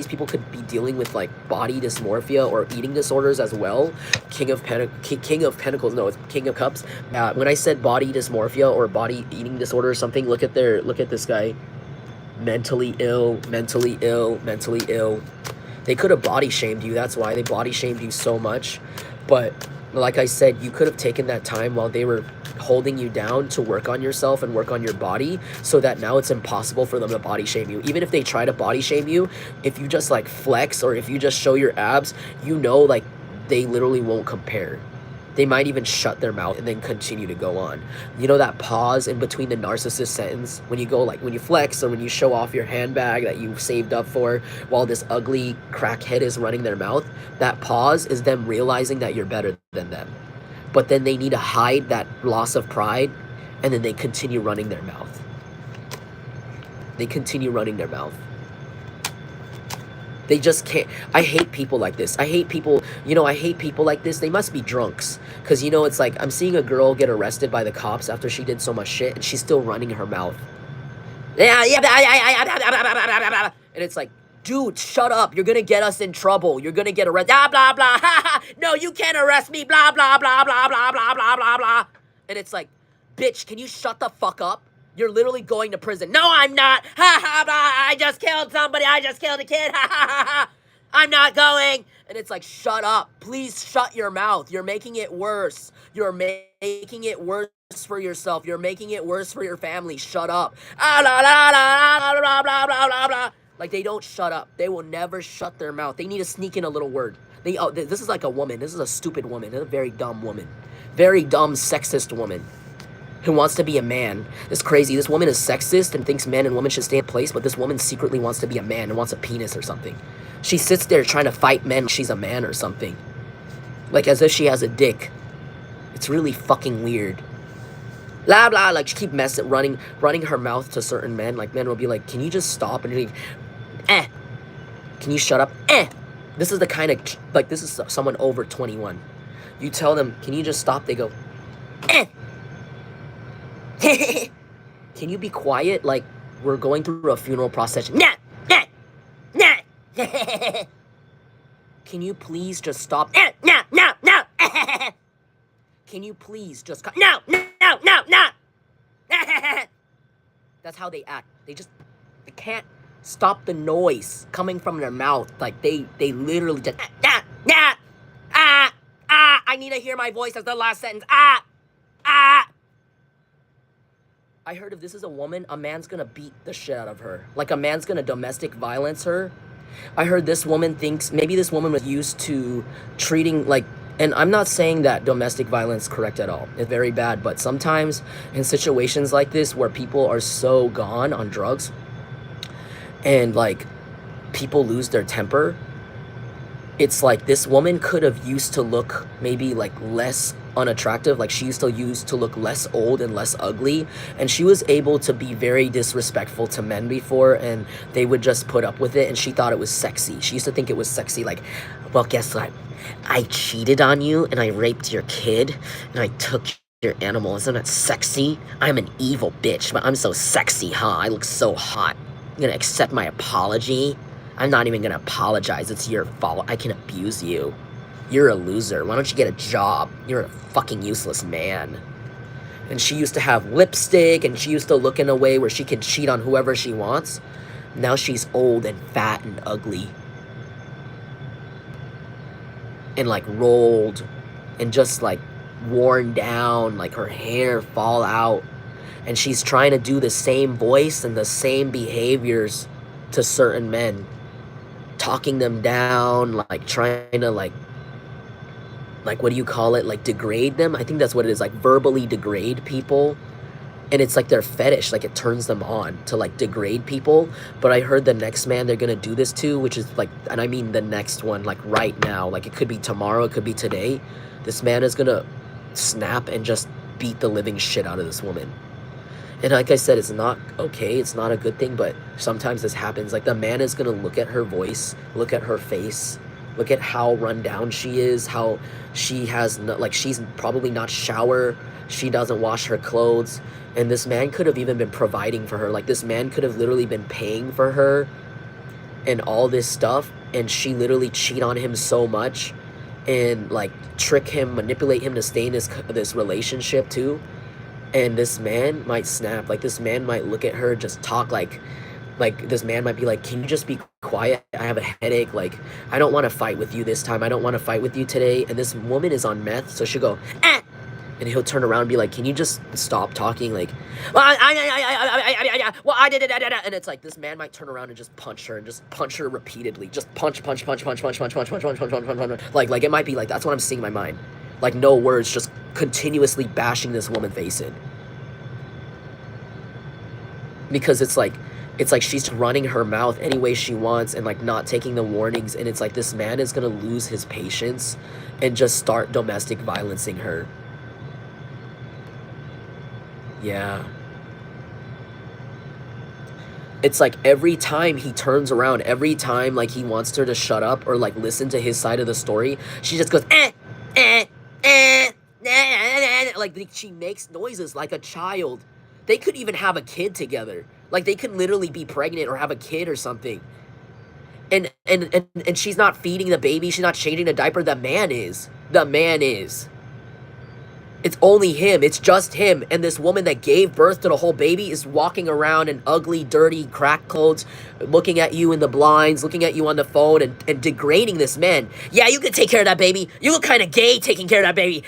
people could be dealing with like body dysmorphia or eating disorders as well. King of Pentacles, no, it's King of Cups. When I said body dysmorphia or body eating disorder or something, look at this guy. Mentally ill, mentally ill, mentally ill. They could have body shamed you. That's why they body shamed you so much. But like I said, you could have taken that time while they were holding you down to work on yourself and work on your body, so that now it's impossible for them to body shame you. Even if they try to body shame you, if you just like flex or if you just show your abs, you know, like they literally won't compare. They might even shut their mouth and then continue to go on. You know that pause in between the narcissist sentence when you go like, when you flex or when you show off your handbag that you saved up for while this ugly crackhead is running their mouth? That pause is them realizing that you're better than them. But then they need to hide that loss of pride, and then they continue running their mouth. They continue running their mouth. They just can't. I hate people like this. I hate people, you know, I hate people like this. They must be drunks. Because, you know, it's like I'm seeing a girl get arrested by the cops after she did so much shit, and she's still running her mouth. And it's like, dude, shut up. You're going to get us in trouble. You're going to get arrested. Blah, blah, blah. No, you can't arrest me. Blah, blah, blah, blah, blah, blah, blah, blah, blah. And it's like, bitch, can you shut the fuck up? You're literally going to prison. No, I'm not. Ha ha, blah. I just killed somebody. I just killed a kid. Ha ha ha ha. I'm not going. And it's like, shut up. Please shut your mouth. You're making it worse. You're making it worse for yourself. You're making it worse for your family. Shut up. Ah, la, la, la, la, blah, blah, blah, blah, blah. Like, they don't shut up. They will never shut their mouth. They need to sneak in a little word. This is like a woman. This is a stupid woman. This is a very dumb woman. Very dumb, sexist woman who wants to be a man. It's crazy. This woman is sexist and thinks men and women should stay in place, but this woman secretly wants to be a man and wants a penis or something. She sits there trying to fight men. She's a man or something. Like as if she has a dick. It's really fucking weird. Blah, blah, like she keep running her mouth to certain men. Like men will be like, can you just stop? And you're like, can you shut up? This is the kind of, like this is someone over 21. You tell them, can you just stop? They go, Can you be quiet? Like we're going through a funeral procession. Nah. Can you please just stop? No. Can you please just no. That's how they act. They can't stop the noise coming from their mouth. Like they literally just I need to hear my voice as the last sentence. I heard if this is a woman, a man's gonna beat the shit out of her. Like a man's gonna domestic violence her. I heard this woman thinks, maybe this woman was used to treating like, and I'm not saying that domestic violence is correct at all. It's very bad, but sometimes in situations like this where people are so gone on drugs and like people lose their temper, it's like this woman could have used to look maybe like less unattractive, like she used to look less old and less ugly, and she was able to be very disrespectful to men before, and they would just put up with it, and she thought it was sexy. She used to think it was sexy, like, well, guess what? I cheated on you, and I raped your kid, and I took your animal. Isn't that sexy? I'm an evil bitch, but I'm so sexy, huh? I look so hot. You're gonna accept my apology? I'm not even gonna apologize. It's your fault. I can abuse you. You're a loser. Why don't you get a job? You're a fucking useless man. And she used to have lipstick, and she used to look in a way where she could cheat on whoever she wants. Now she's old and fat and ugly. And like rolled and just like worn down, like her hair fall out, and she's trying to do the same voice and the same behaviors to certain men, talking them down, like trying to like what do you call it, like degrade them. I think that's what it is, like verbally degrade people. And it's like their fetish, like it turns them on to like degrade people. But I heard the next man they're gonna do this to, which is like, and I mean the next one, like right now, like it could be tomorrow, it could be today, this man is gonna snap and just beat the living shit out of this woman. And like I said, it's not okay, it's not a good thing, but sometimes this happens. Like the man is gonna look at her voice, look at her face, look at how run down she is, how she has no, like she's probably not shower, she doesn't wash her clothes, and this man could have even been providing for her. Like this man could have literally been paying for her and all this stuff, and she literally cheat on him so much and like trick him, manipulate him to stay in this relationship too. And this man might snap. Like this man might look at her, just talk like this man might be like, can you just be quiet? I have a headache. Like, I don't want to fight with you this time. I don't want to fight with you today. And this woman is on meth, so she'll go, eh! And he'll turn around and be like, can you just stop talking? Like, well, I did it. And it's like, this man might turn around and just punch her and just punch her repeatedly. Just punch. Like it might be like, that's what I'm seeing in my mind. Like no words, just continuously bashing this woman face in. Because it's like she's running her mouth any way she wants and like not taking the warnings, and it's like this man is gonna lose his patience and just start domestic violencing her. Yeah. It's like every time he turns around, every time like he wants her to shut up or like listen to his side of the story, she just goes like she makes noises like a child. They could even have a kid together. Like they could literally be pregnant or have a kid or something. And she's not feeding the baby, she's not changing the diaper. The man is. It's only him. It's just him. And this woman that gave birth to the whole baby is walking around in ugly, dirty, crack clothes, looking at you in the blinds, looking at you on the phone, and degrading this man. Yeah, you can take care of that baby. You look kind of gay taking care of that baby.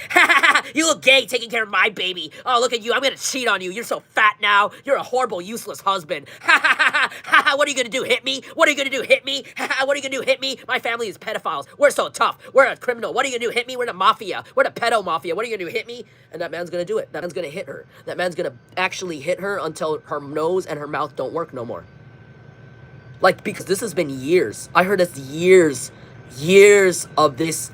You look gay taking care of my baby. Oh, look at you. I'm going to cheat on you. You're so fat now. You're a horrible, useless husband. What are you going to do? Hit me? What are you going to do? Hit me? What are you going to do? Hit me? My family is pedophiles. We're so tough. We're a criminal. What are you going to do? Hit me? We're the mafia. We're the pedo mafia. What are you going to do? Hit me? And that man's going to do it. That man's going to hit her. That man's going to actually hit her until her nose and her mouth don't work no more. Like, because this has been years. I heard it's years of this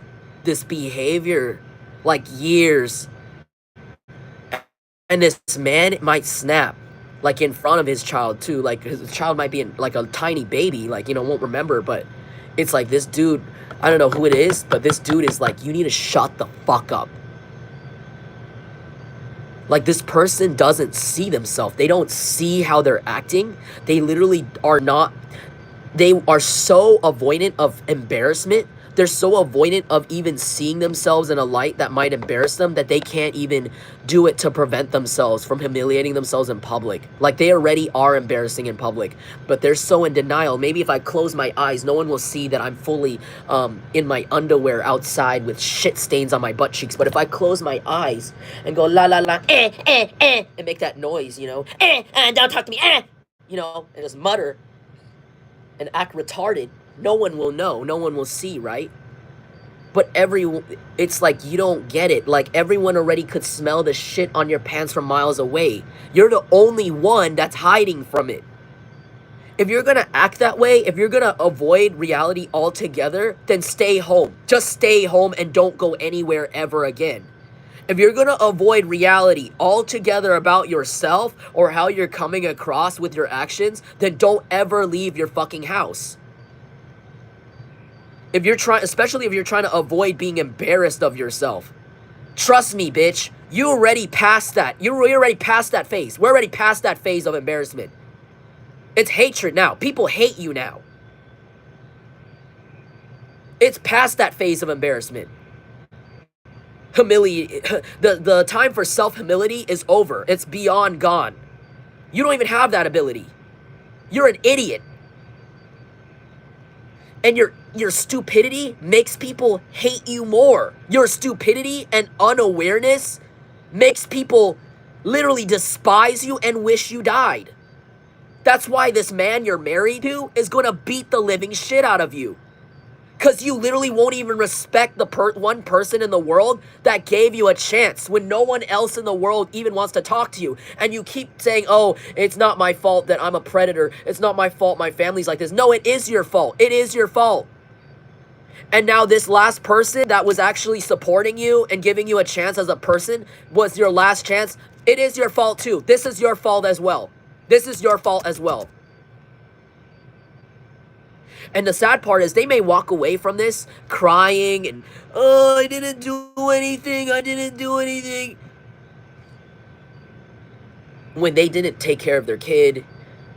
behavior. Like, years. And this man might snap. Like, in front of his child, too. Like, his child might be like a tiny baby. Like, you know, won't remember. But it's like this dude, I don't know who it is, but this dude is like, you need to shut the fuck up. Like, this person doesn't see themselves. They don't see how they're acting. They literally are not. They are so avoidant of embarrassment. They're so avoidant of even seeing themselves in a light that might embarrass them that they can't even do it to prevent themselves from humiliating themselves in public. Like, they already are embarrassing in public, but they're so in denial. Maybe if I close my eyes, no one will see that I'm fully in my underwear outside with shit stains on my butt cheeks. But if I close my eyes and go la la la, and make that noise, you know, don't talk to me, you know, and just mutter and act retarded, no one will know, no one will see, right? But it's like you don't get it. Like, everyone already could smell the shit on your pants from miles away. You're the only one that's hiding from it. If you're gonna act that way, if you're gonna avoid reality altogether, then stay home. Just stay home and don't go anywhere ever again. If you're gonna avoid reality altogether about yourself or how you're coming across with your actions, then don't ever leave your fucking house. If you're especially if you're trying to avoid being embarrassed of yourself. Trust me, bitch. You already passed that. You're already past that phase. We're already past that phase of embarrassment. It's hatred now. People hate you now. It's past that phase of embarrassment. The time for self-humility is over. It's beyond gone. You don't even have that ability. You're an idiot. And your stupidity makes people hate you more. Your stupidity and unawareness makes people literally despise you and wish you died. That's why this man you're married to is going to beat the living shit out of you. Because you literally won't even respect the one person in the world that gave you a chance when no one else in the world even wants to talk to you. And you keep saying, oh, it's not my fault that I'm a predator. It's not my fault my family's like this. No, it is your fault. It is your fault. And now this last person that was actually supporting you and giving you a chance as a person was your last chance. It is your fault too. This is your fault as well. This is your fault as well. And the sad part is they may walk away from this crying and, oh, I didn't do anything. I didn't do anything. When they didn't take care of their kid,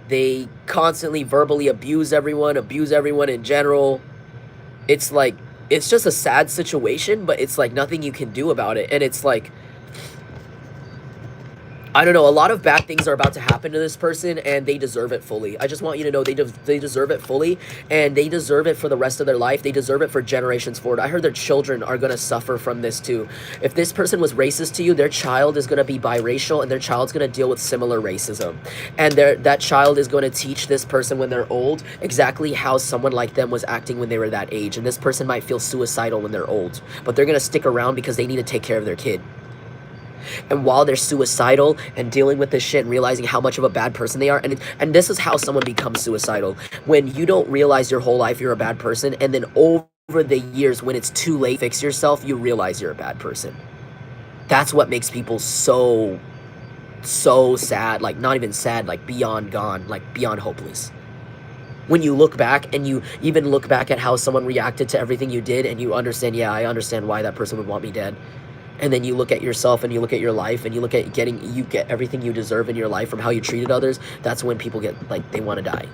they constantly verbally abuse everyone in general. It's like, it's just a sad situation, but it's like nothing you can do about it. And it's like, I don't know, a lot of bad things are about to happen to this person, and they deserve it fully. I just want you to know they deserve it fully, and they deserve it for the rest of their life. They deserve it for generations forward. I heard their children are going to suffer from this too. If this person was racist to you, their child is going to be biracial, and their child's going to deal with similar racism. And that child is going to teach this person when they're old exactly how someone like them was acting when they were that age. And this person might feel suicidal when they're old, but they're going to stick around because they need to take care of their kid. And while they're suicidal and dealing with this shit and realizing how much of a bad person they are, and this is how someone becomes suicidal. When you don't realize your whole life you're a bad person, and then over the years when it's too late to fix yourself, you realize you're a bad person. That's what makes people so sad, like not even sad, like beyond gone, like beyond hopeless. When you look back and you even look back at how someone reacted to everything you did, and you understand, yeah, I understand why that person would want me dead. And then you look at yourself and you look at your life and you look at you get everything you deserve in your life from how you treated others. That's when people get like, they want to die.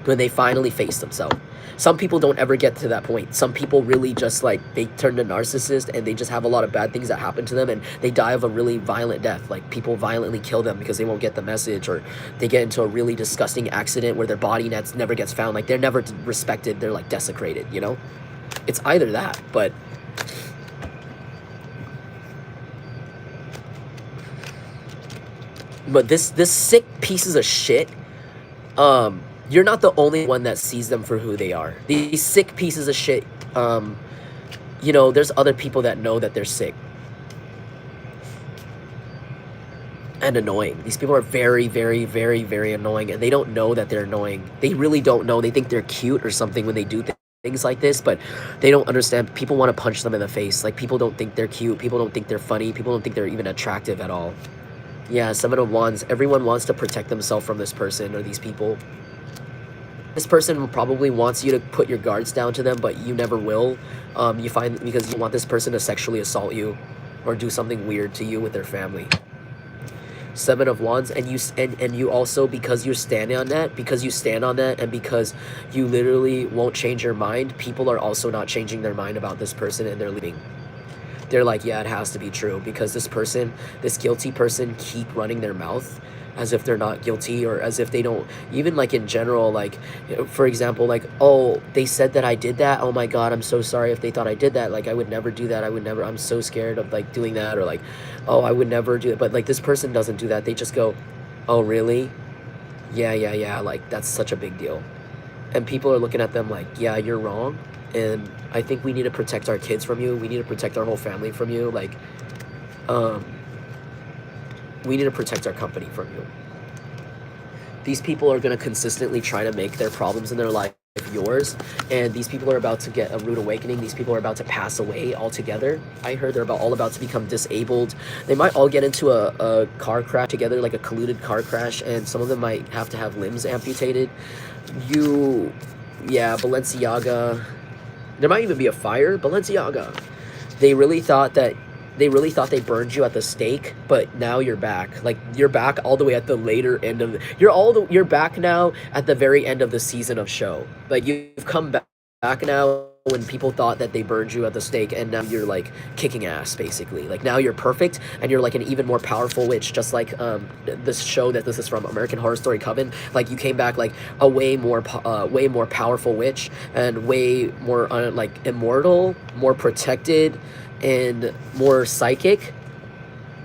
When they finally face themselves. Some people don't ever get to that point. Some people really just like, they turn to narcissist and they just have a lot of bad things that happen to them, and they die of a really violent death. Like people violently kill them because they won't get the message, or they get into a really disgusting accident where their body never gets found. Like they're never respected. They're like desecrated, you know? It's either that, but this sick pieces of shit, you're not the only one that sees them for who they are. These sick pieces of shit, you know, there's other people that know that they're sick and annoying. These people are very, very, very, very annoying, and they don't know that they're annoying. They really don't know. They think they're cute or something when they do things like this, but they don't understand. People want to punch them in the face. Like, people don't think they're cute. People don't think they're funny. People don't think they're even attractive at all. Yeah, Seven of Wands. Everyone wants to protect themselves from this person or these people. This person probably wants you to put your guards down to them, but you never will. You find, because you want this person to sexually assault you or do something weird to you with their family. Seven of Wands, and you also, because you stand on that, and because you literally won't change your mind, people are also not changing their mind about this person, and they're leaving. They're like, yeah, it has to be true, because this person, this guilty person, keep running their mouth as if they're not guilty, or as if they don't, even like in general, like, for example, like, oh, they said that I did that, oh my god, I'm so sorry if they thought I did that, like, I would never do that, I'm so scared of like doing that, or like, oh, I would never do it. But like, this person doesn't do that. They just go, oh really? Yeah, like, that's such a big deal. And people are looking at them like, yeah, you're wrong, and I think we need to protect our kids from you. We need to protect our whole family from you. Like, we need to protect our company from you. These people are going to consistently try to make their problems in their life yours, and these people are about to get a rude awakening. These people are about to pass away altogether. I heard they're all about to become disabled. They might all get into a car crash together, like a colluded car crash, and some of them might have to have limbs amputated. Yeah, Balenciaga. There might even be a fire. Balenciaga. They really thought they burned you at the stake, but now you're back. Like, you're back all the way at the later end of you're back now at the very end of the season of show. Like, you've come back now when people thought that they burned you at the stake, and now you're like kicking ass, basically. Like now you're perfect, and you're like an even more powerful witch, just like this show that this is from, American Horror Story Coven. Like you came back like a way more powerful witch, and way more like immortal, more protected, and more psychic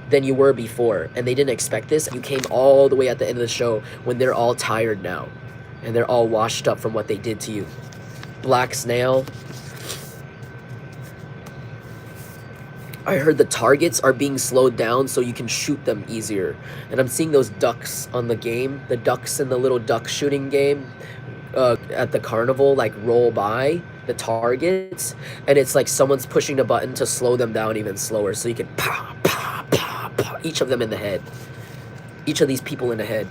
than you were before. And they didn't expect this. You came all the way at the end of the show when they're all tired now, and they're all washed up from what they did to you. Black snail. I heard the targets are being slowed down so you can shoot them easier. And I'm seeing those ducks on the game, the ducks in the little duck shooting game at the carnival, like roll by the targets, and it's like someone's pushing the button to slow them down even slower, so you can pow, pow, pow, pow, each of them in the head. Each of these people in the head.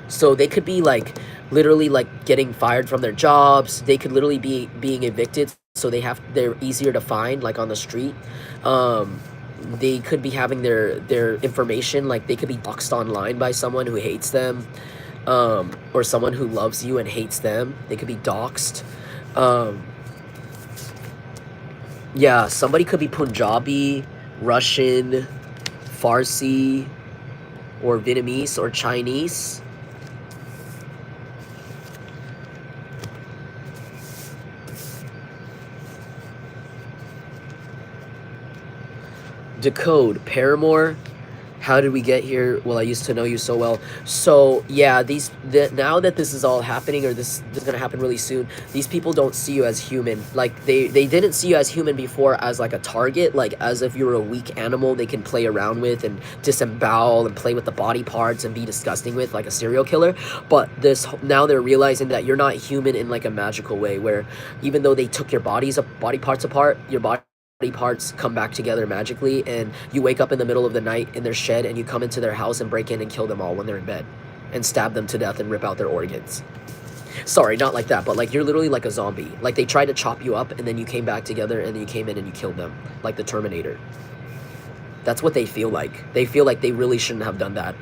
So they could be like literally like getting fired from their jobs. They could literally be being evicted, so they're easier to find, like on the street. They could be having their information, like they could be doxxed online by someone who hates them, or someone who loves you and hates them. They could be doxxed. Yeah, somebody could be Punjabi, Russian, Farsi, or Vietnamese, or Chinese. Decode, Paramore. How did we get here? Well, I used to know you so well. So yeah, now that this is all happening, or this is gonna happen really soon, these people don't see you as human. Like they didn't see you as human before, as like a target, like as if you were a weak animal they can play around with and disembowel and play with the body parts and be disgusting with, like a serial killer. But now they're realizing that you're not human in like a magical way, where even though they took your body parts apart, your body parts come back together magically, and you wake up in the middle of the night in their shed, and you come into their house and break in and kill them all when they're in bed, and stab them to death and rip out their organs. Sorry, not like that, but like you're literally like a zombie. Like they tried to chop you up, and then you came back together, and then you came in and you killed them, like the Terminator. That's what they feel like. They feel like they really shouldn't have done that.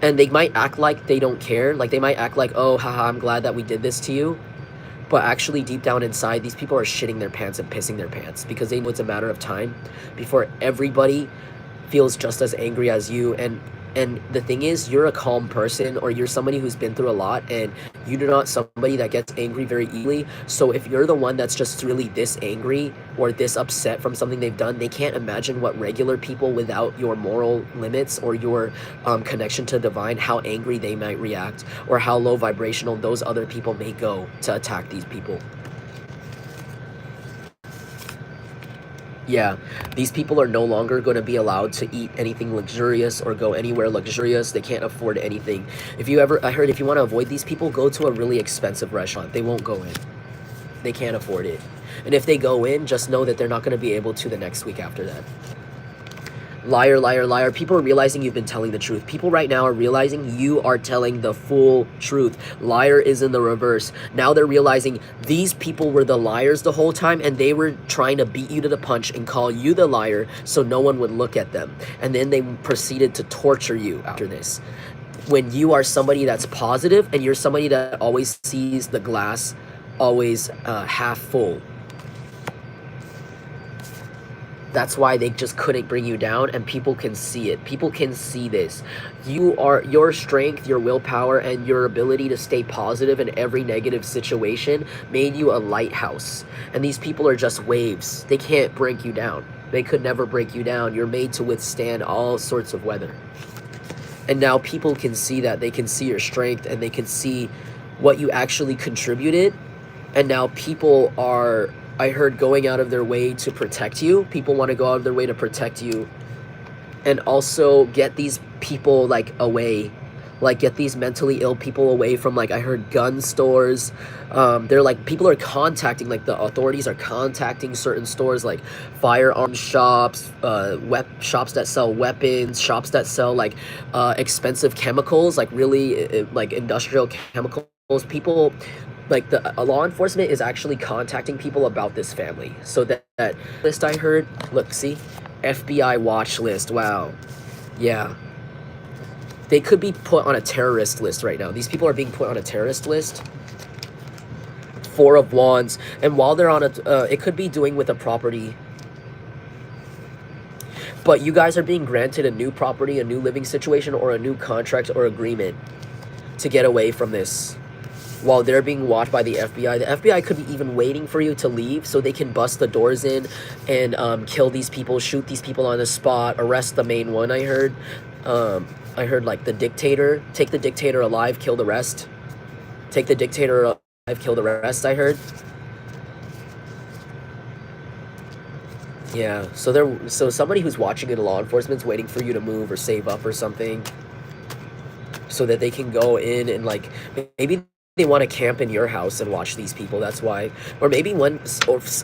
And they might act like they don't care. Like they might act like, oh, haha, I'm glad that we did this to you. But actually, deep down inside, these people are shitting their pants and pissing their pants, because they know it's a matter of time before everybody feels just as angry as you. And the thing is, you're a calm person, or you're somebody who's been through a lot, and you're not somebody that gets angry very easily. So if you're the one that's just really this angry or this upset from something they've done, they can't imagine what regular people without your moral limits or your connection to divine, how angry they might react, or how low vibrational those other people may go to attack these people. Yeah, these people are no longer going to be allowed to eat anything luxurious or go anywhere luxurious. They can't afford anything. I heard if you want to avoid these people, go to a really expensive restaurant. They won't go in. They can't afford it. And if they go in, just know that they're not going to be able to the next week after that. Liar, liar, liar. People are realizing you've been telling the truth. People right now are realizing you are telling the full truth. Liar is in the reverse. Now they're realizing these people were the liars the whole time, and they were trying to beat you to the punch and call you the liar so no one would look at them. And then they proceeded to torture you after this. When you are somebody that's positive, and you're somebody that always sees the glass always half full. That's why they just couldn't bring you down, and people can see it. People can see this. Your strength, your willpower, and your ability to stay positive in every negative situation made you a lighthouse. And these people are just waves. They can't break you down. They could never break you down. You're made to withstand all sorts of weather. And now people can see that. They can see your strength, and they can see what you actually contributed. And now people are, I heard, going out of their way to protect you. People want to go out of their way to protect you, and also get these people like away, like get these mentally ill people away from, like I heard, gun stores. They're like, people are contacting, like the authorities are contacting certain stores, like firearm shops, shops that sell weapons, shops that sell like expensive chemicals, like really like industrial chemicals. People, like the law enforcement is actually contacting people about this family. So that list I heard, look, see, FBI watch list. Wow. Yeah, they could be put on a terrorist list right now. These people are being put on a terrorist list Four of Wands, and while they're on a, it could be doing with a property, but you guys are being granted a new property, a new living situation, or a new contract or agreement to get away from this while they're being watched by the FBI. The FBI could be even waiting for you to leave so they can bust the doors in and kill these people, shoot these people on the spot, arrest the main one. I heard like the dictator, take the dictator alive, kill the rest. Take the dictator alive, kill the rest, I heard. Yeah, so somebody who's watching it, law enforcement's waiting for you to move or save up or something so that they can go in and like maybe they want to camp in your house and watch these people. That's why. Or maybe or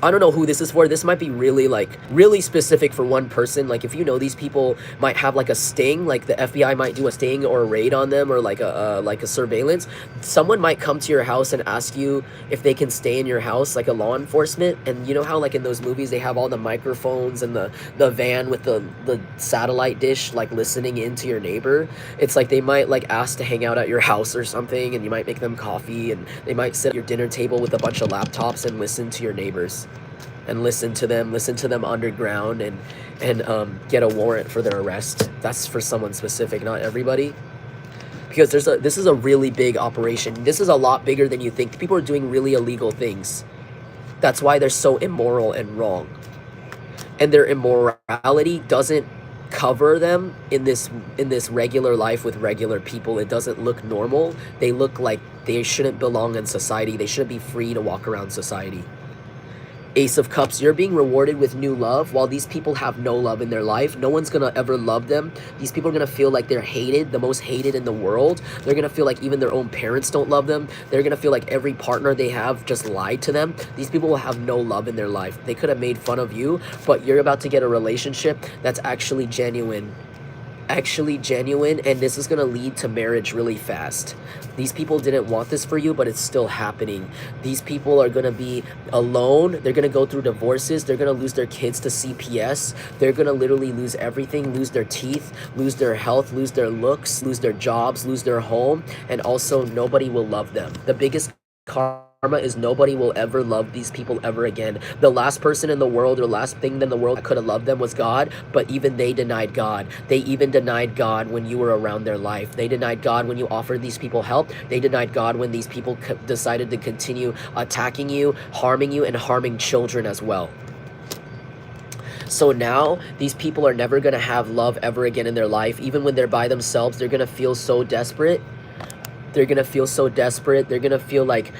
I don't know who this is for. This might be really specific for one person. Like if you know these people might have like a sting, like the FBI might do a sting or a raid on them, or like a surveillance. Someone might come to your house and ask you if they can stay in your house, like a law enforcement. And you know how like in those movies they have all the microphones and the van with the satellite dish like listening into your neighbor. It's like they might like ask to hang out at your house or something, and you might make them coffee, and they might sit at your dinner table with a bunch of laptops and listen to your neighbors and listen to them underground and get a warrant for their arrest. That's for someone specific, not everybody, because this is a really big operation. This is a lot bigger than you think. People are doing really illegal things. That's why they're so immoral and wrong, and their immorality doesn't cover them in this regular life with regular people. It doesn't look normal. They look like they shouldn't belong in society. They shouldn't be free to walk around society. Ace of Cups, you're being rewarded with new love while these people have no love in their life. No one's gonna ever love them. These people are gonna feel like they're hated, the most hated in the world. They're gonna feel like even their own parents don't love them. They're gonna feel like every partner they have just lied to them. These people will have no love in their life. They could have made fun of you, but you're about to get a relationship that's actually genuine, and this is going to lead to marriage really fast. These people didn't want this for you, but it's still happening. These people are going to be alone. They're going to go through divorces. They're going to lose their kids to CPS. They're going to literally lose everything, lose their teeth, lose their health, lose their looks, lose their jobs, lose their home, and also nobody will love them. The biggest karma is nobody will ever love these people ever again. The last person in the world, or last thing in the world that could have loved them was God, but even they denied God. They even denied God when you were around their life. They denied God when you offered these people help. They denied God when these people decided to continue attacking you, harming you, and harming children as well. So now these people are never going to have love ever again in their life. Even when they're by themselves, they're going to feel so desperate. They're going to feel so desperate. They're going to feel like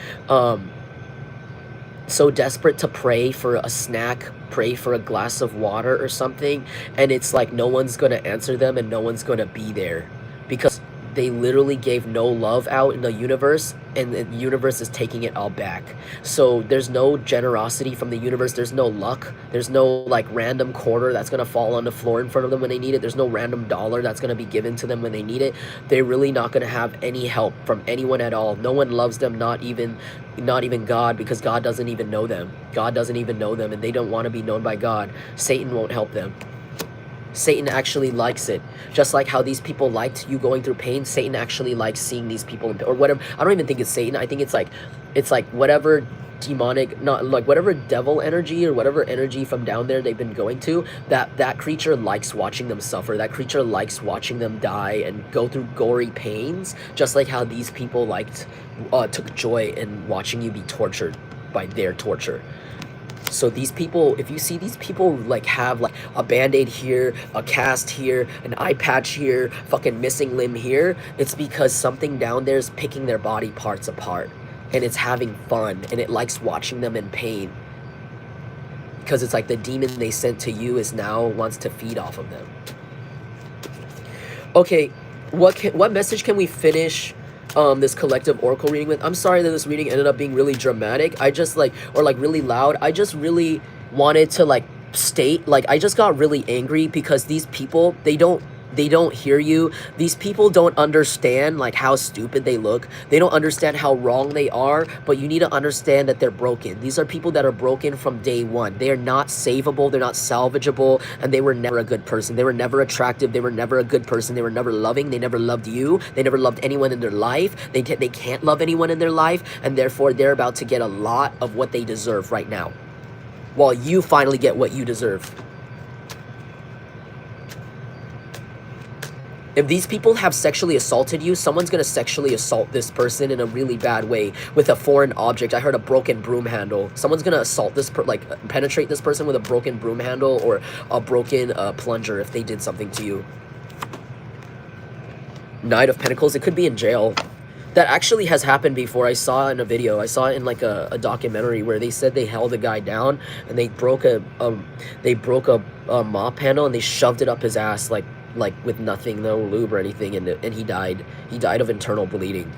so desperate to pray for a snack, pray for a glass of water or something. And it's like no one's going to answer them and no one's going to be there because they literally gave no love out in the universe, and the universe is taking it all back. So there's no generosity from the universe. There's no luck. There's no like random quarter that's going to fall on the floor in front of them when they need it. There's no random dollar that's going to be given to them when they need it. They're really not going to have any help from anyone at all. No one loves them, not even God, because God doesn't even know them. God doesn't even know them, and they don't want to be known by God. Satan won't help them. Satan actually likes it. Just like how these people liked you going through pain, Satan actually likes seeing these people or whatever. I don't even think it's Satan. I think it's like whatever demonic, not like whatever devil energy or whatever energy from down there they've been going to, that creature likes watching them suffer. That creature likes watching them die and go through gory pains, just like how these people took joy in watching you be tortured by their torture. So these people, if you see these people like have like a band-aid here, a cast here, an eye patch here, fucking missing limb here, it's because something down there is picking their body parts apart, and it's having fun, and it likes watching them in pain, because it's like the demon they sent to you is now wants to feed off of them. Okay, what message can we finish this collective oracle reading with? I'm sorry that this reading ended up being really dramatic. I just really loud. I just really wanted to state, I just got really angry because these people, they They don't hear you. These people don't understand like how stupid they look. They don't understand how wrong they are, but you need to understand that they're broken. These are people that are broken from day one. They are not savable, they're not salvageable, and they were never a good person. They were never attractive, they were never a good person, they were never loving, they never loved you, they never loved anyone in their life. They can't love anyone in their life, and therefore they're about to get a lot of what they deserve right now, while you finally get what you deserve. If these people have sexually assaulted you, someone's gonna sexually assault this person in a really bad way with a foreign object. I heard a broken broom handle. Someone's gonna assault this, penetrate this person with a broken broom handle or a broken plunger if they did something to you. Knight of Pentacles, it could be in jail. That actually has happened before. I saw it in a video. I saw it in like a documentary where they said they held a guy down and they broke a mop handle and they shoved it up his ass like with nothing, no lube or anything, and he died. He died of internal bleeding.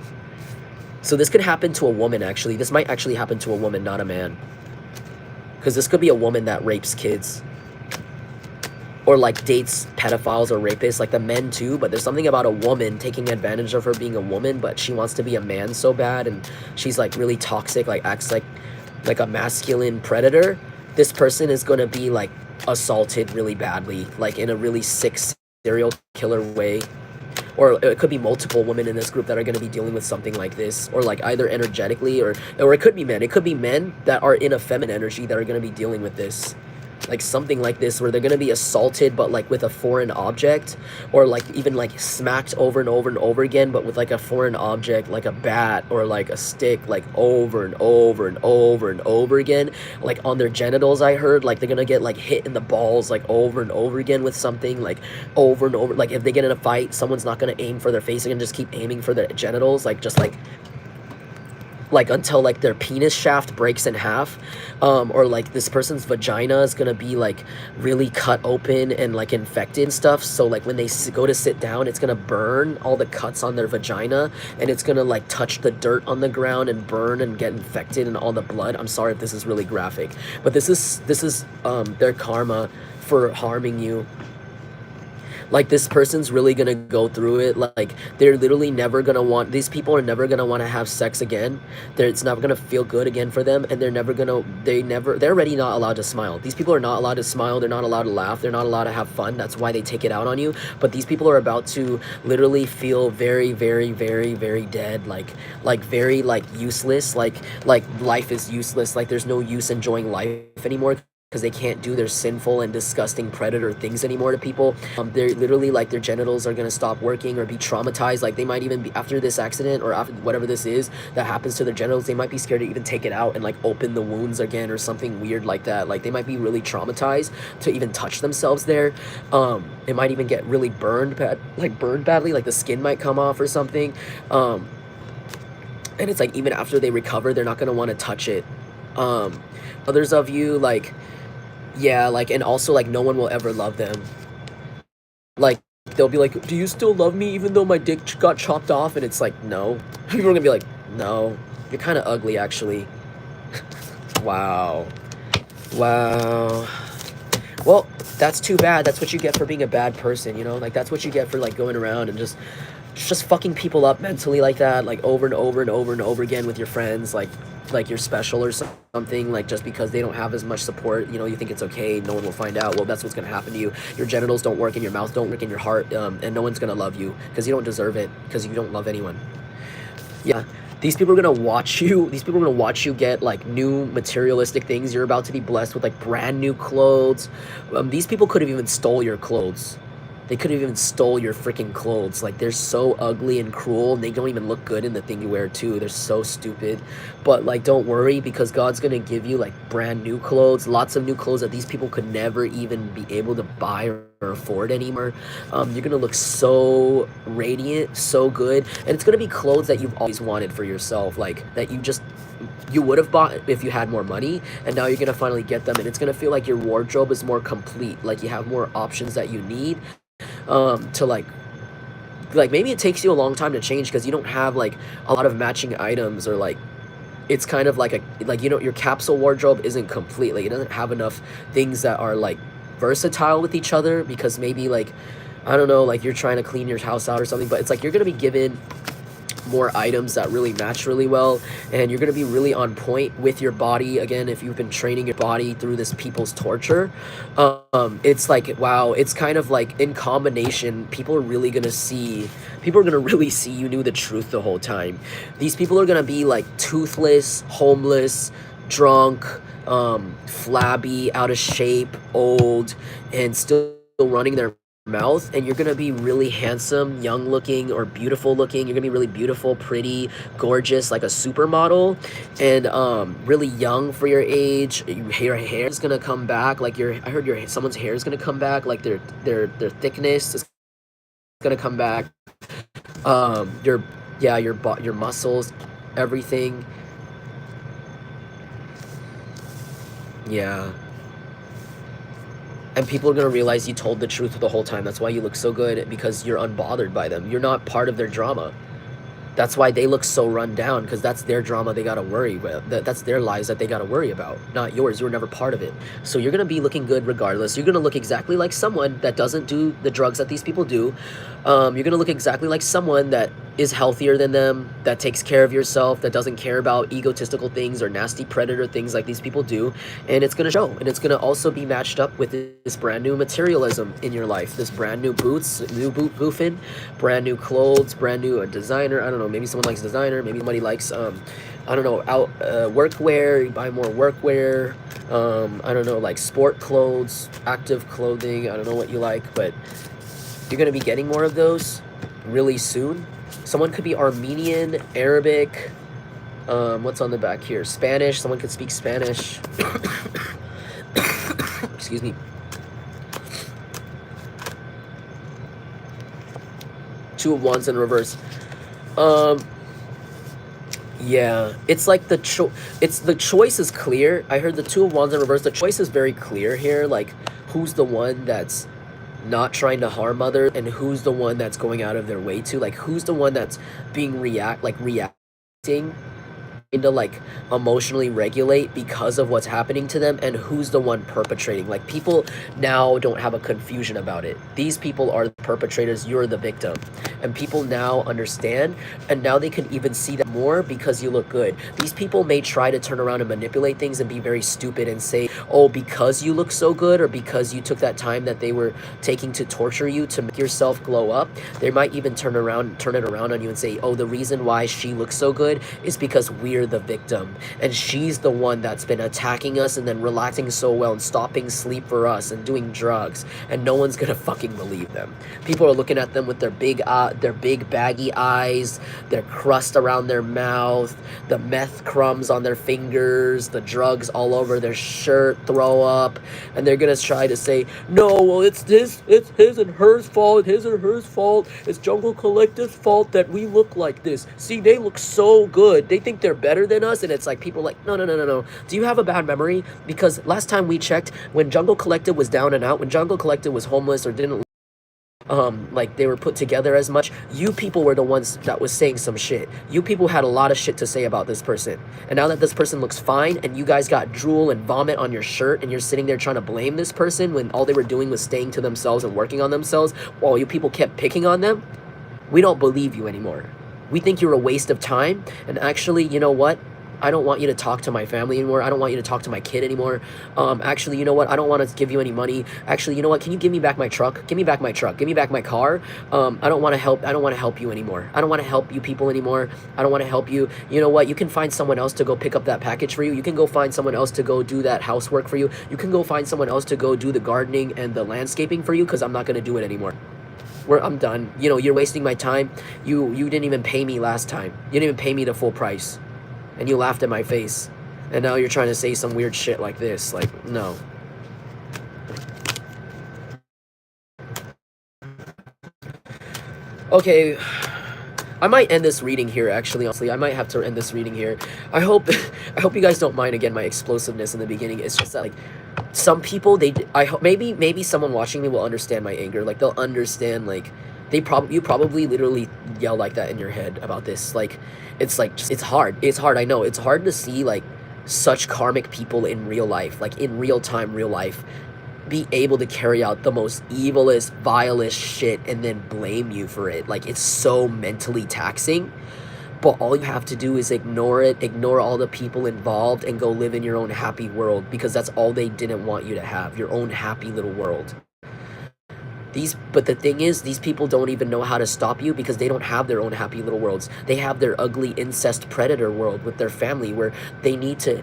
So this could happen to a woman, actually. This might actually happen to a woman, not a man. Because this could be a woman that rapes kids. Or like dates pedophiles or rapists, like the men too, but there's something about a woman taking advantage of her being a woman, but she wants to be a man so bad, and she's like really toxic, like acts like a masculine predator. This person is going to be like assaulted really badly, like in a really sick serial killer way. Or it could be multiple women in this group that are going to be dealing with something like this, or like either energetically or it could be men. It could be men that are in a feminine energy that are going to be dealing with this, like something like this, where they're going to be assaulted but like with a foreign object, or like even like smacked over and over and over again, but with like a foreign object, like a bat or like a stick, like over and over and over and over again, like on their genitals. I heard like they're gonna get like hit in the balls like over and over again with something, like over and over. Like if they get in a fight, someone's not gonna aim for their face, they're gonna just keep aiming for their genitals, like just like until like their penis shaft breaks in half, or like this person's vagina is gonna be like really cut open and like infected and stuff. So like when they go to sit down, it's gonna burn all the cuts on their vagina, and it's gonna like touch the dirt on the ground and burn and get infected and all the blood. I'm sorry if this is really graphic, but this is their karma for harming you. Like this person's really gonna go through it. Like they're literally never gonna want, these people are never gonna want to have sex again. It's not gonna feel good again for them, and they're already not allowed to smile. These people are not allowed to smile, they're not allowed to laugh, they're not allowed to have fun. That's why they take it out on you. But these people are about to literally feel very, very, very, very dead, like very like useless, like life is useless, like there's no use enjoying life anymore, because they can't do their sinful and disgusting predator things anymore to people. They're literally like their genitals are gonna stop working or be traumatized. Like they might even be, after this accident or after whatever this is that happens to their genitals, they might be scared to even take it out and like open the wounds again or something weird like that. Like they might be really traumatized to even touch themselves there. It might even get really burned badly, like the skin might come off or something. And it's like even after they recover, they're not gonna want to touch it. Others of you, like, yeah, like, and also like no one will ever love them. Like they'll be like, do you still love me even though my dick got chopped off? And it's like, no. People are gonna be like, no, you're kind of ugly actually. Wow. Well, that's too bad. That's what you get for being a bad person, you know? Like that's what you get for like going around and just fucking people up mentally like that, like over and over and over and over again with your friends, like you're special or something, like just because they don't have as much support, you know, you think it's okay, no one will find out. Well, that's what's gonna happen to you. Your genitals don't work and your mouth don't work and your heart, and no one's gonna love you because you don't deserve it, because you don't love anyone. Yeah, these people are gonna watch you. These people are gonna watch you get like new materialistic things. You're about to be blessed with like brand new clothes. These people could have even stole your clothes. They could have even stole your freaking clothes. Like they're so ugly and cruel, and they don't even look good in the thing you wear too. They're so stupid. But like don't worry, because God's gonna give you like brand new clothes, lots of new clothes that these people could never even be able to buy or afford anymore. You're gonna look so radiant, so good, and it's gonna be clothes that you've always wanted for yourself, like that you would have bought if you had more money, and now you're gonna finally get them, and it's gonna feel like your wardrobe is more complete, like you have more options that you need. To like maybe it takes you a long time to change because you don't have like a lot of matching items, or like it's kind of like you know, your capsule wardrobe isn't complete, like it doesn't have enough things that are like versatile with each other, because maybe like I don't know, like you're trying to clean your house out or something, but it's like you're gonna be given more items that really match really well, and you're going to be really on point with your body. Again, if you've been training your body through this people's torture, it's like, wow, it's kind of like in combination, people are going to really see you knew the truth the whole time. These people are going to be like toothless, homeless, drunk, flabby, out of shape, old, and still running their mouth, and you're gonna be really handsome, young looking, or beautiful looking. You're gonna be really beautiful, pretty, gorgeous, like a supermodel, and really young for your age. Your hair is gonna come back, like I heard someone's hair is gonna come back, like their thickness is gonna come back. Your muscles, everything. Yeah. And people are going to realize you told the truth the whole time. That's why you look so good, because you're unbothered by them. You're not part of their drama. That's why they look so run down, because that's their drama they got to worry about. That's their lives that they got to worry about, not yours. You were never part of it. So you're going to be looking good regardless. You're going to look exactly like someone that doesn't do the drugs that these people do. You're going to look exactly like someone that is healthier than them, that takes care of yourself, that doesn't care about egotistical things or nasty predator things like these people do. And it's going to show. And it's going to also be matched up with this brand new materialism in your life. This brand new boots, new boot boofing, brand new clothes, brand new designer. I don't know, maybe someone likes designer, maybe somebody likes I don't know, workwear. You buy more workwear. I don't know, like sport clothes, active clothing. I don't know what you like, but you're going to be getting more of those really soon. Someone could be Armenian, Arabic. What's on the back here? Spanish. Someone could speak Spanish. Excuse me. Two of Wands in reverse. Yeah, it's like the choice is clear. I heard the Two of Wands in reverse. The choice is very clear here. Like, who's the one that's not trying to harm others, and who's the one that's going out of their way to, like, who's the one that's being reacting to like emotionally regulate because of what's happening to them, and who's the one perpetrating. Like, people now don't have a confusion about it. These people are the perpetrators, you're the victim, and people now understand, and now they can even see that more because you look good. These people may try to turn around and manipulate things and be very stupid and say, oh, because you look so good, or because you took that time that they were taking to torture you to make yourself glow up. They might even turn it around on you and say, oh, the reason why she looks so good is because we're the victim, and she's the one that's been attacking us and then relaxing so well and stopping sleep for us and doing drugs, and no one's gonna fucking believe them. People are looking at them with their big baggy eyes, their crust around their mouth, the meth crumbs on their fingers, the drugs all over their shirt, throw up, and they're gonna try to say, no, well, it's his and hers fault, it's Jungle Collective's fault that we look like this. See, they look so good, they think they're better than us. And it's like, people are like, no. Do you have a bad memory? Because last time we checked, when Jungle Collective was down and out, when Jungle Collective was homeless or didn't like they were put together as much, you people were the ones that was saying some shit. You people had a lot of shit to say about this person, and now that this person looks fine and you guys got drool and vomit on your shirt and you're sitting there trying to blame this person when all they were doing was staying to themselves and working on themselves while you people kept picking on them, we don't believe you anymore. We think you're a waste of time, and actually, you know what? I don't want you to talk to my family anymore. I don't want you to talk to my kid anymore. Actually, you know what? I don't want to give you any money. Actually, you know what? Can you give me back my truck? Give me back my truck. Give me back my car. I don't want to help you anymore. I don't want to help you people anymore. I don't want to help you. You know what? You can find someone else to go pick up that package for you. You can go find someone else to go do that housework for you. You can go find someone else to go do the gardening and the landscaping for you, because I'm not going to do it anymore. I'm done. You know, you're wasting my time. You didn't even pay me last time. You didn't even pay me the full price. And you laughed at my face. And now you're trying to say some weird shit like this. Like, no. Okay. I might end this reading here, actually, honestly. I might have to end this reading here. I hope you guys don't mind, again, my explosiveness in the beginning. It's just that, like, some people, I hope maybe someone watching me will understand my anger. Like, they'll understand, like, you probably literally yell like that in your head about this. Like, it's like, it's hard. It's hard, I know. It's hard to see, like, such karmic people in real life, like, in real time, real life, be able to carry out the most evilest, vilest shit and then blame you for it. Like, it's so mentally taxing. But all you have to do is ignore it, ignore all the people involved, and go live in your own happy world, because that's all they didn't want you to have, your own happy little world. But the thing is, these people don't even know how to stop you, because they don't have their own happy little worlds. They have their ugly incest predator world with their family, where they need their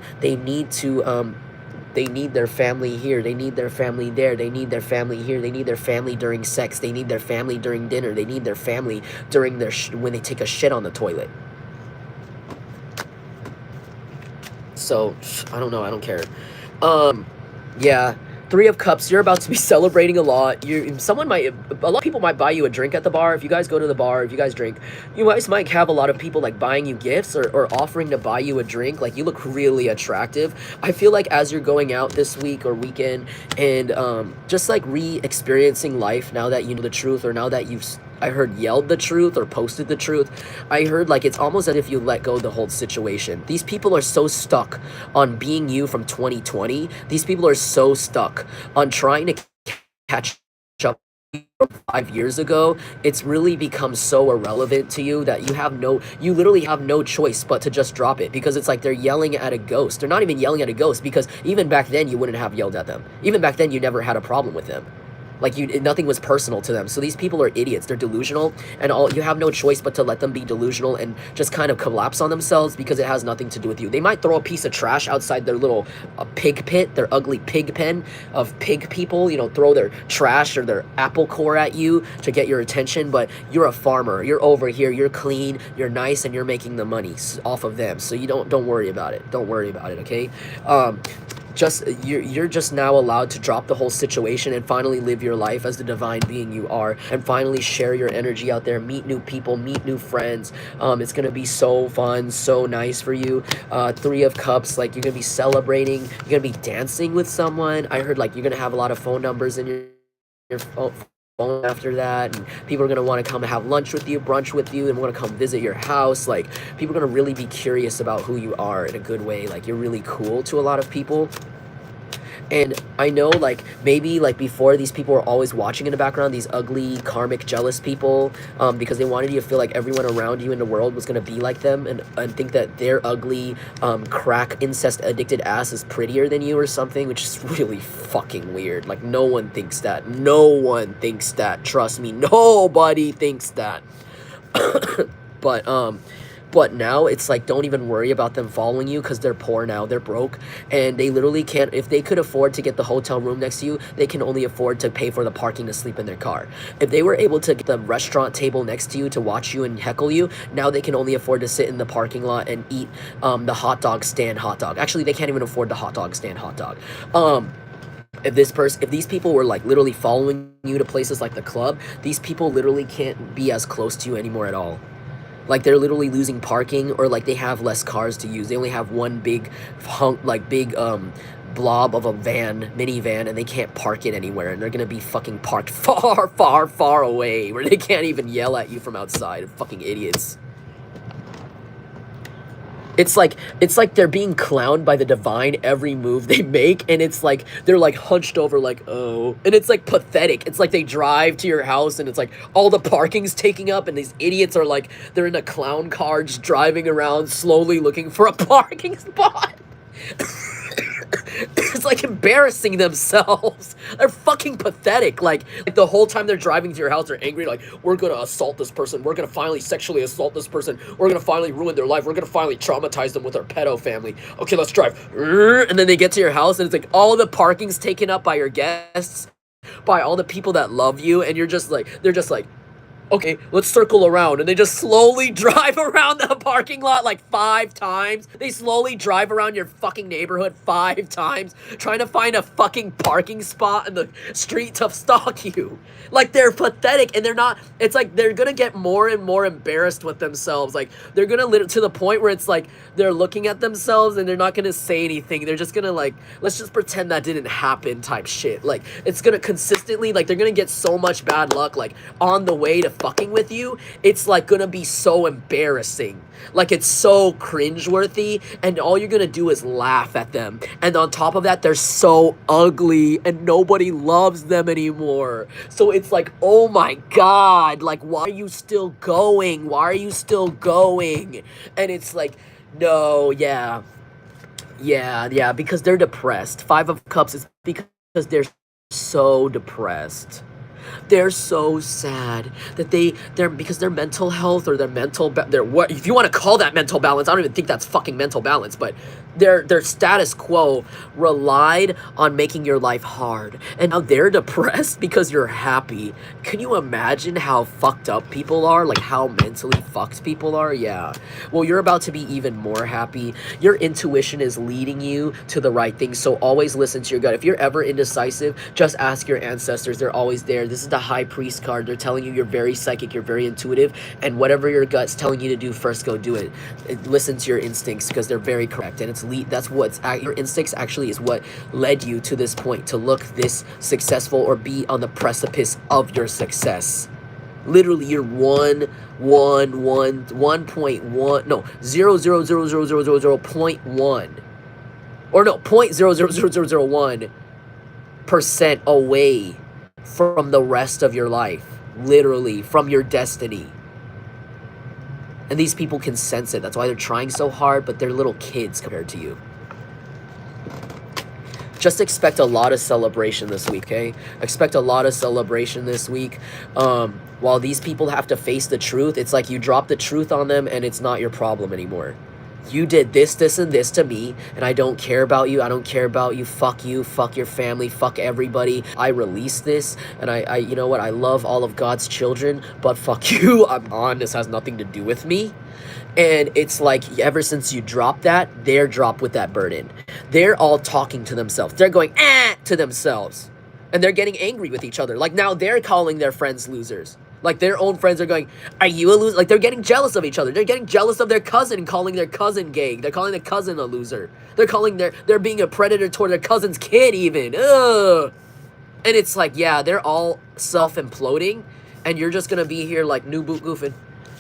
family here, they need their family there, they need their family here, they need their family during sex, they need their family during dinner, they need their family during when they take a shit on the toilet. So, I don't know, I don't care. Yeah. Three of Cups, you're about to be celebrating a lot. A lot of people might buy you a drink at the bar. If you guys go to the bar, if you guys drink, you guys might have a lot of people like buying you gifts or offering to buy you a drink. Like, you look really attractive. I feel like as you're going out this week or weekend and just like re-experiencing life now that you know the truth, or now that I heard yelled the truth or posted the truth. I heard like it's almost as if you let go of the whole situation. These people are so stuck on being you from 2020. These people are so stuck on trying to catch up from 5 years ago. It's really become so irrelevant to you that you literally have no choice but to just drop it, because it's like they're yelling at a ghost. They're not even yelling at a ghost, because even back then you wouldn't have yelled at them. Even back then you never had a problem with them. Like, nothing was personal to them. So these people are idiots. They're delusional, and you have no choice but to let them be delusional and just kind of collapse on themselves, because it has nothing to do with you. They might throw a piece of trash outside their little pig pit, their ugly pig pen of pig people, throw their trash or their apple core at you to get your attention, but you're a farmer. You're over here. You're clean. You're nice, and you're making the money off of them. So you don't worry about it. Don't worry about it, okay? You're just now allowed to drop the whole situation and finally live your life as the divine being you are, and finally share your energy out there, meet new people, meet new friends. It's gonna be so fun, so nice for you. Three of Cups, like, you're gonna be celebrating, you're gonna be dancing with someone. I heard like you're gonna have a lot of phone numbers in your phone after that, and people are going to want to come and have lunch with you, brunch with you, and want to come visit your house. Like, people are going to really be curious about who you are in a good way. Like, you're really cool to a lot of people. And I know, like, maybe, like, before, these people were always watching in the background, these ugly, karmic, jealous people, because they wanted you to feel like everyone around you in the world was going to be like them, and think that their ugly, crack, incest-addicted ass is prettier than you or something, which is really fucking weird. Like, no one thinks that. No one thinks that. Trust me, nobody thinks that. But now it's like, don't even worry about them following you, because they're poor now, they're broke, and they literally can't. If they could afford to get the hotel room next to you, they can only afford to pay for the parking to sleep in their car. If they were able to get the restaurant table next to you to watch you and heckle you, now they can only afford to sit in the parking lot and eat the hot dog stand hot dog. Actually, they can't even afford the hot dog stand hot dog. If these people were like literally following you to places like the club, these people literally can't be as close to you anymore at all. Like, they're literally losing parking, or like they have less cars to use. They only have one big blob of a minivan, and they can't park it anywhere, and they're gonna be fucking parked far, far, far away, where they can't even yell at you from outside. Fucking idiots. It's like they're being clowned by the divine every move they make, and it's like they're like hunched over, like, oh, and it's like pathetic. It's like they drive to your house, and it's like all the parking's taking up, and these idiots are like, they're in a clown car just driving around slowly looking for a parking spot. It's like embarrassing themselves. They're fucking pathetic. Like the whole time they're driving to your house, they're angry. Like, we're gonna assault this person. We're gonna finally sexually assault this person. We're gonna finally ruin their life. We're gonna finally traumatize them with our pedo family. Okay, let's drive. And then they get to your house, and it's like all the parking's taken up by your guests, by all the people that love you, and you're just like, they're just like, okay, let's circle around. And they just slowly drive around the parking lot like 5 times. They slowly drive around your fucking neighborhood 5 times, trying to find a fucking parking spot in the street to stalk you. Like, they're pathetic, and they're not, it's like they're gonna get more and more embarrassed with themselves. Like, they're gonna to the point where it's like they're looking at themselves and they're not gonna say anything. They're just gonna like, let's just pretend that didn't happen type shit. Like, it's gonna consistently, like, they're gonna get so much bad luck, like, on the way to fucking with you, it's like gonna be so embarrassing. Like it's so cringeworthy, and all you're gonna do is laugh at them. And on top of that, they're so ugly and nobody loves them anymore. So it's like, oh my God, like why are you still going? Why are you still going? And it's like, no, yeah, because they're depressed. Five of Cups is because they're so depressed. They're so sad that they're because their mental health or their what, if you want to call that mental balance, I don't even think that's fucking mental balance, but their status quo relied on making your life hard, and now they're depressed because you're happy. Can you imagine how fucked up people are? Like how mentally fucked people are? Yeah. Well, you're about to be even more happy. Your intuition is leading you to the right thing, so always listen to your gut. If you're ever indecisive, just ask your ancestors. They're always there. This is the High Priest card. They're telling you you're very psychic, you're very intuitive, and whatever your gut's telling you to do first, go do it. Listen to your instincts because they're very correct, and that's what's your instincts actually is what led you to this point, to look this successful or be on the precipice of your success. Literally, you're 1.1 no 0.0000000.1 or no 0.00001% away from the rest of your life, literally from your destiny. And these people can sense it. That's why they're trying so hard, but they're little kids compared to you. Just expect a lot of celebration this week, okay? Expect a lot of celebration this week. While these people have to face the truth, it's like you drop the truth on them and it's not your problem anymore. You did this, and this to me, and I don't care about you. I don't care about you. Fuck you. Fuck your family. Fuck everybody. I release this, and I you know what? I love all of God's children, but fuck you. I'm on. This has nothing to do with me. And it's like ever since you dropped that, they're dropped with that burden. They're all talking to themselves. They're going, to themselves. And they're getting angry with each other. Like now they're calling their friends losers. Like their own friends are going, are you a loser? Like they're getting jealous of each other. They're getting jealous of their cousin, calling their cousin gay. They're calling their cousin a loser. They're being a predator toward their cousin's kid even. Ugh. And it's like, yeah, they're all self-imploding. And you're just going to be here like new boot goofing,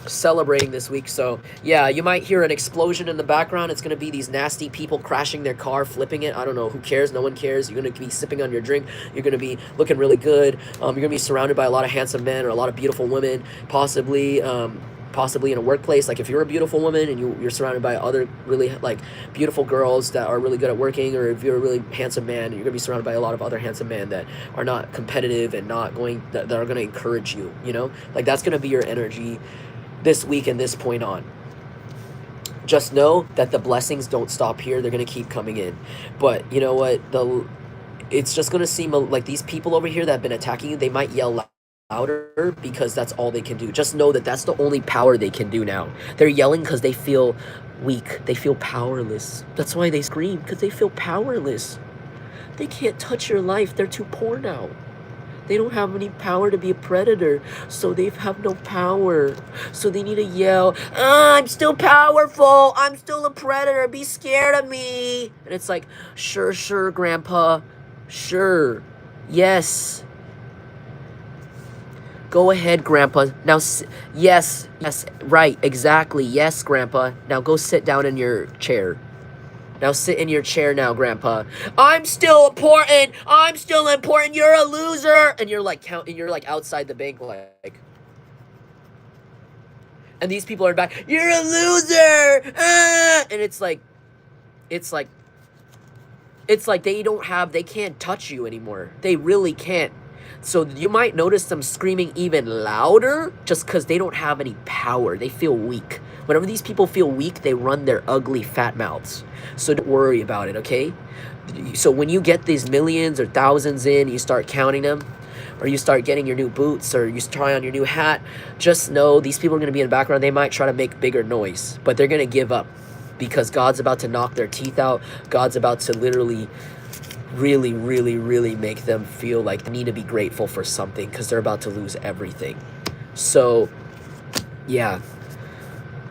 celebrating this week. So yeah, you might hear an explosion in the background. It's going to be these nasty people crashing their car, flipping it. I don't know, who cares? No one cares. You're going to be sipping on your drink. You're going to be looking really good. You're going to be surrounded by a lot of handsome men or a lot of beautiful women, possibly in a workplace. Like if you're a beautiful woman and you're surrounded by other really like beautiful girls that are really good at working, or if you're a really handsome man, you're gonna be surrounded by a lot of other handsome men that are not competitive and that are gonna encourage you, you know, like that's gonna be your energy this week and this point on. Just know that the blessings don't stop here. They're gonna keep coming in. But you know what, it's just gonna seem like these people over here that have been attacking you, they might yell louder because that's all they can do. Just know that that's the only power they can do now. They're yelling because they feel weak. They feel powerless. That's why they scream, because they feel powerless. They can't touch your life. They're too poor now. They don't have any power to be a predator, so they have no power. So they need to yell, I'm still powerful. I'm still a predator. Be scared of me. And it's like, sure, Grandpa. Sure. Yes. Go ahead, Grandpa. Now, yes, right, exactly. Yes, Grandpa. Now go sit down in your chair. Now sit in your chair now, Grandpa. I'm still important. You're a loser. And you're like outside the bank, like. And these people are back. You're a loser. Ah! And it's like they can't touch you anymore. They really can't. So you might notice them screaming even louder just because they don't have any power. They feel weak. Whenever these people feel weak, they run their ugly fat mouths. So don't worry about it, okay? So when you get these millions or thousands in, you start counting them, or you start getting your new boots, or you try on your new hat, just know these people are going to be in the background. They might try to make bigger noise, but they're going to give up because God's about to knock their teeth out. God's about to literally really make them feel like they need to be grateful for something because they're about to lose everything. So yeah,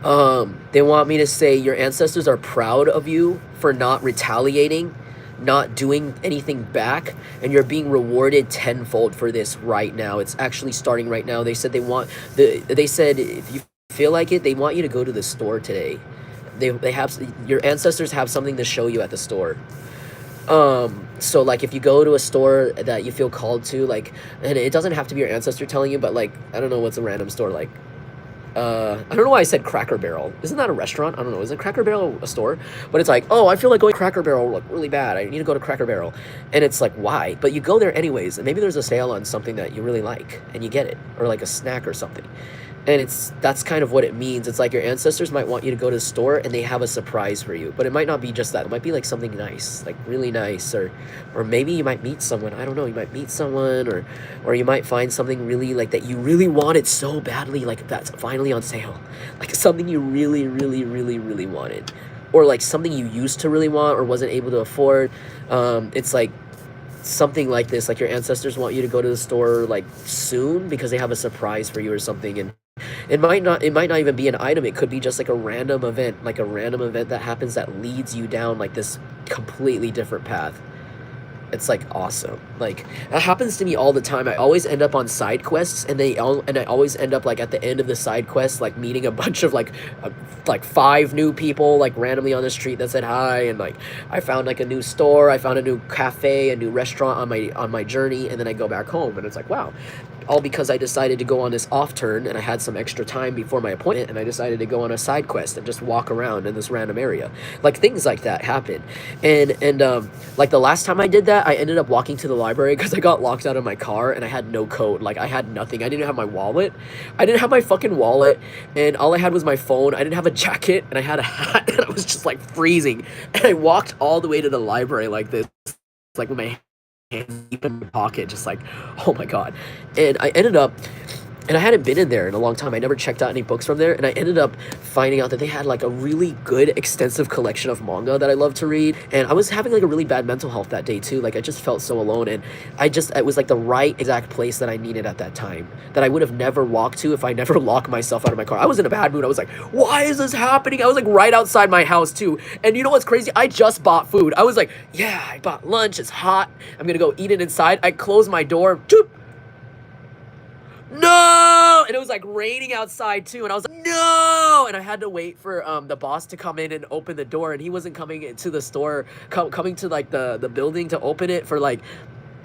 they want me to say your ancestors are proud of you for not retaliating not doing anything back, and you're being rewarded tenfold for this right now. It's actually starting right now. They said they said if you feel like it, they want you to go to the store today. They have, your ancestors have something to show you at the store. So like if you go to a store that you feel called to, like, and it doesn't have to be your ancestor telling you, but like, I don't know, what's a random store, like, I don't know why I said Cracker Barrel. Isn't that a restaurant? I don't know. Is it Cracker Barrel a store? But it's like, oh, I feel like going to Cracker Barrel like really bad. I need to go to Cracker Barrel. And it's like, why? But you go there anyways, and maybe there's a sale on something that you really like, and you get it, or like a snack or something. And that's kind of what it means. It's like your ancestors might want you to go to the store and they have a surprise for you. But it might not be just that. It might be like something nice, like really nice, or maybe you might meet someone. I don't know. You might meet someone, or you might find something really like that you really wanted so badly, like that's finally on sale. Like something you really, really, really, really wanted. Or like something you used to really want or wasn't able to afford. It's like something like this, like your ancestors want you to go to the store like soon because they have a surprise for you or something. And it might not even be an item. It could be just like a random event, that happens that leads you down like this completely different path. It's like awesome. Like that happens to me all the time. I always end up on side quests, and I always end up like at the end of the side quest, like meeting a bunch of like 5 new people like randomly on the street that said hi, and like I found like a new store, I found a new cafe, a new restaurant on my journey, and then I go back home, and it's like, wow, all because I decided to go on this off turn, and I had some extra time before my appointment, and I decided to go on a side quest and just walk around in this random area. Like things like that happen. And like the last time I did that, I ended up walking to the library because I got locked out of my car and I had no code. Like I had nothing. I didn't have my wallet. I didn't have my fucking wallet, and all I had was my phone. I didn't have a jacket, and I had a hat, and I was just like freezing. And I walked all the way to the library like this, like with my hands deep in my pocket, just like, oh my god. And I ended up, and I hadn't been in there in a long time. I never checked out any books from there, and I ended up finding out that they had like a really good extensive collection of manga that I love to read. And I was having like a really bad mental health that day too. Like I just felt so alone, and it was like the right exact place that I needed at that time, that I would have never walked to if I never locked myself out of my car. I was in a bad mood. I was like, why is this happening? I was like right outside my house too. And you know what's crazy? I just bought food. I was like, yeah, I bought lunch. It's hot. I'm gonna go eat it inside. I closed my door. Choop. No! And it was like raining outside too, and I was like, no! And I had to wait for the boss to come in and open the door, and he wasn't coming into the store, coming to like the building to open it for like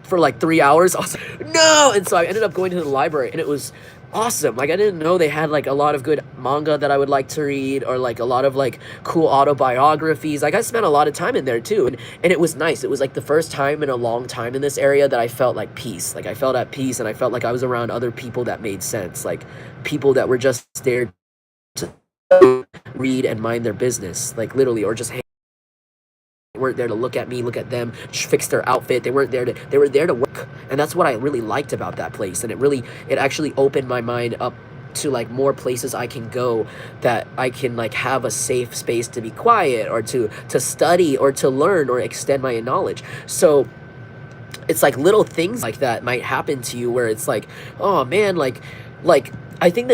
3 hours. I was like, no! And so I ended up going to the library, and it was awesome. Like I didn't know they had like a lot of good manga that I would like to read, or like a lot of like cool autobiographies. Like I spent a lot of time in there too, and it was nice. It was like the first time in a long time in this area that I felt like peace. Like I felt at peace, and I felt like I was around other people that made sense, like people that were just there to read and mind their business, like literally, or just hang. They weren't there to look at me, look at them, fix their outfit. They were there to work. And that's what I really liked about that place. And it actually opened my mind up to like more places I can go, that I can like have a safe space to be quiet, or to study, or to learn, or extend my knowledge. So it's like little things like that might happen to you where it's like, oh man, like I think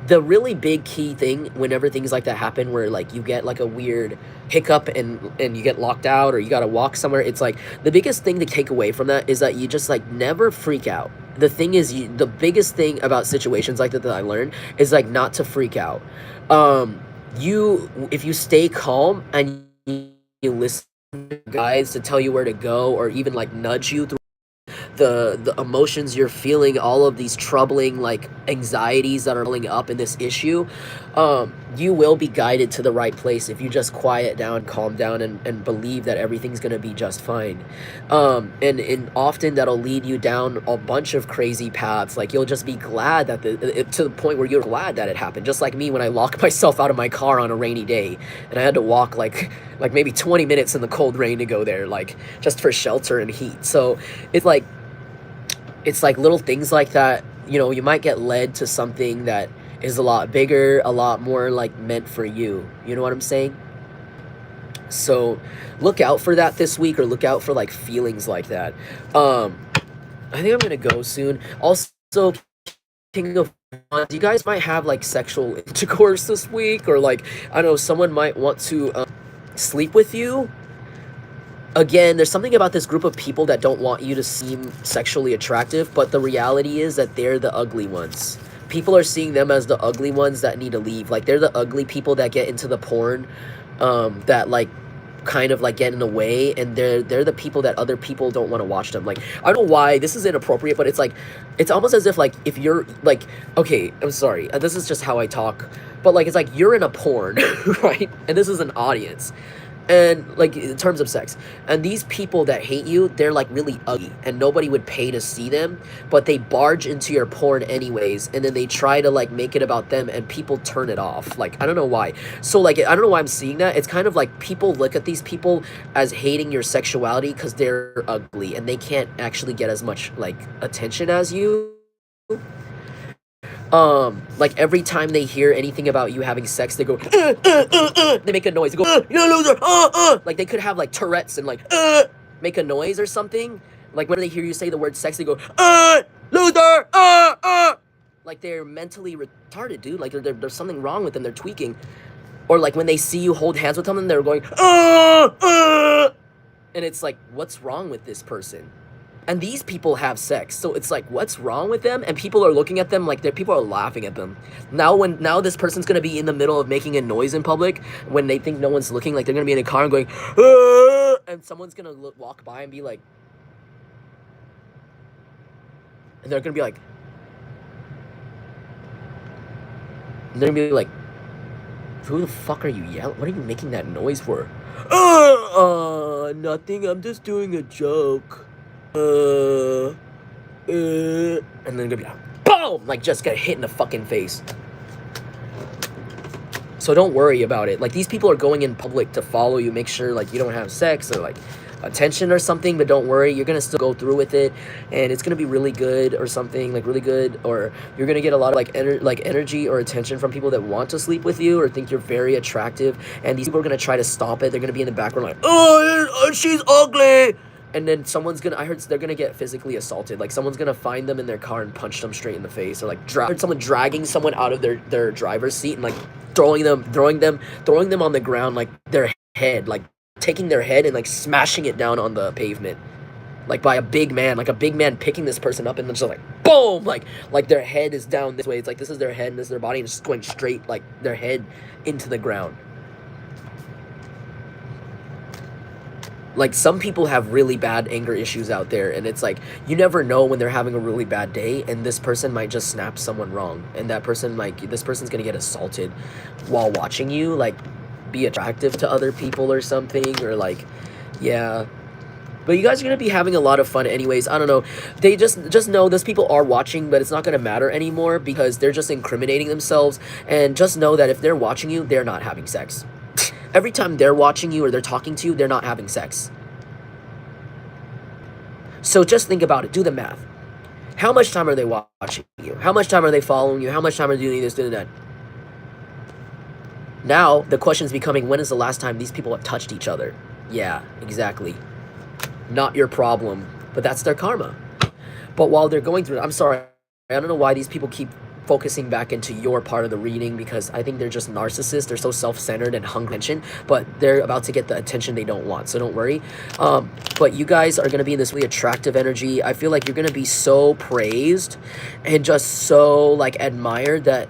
the really big key thing whenever things like that happen, where like you get like a weird hiccup and you get locked out, or you gotta walk somewhere, it's like the biggest thing to take away from that is that you just like never freak out. The thing is, the biggest thing about situations like that I learned is like not to freak out. If you stay calm and you listen to guides to tell you where to go, or even like nudge you through the emotions you're feeling, all of these troubling like anxieties that are building up in this issue, you will be guided to the right place if you just quiet down, calm down, and believe that everything's gonna be just fine. And often that'll lead you down a bunch of crazy paths. Like you'll just be glad that to the point where you're glad that it happened. Just like me when I locked myself out of my car on a rainy day, and I had to walk like maybe 20 minutes in the cold rain to go there, like just for shelter and heat. So it's like little things like that. You know, you might get led to something that is a lot bigger, a lot more like meant for you. You know what I'm saying? So look out for that this week, or look out for like feelings like that. I think I'm gonna go soon. Also, King of Wands, you guys might have like sexual intercourse this week, or like, I don't know, someone might want to sleep with you. Again, there's something about this group of people that don't want you to seem sexually attractive, but the reality is that they're the ugly ones. People are seeing them as the ugly ones that need to leave. Like, they're the ugly people that get into the porn, that, like, kind of, like, get in the way, and they're the people that other people don't want to watch them. Like, I don't know why this is inappropriate, but it's like, it's almost as if, like, if you're, like, okay, I'm sorry, this is just how I talk, but, like, it's like, you're in a porn, right? And this is an audience. And, like, in terms of sex, and these people that hate you, they're, like, really ugly, and nobody would pay to see them, but they barge into your porn anyways, and then they try to, like, make it about them, and people turn it off. Like, I don't know why. So, like, I don't know why I'm seeing that. It's kind of like people look at these people as hating your sexuality because they're ugly, and they can't actually get as much, like, attention as you. Like, every time they hear anything about you having sex, they go, they make a noise. They go, you loser, Like, they could have, like, Tourette's and, like, make a noise or something. Like, when they hear you say the word sex, they go, loser, Like, they're mentally retarded, dude. Like, there's something wrong with them. They're tweaking. Or, like, when they see you hold hands with someone, they're going, and it's like, what's wrong with this person? And these people have sex, so it's like, what's wrong with them? And people are looking at them like people are laughing at them. Now this person's gonna be in the middle of making a noise in public when they think no one's looking, like they're gonna be in a car and going, and someone's gonna walk by and be like, and they're gonna be like, who the fuck are you yelling? What are you making that noise for? Nothing. I'm just doing a joke. And then gonna be like, boom! Like, just get hit in the fucking face. So don't worry about it. Like, these people are going in public to follow you, make sure, like, you don't have sex or, like, attention or something, but don't worry, you're gonna still go through with it, and it's gonna be really good or something, like, really good, or you're gonna get a lot of, like, energy or attention from people that want to sleep with you or think you're very attractive, and these people are gonna try to stop it. They're gonna be in the background like, oh, she's ugly! And then I heard they're gonna get physically assaulted. Like, someone's gonna find them in their car and punch them straight in the face, or like I heard someone dragging someone out of their driver's seat and like throwing them on the ground, like their head, like taking their head and like smashing it down on the pavement, like by a big man picking this person up and then just like boom, like their head is down this way. It's like this is their head and this is their body, and just going straight, like their head into the ground. Like, some people have really bad anger issues out there, and it's like, you never know when they're having a really bad day, and this person might just snap someone wrong, and this person's gonna get assaulted while watching you, like, be attractive to other people or something, or like, yeah. But you guys are gonna be having a lot of fun anyways. I don't know. They just know those people are watching, but it's not gonna matter anymore because they're just incriminating themselves, and just know that if they're watching you, they're not having sex. Every time they're watching you or they're talking to you, they're not having sex. So just think about it. Do the math. How much time are they watching you? How much time are they following you? How much time are they doing this, doing that? Now, the question is becoming, when is the last time these people have touched each other? Yeah, exactly. Not your problem, but that's their karma. But while they're going through it, I'm sorry, I don't know why these people keep focusing back into your part of the reading, because I think they're just narcissists. They're so self-centered and hungry attention, but they're about to get the attention they don't want, so don't worry. But you guys are going to be in this really attractive energy. I feel like you're going to be so praised and just so, like, admired that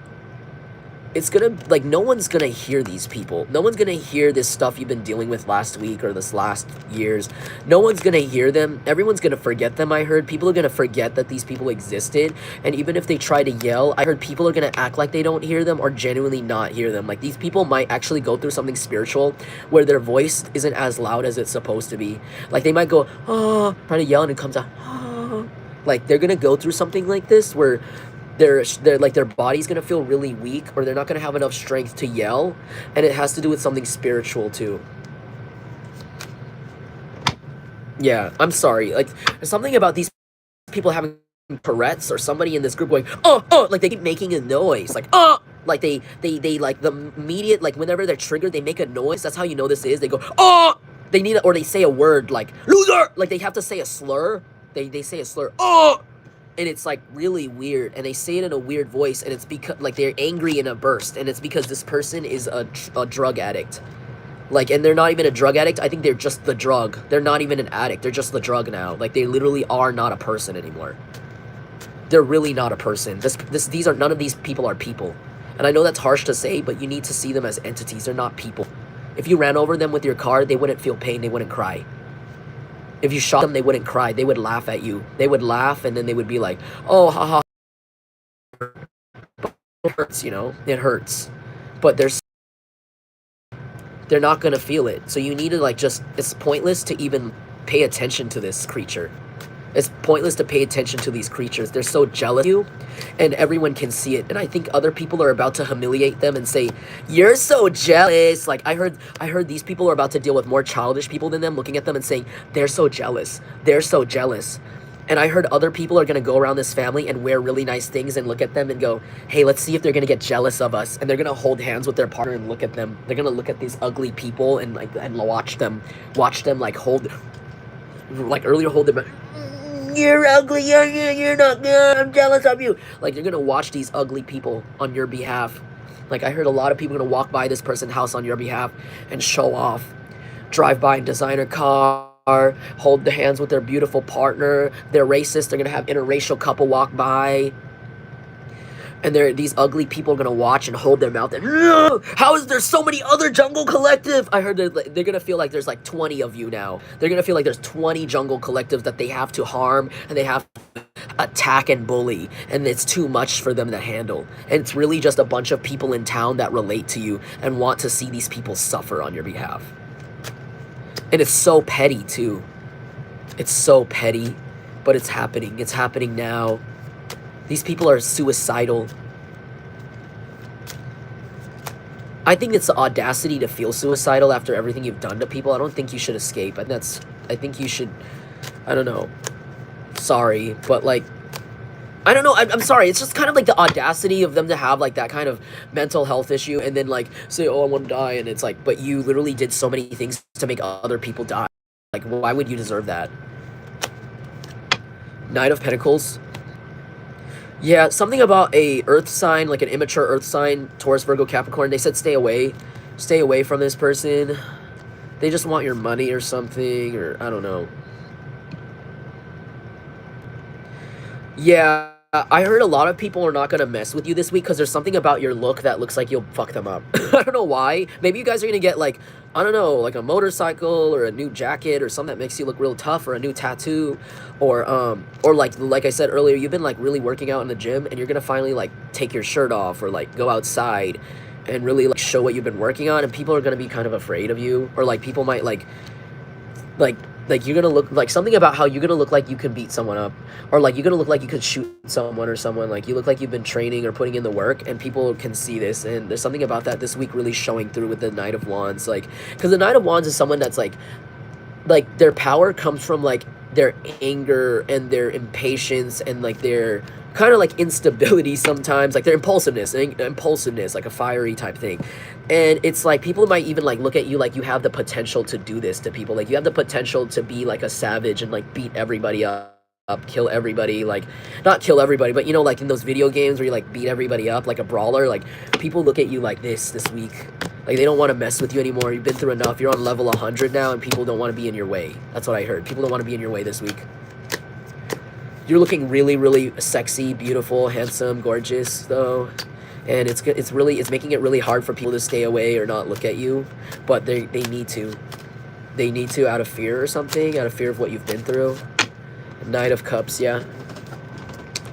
it's gonna, like, no one's gonna hear these people. No one's gonna hear this stuff you've been dealing with last week or this last years. No one's gonna hear them. Everyone's gonna forget them. I heard people are gonna forget that these people existed, and even if they try to yell, I heard people are gonna act like they don't hear them or genuinely not hear them. Like, these people might actually go through something spiritual where their voice isn't as loud as it's supposed to be. Like, they might go, oh, trying to yell, and it comes out, oh. Like, they're gonna go through something like this where they're like, their body's gonna feel really weak, or they're not gonna have enough strength to yell, and it has to do with something spiritual too. Yeah, I'm sorry. Like, there's something about these people having Tourette's, or somebody in this group going, oh, like they keep making a noise, like, oh, like they like the immediate, like whenever they're triggered, they make a noise. That's how you know this is. They go, oh, they need, or they say a word like loser, like they have to say a slur. They say a slur, oh. And it's like really weird, and they say it in a weird voice, and it's because, like, they're angry in a burst, and it's because this person is a drug addict. Like, and they're not even a drug addict. I think they're just the drug. They're not even an addict. They're just the drug now. Like, they literally are not a person anymore. They're really not a person. None of these people are people. And I know that's harsh to say, but you need to see them as entities. They're not people. If you ran over them with your car, they wouldn't feel pain. They wouldn't cry. If you shot them, they wouldn't cry. They would laugh at you. They would laugh, and then they would be like, oh, haha. It hurts, you know? It hurts. But they're not going to feel it. So you need to, like, just, it's pointless to even pay attention to this creature. It's pointless to pay attention to these creatures. They're so jealous of you, and everyone can see it. And I think other people are about to humiliate them and say, you're so jealous. Like, I heard these people are about to deal with more childish people than them, looking at them and saying, they're so jealous. They're so jealous. And I heard other people are going to go around this family and wear really nice things and look at them and go, hey, let's see if they're going to get jealous of us. And they're going to hold hands with their partner and look at them. They're going to look at these ugly people and watch them like hold, like earlier hold them. You're ugly. You're not good. I'm jealous of you. Like, you're going to watch these ugly people on your behalf. Like, I heard a lot of people are going to walk by this person's house on your behalf and show off. Drive by in designer car. Hold the hands with their beautiful partner. They're racist. They're gonna have interracial couple walk by, and these ugly people are gonna watch and hold their mouth and, how is there so many other jungle collective? I heard they're gonna feel like there's like 20 of you now. They're gonna feel like there's 20 jungle collectives that they have to harm and they have to attack and bully, and it's too much for them to handle. And it's really just a bunch of people in town that relate to you and want to see these people suffer on your behalf. And it's so petty, too. It's so petty, but it's happening. It's happening now. These people are suicidal. I think it's the audacity to feel suicidal after everything you've done to people. I don't think you should escape. I think you should, I don't know. Sorry, but like, I don't know, I'm sorry, it's just kind of like the audacity of them to have like that kind of mental health issue and then like say, oh, I want to die, and it's like, but you literally did so many things to make other people die. Like, why would you deserve that? Knight of Pentacles. Yeah, something about a earth sign, like an immature earth sign, Taurus, Virgo, Capricorn. They said stay away from this person. They just want your money or something, or I don't know. Yeah, I heard a lot of people are not going to mess with you this week because there's something about your look that looks like you'll fuck them up. I don't know why. Maybe you guys are going to get, like, I don't know, like a motorcycle or a new jacket or something that makes you look real tough, or a new tattoo, or like I said earlier, you've been, like, really working out in the gym and you're going to finally, like, take your shirt off or, like, go outside and really, like, show what you've been working on, and people are going to be kind of afraid of you, or, like, people might, like you're gonna look like something about how you're gonna look like you can beat someone up, or like you're gonna look like you could shoot someone or someone, like you look like you've been training or putting in the work, and people can see this. And there's something about that this week really showing through with the Knight of Wands, like, because the Knight of Wands is someone that's like their power comes from like their anger and their impatience and like their kind of like instability sometimes, like their impulsiveness, like a fiery type thing. And it's like people might even like look at you like you have the potential to do this to people, like you have the potential to be like a savage and like beat everybody up, kill everybody, like not kill everybody, but you know, like in those video games where you like beat everybody up like a brawler. Like people look at you like this week, like they don't want to mess with you anymore. You've been through enough. You're on level 100 now, and people don't want to be in your way. That's what I heard. People don't want to be in your way this week. You're looking really, really sexy, beautiful, handsome, gorgeous, though. And it's making it really hard for people to stay away or not look at you. But they need to. They need to, out of fear or something, out of fear of what you've been through. Knight of Cups, yeah.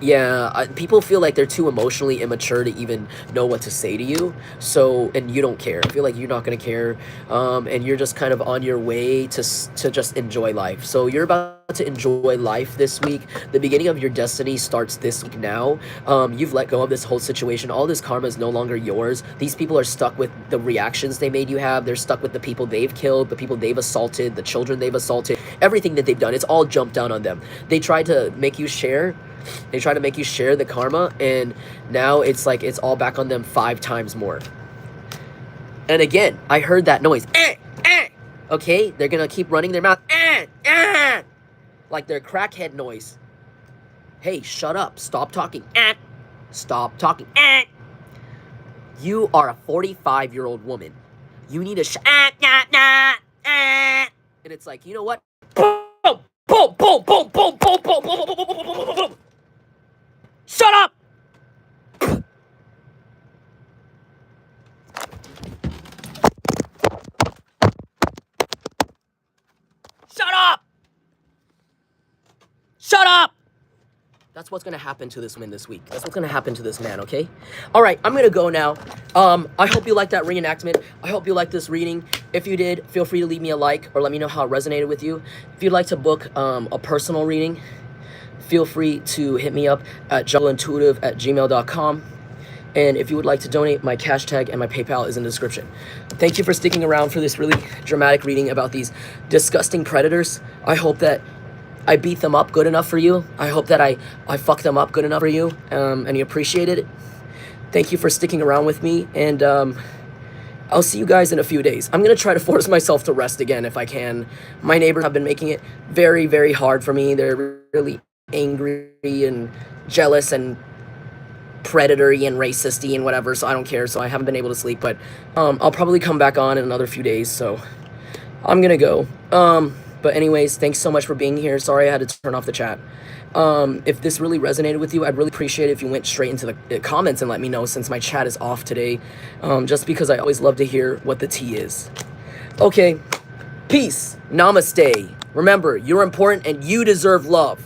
Yeah, people feel like they're too emotionally immature to even know what to say to you. So, and you don't care. I feel like you're not going to care. And you're just kind of on your way to just enjoy life. So you're about to enjoy life this week. The beginning of your destiny starts this week now. You've let go of this whole situation. All this karma is no longer yours. These people are stuck with the reactions they made you have. They're stuck with the people they've killed, the people they've assaulted, the children they've assaulted, everything that they've done. It's all jumped down on them. They tried to make you share. They try to make you share the karma, and now it's like it's all back on them 5 times more. And again, I heard that noise. Okay, they're gonna keep running their mouth. Like their crackhead noise. Hey, shut up. Stop talking. Stop talking. You are a 45-year-old woman. You need to And it's like, you know what? Boom, boom, boom, boom, boom, boom, boom, boom, boom, boom, boom, boom, boom. Shut up! Shut up! Shut up! That's what's gonna happen to this woman this week. That's what's gonna happen to this man, okay? All right, I'm gonna go now. I hope you liked that reenactment. I hope you liked this reading. If you did, feel free to leave me a like or let me know how it resonated with you. If you'd like to book a personal reading, feel free to hit me up at jungleintuitive@gmail.com. And if you would like to donate, my cash tag and my PayPal is in the description. Thank you for sticking around for this really dramatic reading about these disgusting predators. I hope that I beat them up good enough for you. I hope that I fucked them up good enough for you, and you appreciated it. Thank you for sticking around with me, and I'll see you guys in a few days. I'm going to try to force myself to rest again if I can. My neighbors have been making it very, very hard for me. They're really angry and jealous and predatory and racisty and whatever, so I don't care, so I haven't been able to sleep, but I'll probably come back on in another few days, so I'm going to go. But anyways, thanks so much for being here. Sorry I had to turn off the chat. If this really resonated with you, I'd really appreciate it if you went straight into the comments and let me know, since my chat is off today, just because I always love to hear what the tea is. Okay, peace, namaste. Remember, you're important and you deserve love.